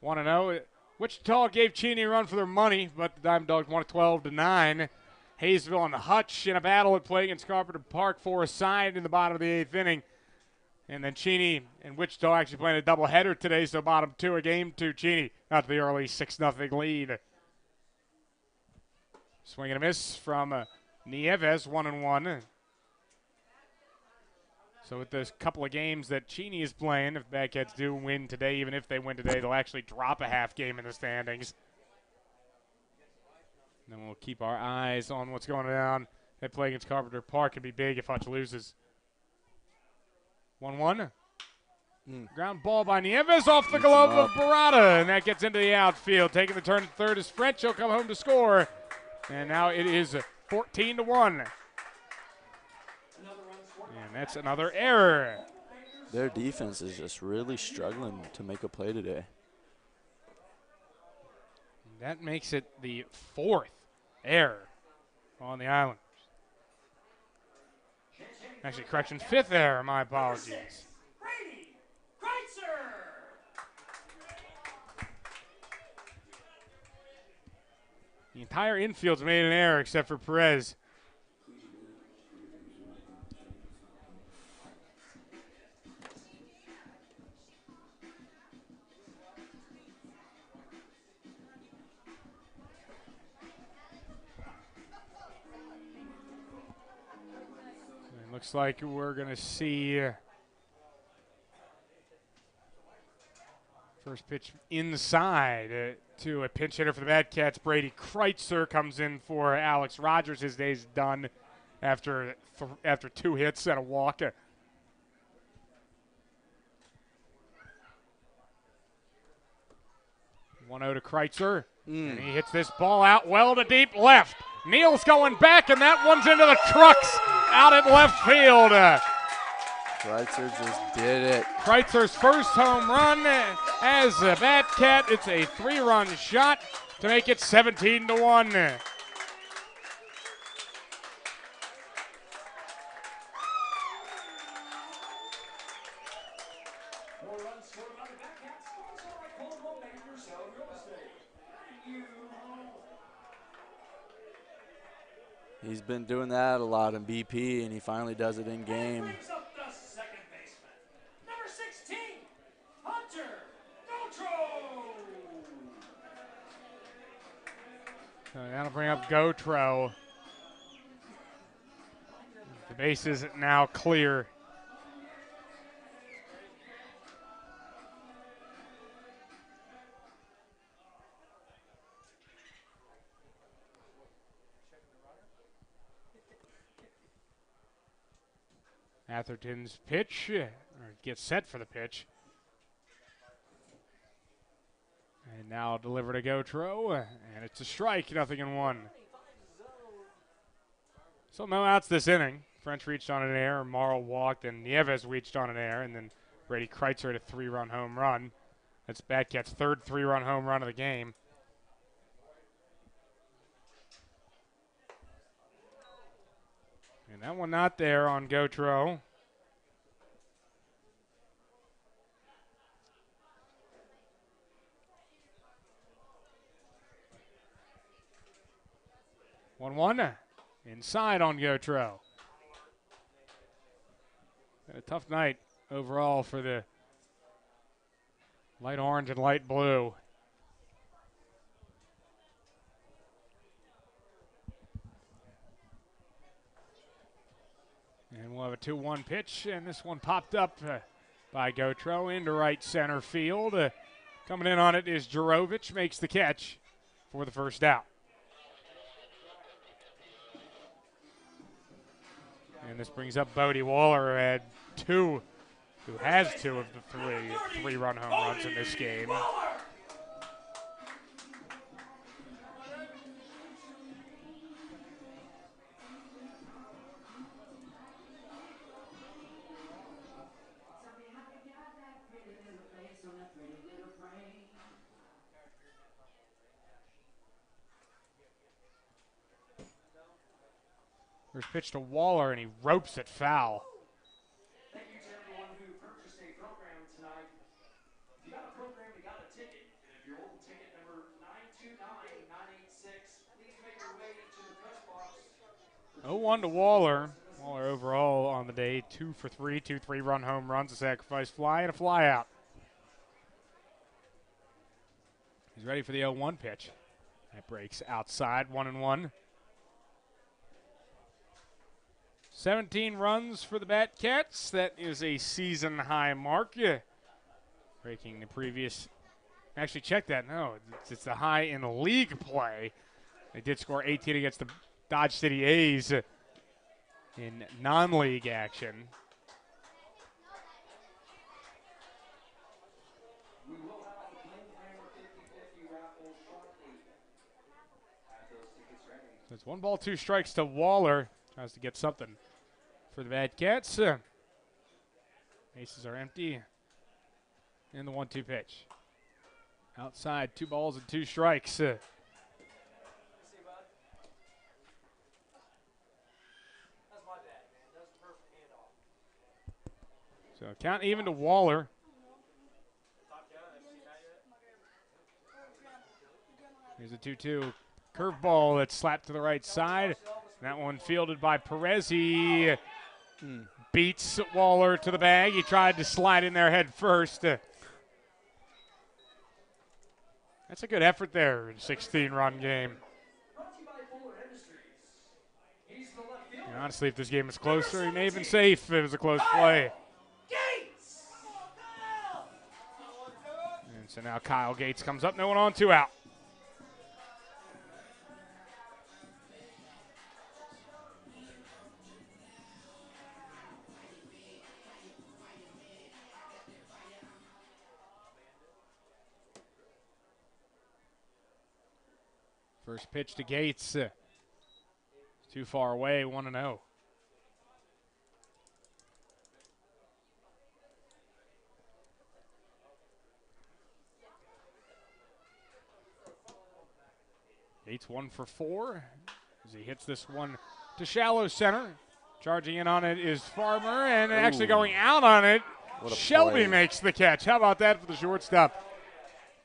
1-0. Wichita gave Cheney a run for their money, but the Diamond Dogs won it 12-9. Hayesville and the Hutch in a battle at play against Carpenter Park for a side in the bottom of the 8th inning. And then Cheney and Wichita actually playing a doubleheader today, so bottom 2 a game to Cheney. Out the early 6-0 lead. Swing and a miss from Nieves, 1-1. So with those couple of games that Cheney is playing, if Badcats do win today, even if they win today, they'll actually drop a half game in the standings. And then we'll keep our eyes on what's going on. That play against Carpenter Park can be big if Hutch loses. 1-1. Ground ball by Nieves off the glove of Barada, and that gets into the outfield. Taking the turn at third is French. He'll come home to score. And now it is 14-1. And that's another error. Their defense is just really struggling to make a play today. That makes it the 4th error on the Islanders. Actually, correction, 5th error. My apologies. Brady Kreitzer. The entire infield's made an error except for Perez. Looks like we're going to see first pitch inside to a pinch hitter for the Bad Cats. Brady Kreitzer comes in for Alex Rogers. His day's done after 2 hits and a walk. 1-0 to Kreitzer. And he hits this ball out well to deep left. Neal's going back, and that one's into the crux out at left field. Kreitzer just did it. Kreitzer's first home run as a Bat-Cat. It's a 3-run shot to make it 17-1. He's been doing that a lot in BP, and he finally does it in game. Brings up the second baseman. Number 16, Hunter Gautreau. So that'll bring up Gautreau. The base is now clear. Atherton's pitch, or gets set for the pitch. And now delivered to Gautreau, and it's a strike, 0-1. So no outs this inning French reached on an error, Morrow walked, and Nieves reached on an error, and then Brady Kreitzer had a 3-run home run. That's Batcat's third 3-run home run of the game. And that one not there on Gautreau. One inside on Gautreau. A tough night overall for the light orange and light blue. And we'll have a 2-1 pitch, and this one popped up by Gautreau into right center field. Coming in on it is Jurovich, makes the catch for the first out. And this brings up Bodie Waller, who has two of the three-run home runs in this game. First pitch to Waller, and he ropes it foul. Thank you to everyone who purchased a program tonight. If you got a program, you got a ticket. And if you're holding ticket number 929986, please make your way to the press box. 0-1 to Waller. Waller overall on the day, 2 for 3, 2 3-run home runs, a sacrifice fly, and a fly out. He's ready for the 0-1 pitch. That breaks outside, 1-1. 17 runs for the Batcats. That is a season-high mark. Yeah. Breaking the previous. Actually, check that. No, it's the high in league play. They did score 18 against the Dodge City A's in non-league action. So it's 1 ball, 2 strikes to Waller. Tries to get something for the Batcats. Bases are empty. And the 1-2 pitch. Outside, 2 balls and 2 strikes. So count even to Waller. Here's a 2-2 curveball that's slapped to the right side. That one fielded by Perez. He beats Waller to the bag. He tried to slide in there head first. That's a good effort there in a 16-run game. And honestly, if this game is closer, he may have been safe if it was a close play. And so now Kyle Gates comes up. No one on, 2 out. First pitch to Gates. Too far away, 1-0. Gates 1 for 4 as he hits this one to shallow center. Charging in on it is Farmer, and actually going out on it, Shelby makes the catch. How about that for the shortstop?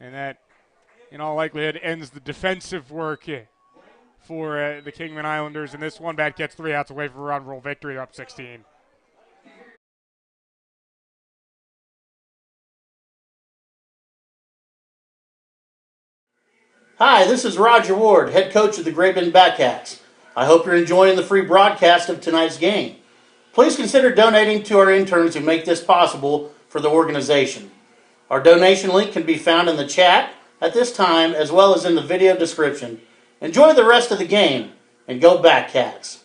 And that, in all likelihood, ends the defensive work for the Kingman Islanders. And this one, Batcats 3 outs away from a run rule victory, up 16. Hi, this is Roger Ward, head coach of the Great Bend Batcats. I hope you're enjoying the free broadcast of tonight's game. Please consider donating to our interns who make this possible for the organization. Our donation link can be found in the chat at this time as well as in the video description. Enjoy the rest of the game and go Batcats!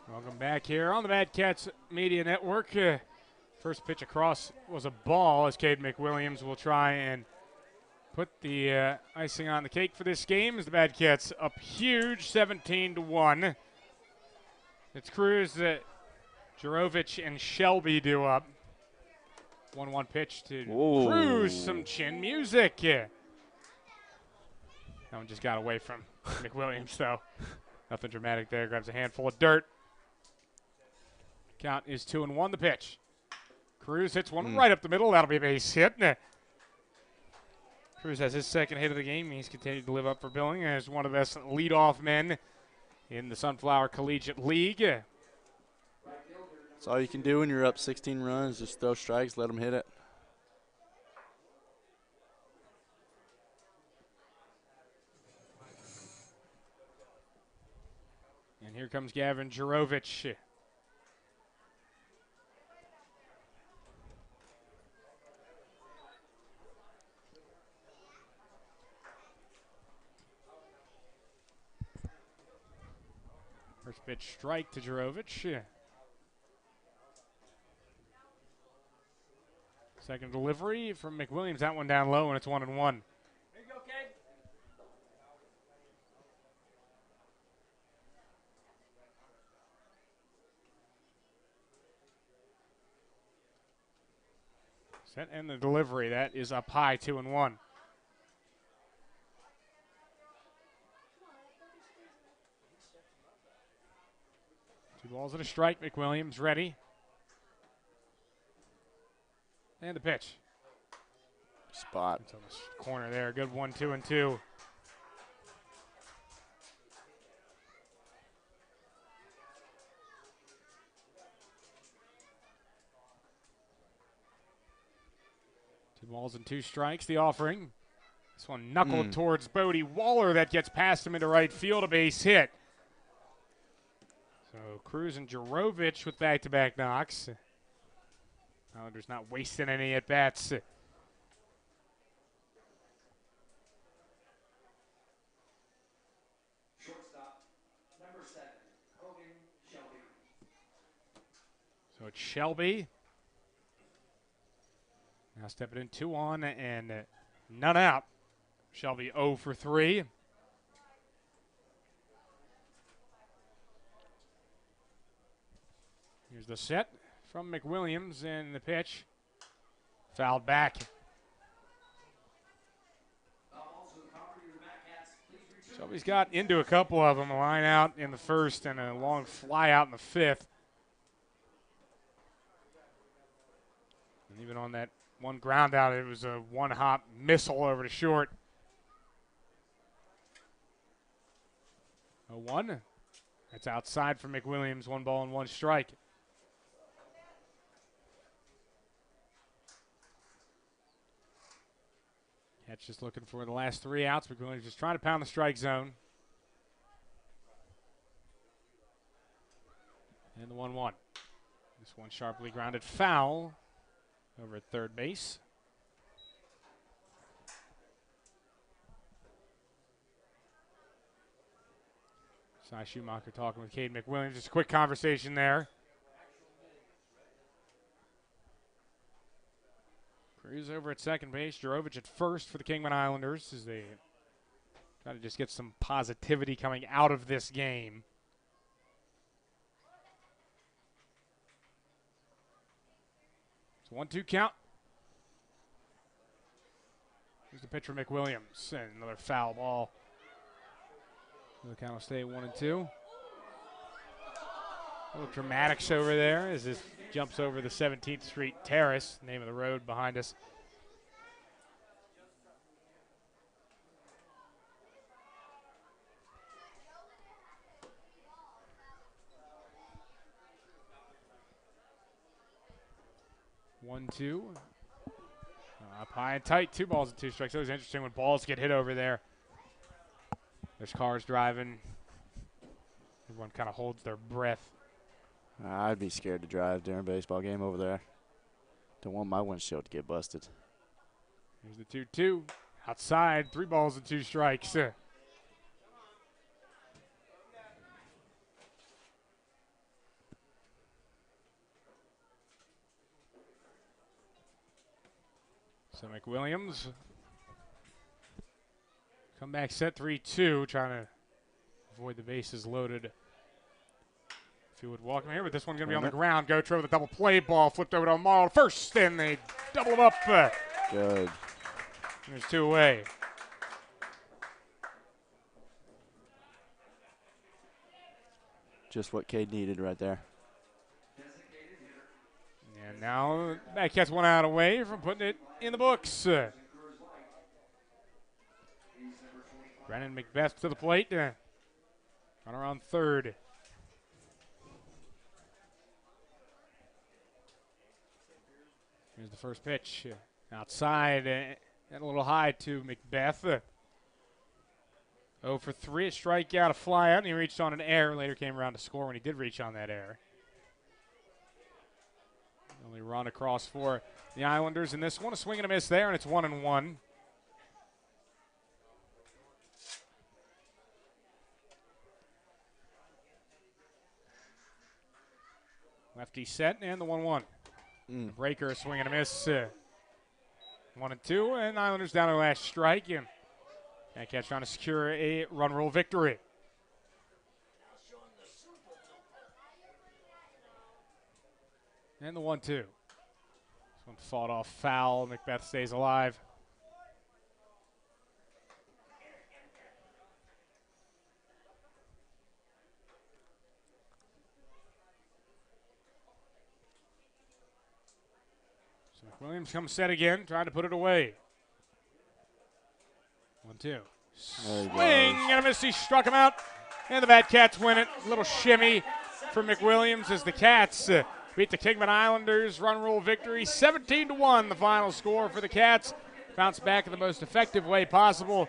Welcome back here on the Bad Cats Media Network. First pitch across was a ball as Cade McWilliams will try and put the icing on the cake for this game as the Bad Cats up huge, 17-1. It's Cruz, Jurovic, and Shelby do up. 1-1 pitch to Cruz, some chin music. That one just got away from McWilliams, though. Nothing dramatic there. Grabs a handful of dirt. Count is 2-1 the pitch. Cruz hits one right up the middle. That'll be a base hit. Cruz has his second hit of the game. He's continued to live up for billing as one of the best leadoff men in the Sunflower Collegiate League. That's all you can do when you're up 16 runs. Just throw strikes, let them hit it. And here comes Gavin Jurovic. First pitch strike to Jurovic. Second delivery from McWilliams. That one down low, and it's 1-1. There you go, Kate. Set and the delivery. That is up high, 2-1. Two balls and a strike. McWilliams ready. And the pitch. Spot. It's on the corner there. Good 1-2-2. Two balls and two strikes. The offering. This one knuckled towards Bodie Waller. That gets past him into right field. A base hit. So Cruz and Jurovic with back-to-back knocks. Islanders not wasting any at-bats. Shortstop, number 7, Hogan Shelby. So it's Shelby. Now stepping in 2 on and none out. Shelby 0 for 3. Here's the set from McWilliams and the pitch. Fouled back. Shelby's got into a couple of them. A line out in the first and a long fly out in the fifth. And even on that one ground out, it was a one-hop missile over to short. 0-1. That's outside for McWilliams. 1 ball and 1 strike. Catch just looking for the last 3 outs. McWilliams just trying to pound the strike zone. And the 1-1. This one sharply grounded foul over at third base. Cy Schumacher talking with Cade McWilliams. Just a quick conversation there. Cruz over at second base. Jurovic at first for the Kingman Islanders as they try to just get some positivity coming out of this game. It's a 1-2 count. Here's the pitch for McWilliams. And another foul ball. The count will stay 1-2. A little dramatics over there as this jumps over the 17th Street Terrace, name of the road behind us. One, two. Up high and tight. 2 balls and 2 strikes. It was interesting when balls get hit over there. There's cars driving. Everyone kind of holds their breath. I'd be scared to drive during a baseball game over there. Don't want my windshield to get busted. Here's the 2-2. Outside, 3 balls and 2 strikes. So McWilliams, comeback set 3-2, trying to avoid the bases loaded. If you would walk him here, but this one's going to be on the ground. Gotro with a double play ball, flipped over to Amaro first, and they double him up. Good. There's 2 away. Just what Cade needed right there. And now Batcats 1 out away from putting it in the books. Brennan Macbeth to the plate. Runner on third. Here's the first pitch. Outside and a little high to Macbeth. 0 for 3, a strikeout, a fly out, and he reached on an error. Later came around to score when he did reach on that error. Only run across for the Islanders in this one. A swing and a miss there, and it's 1-1. Lefty set, and the 1-1. The breaker, a swing and a miss. 1-2, and Islanders down to the last strike. And Batcats trying to secure a run rule victory. And the 1-2. This one fought off foul. Macbeth stays alive. So McWilliams comes set again, trying to put it away. 1-2. Swing and a miss. He struck him out. And the Batcats win it. A little shimmy for McWilliams as the Cats beat the Kingman Islanders. Run rule victory. 17-1 the final score for the Cats. Bounce back in the most effective way possible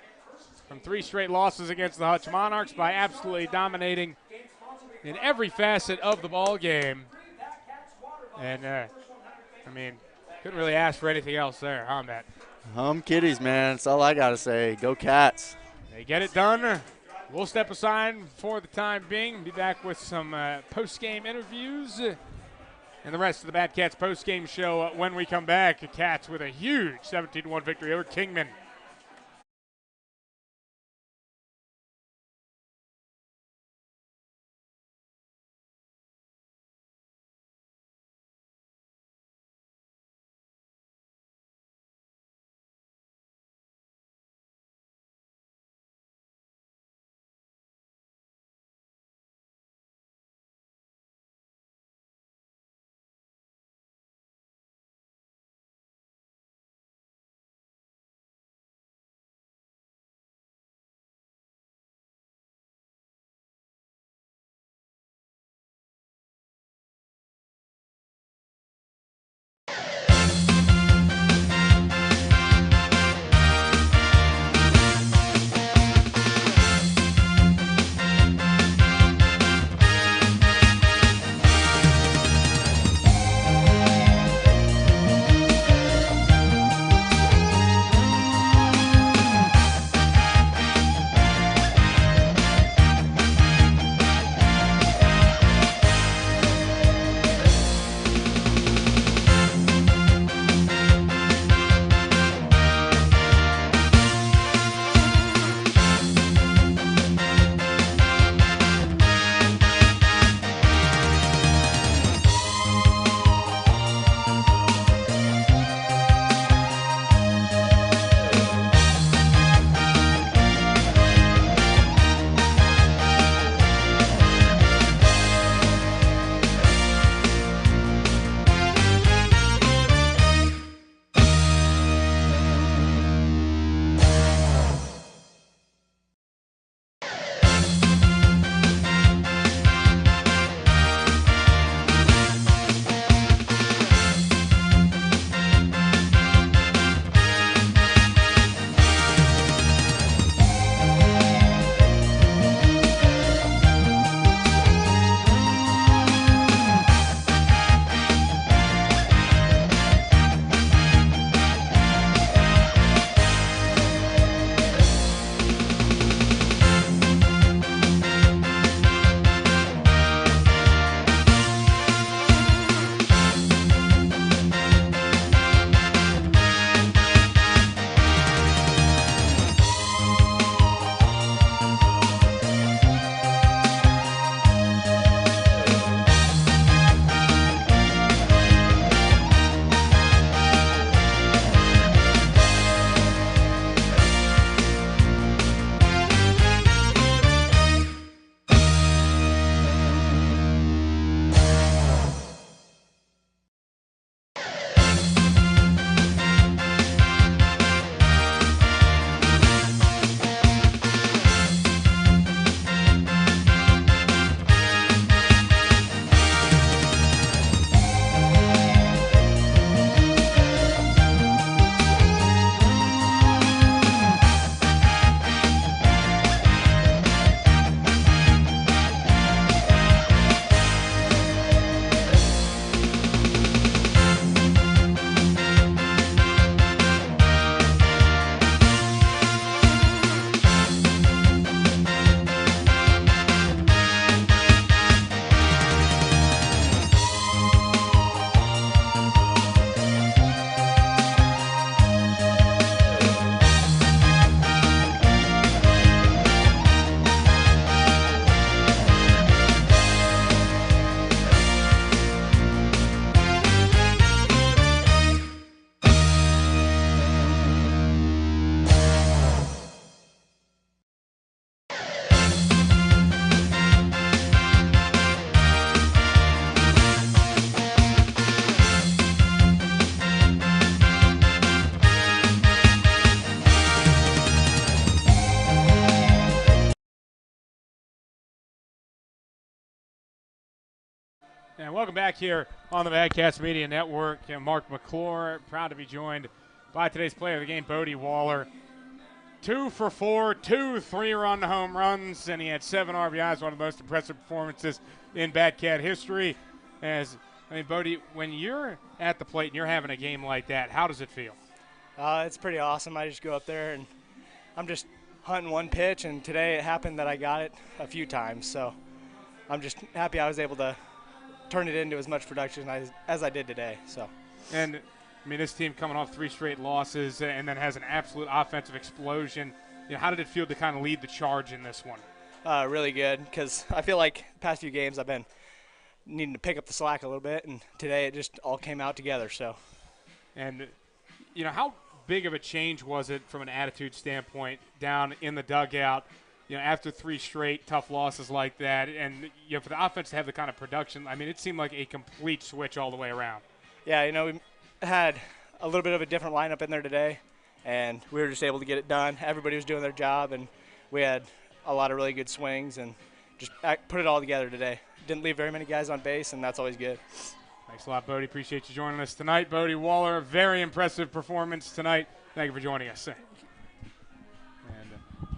from 3 straight losses against the Hutch Monarchs by absolutely dominating in every facet of the ball game. And, I mean, couldn't really ask for anything else there, huh, Matt? Kitties, man. That's all I got to say. Go Cats. They get it done. We'll step aside for the time being. Be back with some post-game interviews and the rest of the Batcats post-game show when we come back. The Cats with a huge 17-1 victory over Kingman. welcome back here on the Badcats Media Network. Mark McClure, proud to be joined by today's player of the game, Bodie Waller. 2 for 4, 2 3-run home runs, and he had 7 RBIs, one of the most impressive performances in Badcat history. Bodie, when you're at the plate and you're having a game like that, how does it feel? It's pretty awesome. I just go up there and I'm just hunting one pitch, and today it happened that I got it a few times. So I'm just happy I was able to turn it into as much production as I did today. And this team coming off 3 straight losses and then has an absolute offensive explosion. How did it feel to kind of lead the charge in this one? Really good, because I feel like the past few games I've been needing to pick up the slack a little bit, and today it just all came out together. And how big of a change was it from an attitude standpoint down in the dugout, after 3 straight tough losses like that, and for the offense to have the kind of production? It seemed like a complete switch all the way around. Yeah, we had a little bit of a different lineup in there today, and we were just able to get it done. Everybody was doing their job, and we had a lot of really good swings and just put it all together today. Didn't leave very many guys on base, and that's always good. Thanks a lot, Bodie. Appreciate you joining us tonight. Bodie Waller, very impressive performance tonight. Thank you for joining us. And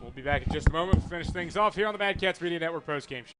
we'll be back in just a moment to finish things off here on the Badcats Media Network postgame show.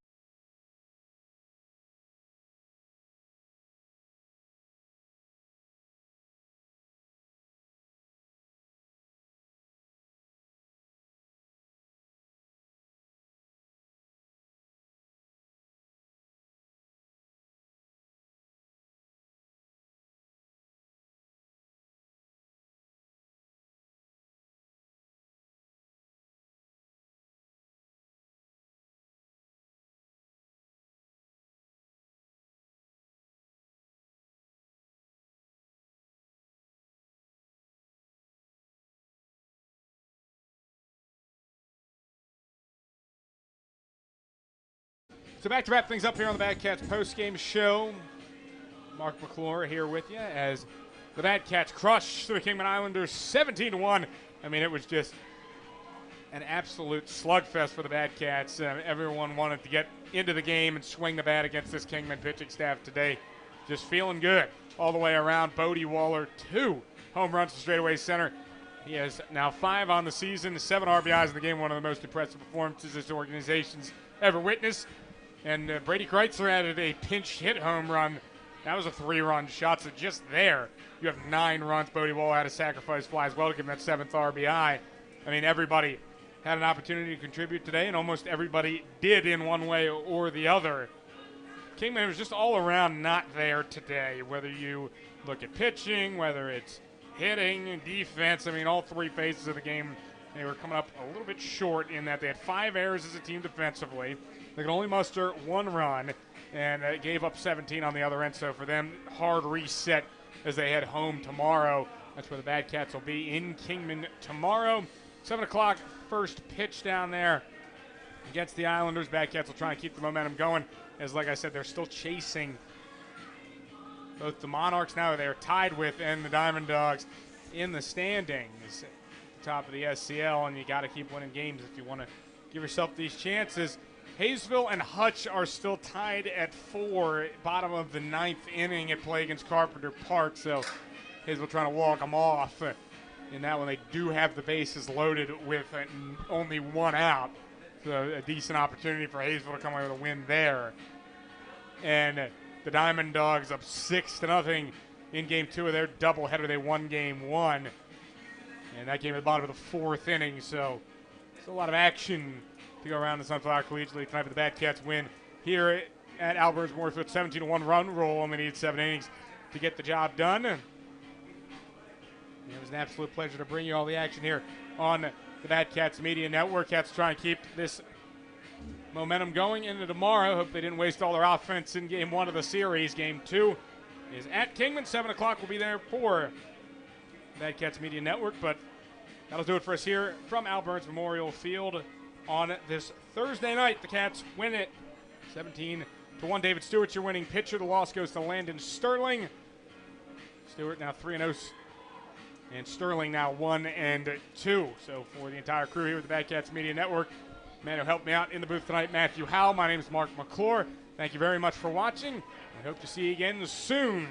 So back to wrap things up here on the Badcats postgame show. Mark McClure here with you as the Badcats crush the Kingman Islanders 17-1. It was just an absolute slugfest for the Badcats. Everyone wanted to get into the game and swing the bat against this Kingman pitching staff today. Just feeling good all the way around. Bodie Waller, 2 home runs to straightaway center. He has now 5 on the season, 7 RBIs in the game, one of the most impressive performances this organization's ever witnessed. And Brady Kreitzer added a pinch hit home run. That was a 3-run shot, so just there you have 9 runs. Bodie Waller had a sacrifice fly as well to give him that 7th RBI. Everybody had an opportunity to contribute today, and almost everybody did in one way or the other. Kingman was just all around not there today, whether you look at pitching, whether it's hitting, defense. All 3 phases of the game, they were coming up a little bit short in that they had 5 errors as a team defensively. They could only muster 1 run, and gave up 17 on the other end. So for them, hard reset as they head home tomorrow. That's where the Badcats will be in Kingman tomorrow. 7 o'clock, first pitch down there against the Islanders. Badcats will try and keep the momentum going, as like I said, they're still chasing both the Monarchs now they're tied with and the Diamond Dogs in the standings at the top of the SCL, and you got to keep winning games if you want to give yourself these chances. Hayesville and Hutch are still tied at 4, bottom of the 9th inning at play against Carpenter Park. So Hayesville trying to walk them off. In that one, they do have the bases loaded with only 1 out. So a decent opportunity for Hayesville to come away with a win there. And the Diamond Dogs up 6-0 in Game 2 of their doubleheader. They won Game 1. And that game at the bottom of the 4th inning. So it's a lot of action to go around the Sunflower Collegiate League tonight for the Badcats win here at Albert's Morrisville. 17-1 run roll. Only needed 7 innings to get the job done. It was an absolute pleasure to bring you all the action here on the Badcats Media Network. Cats try and keep this momentum going into tomorrow. Hope they didn't waste all their offense in Game 1 of the series. Game 2 is at Kingman. 7 o'clock will be there for Badcats Media Network. But that'll do it for us here from Albert's Memorial Field on this Thursday night. The Cats win it 17-1. David Stewart, your winning pitcher. The loss goes to Landon Sterling. Stewart now 3-0. And Sterling now 1-2. So for the entire crew here with the Badcats Media Network, man who helped me out in the booth tonight, Matthew Howell. My name is Mark McClure. Thank you very much for watching. We hope to see you again soon.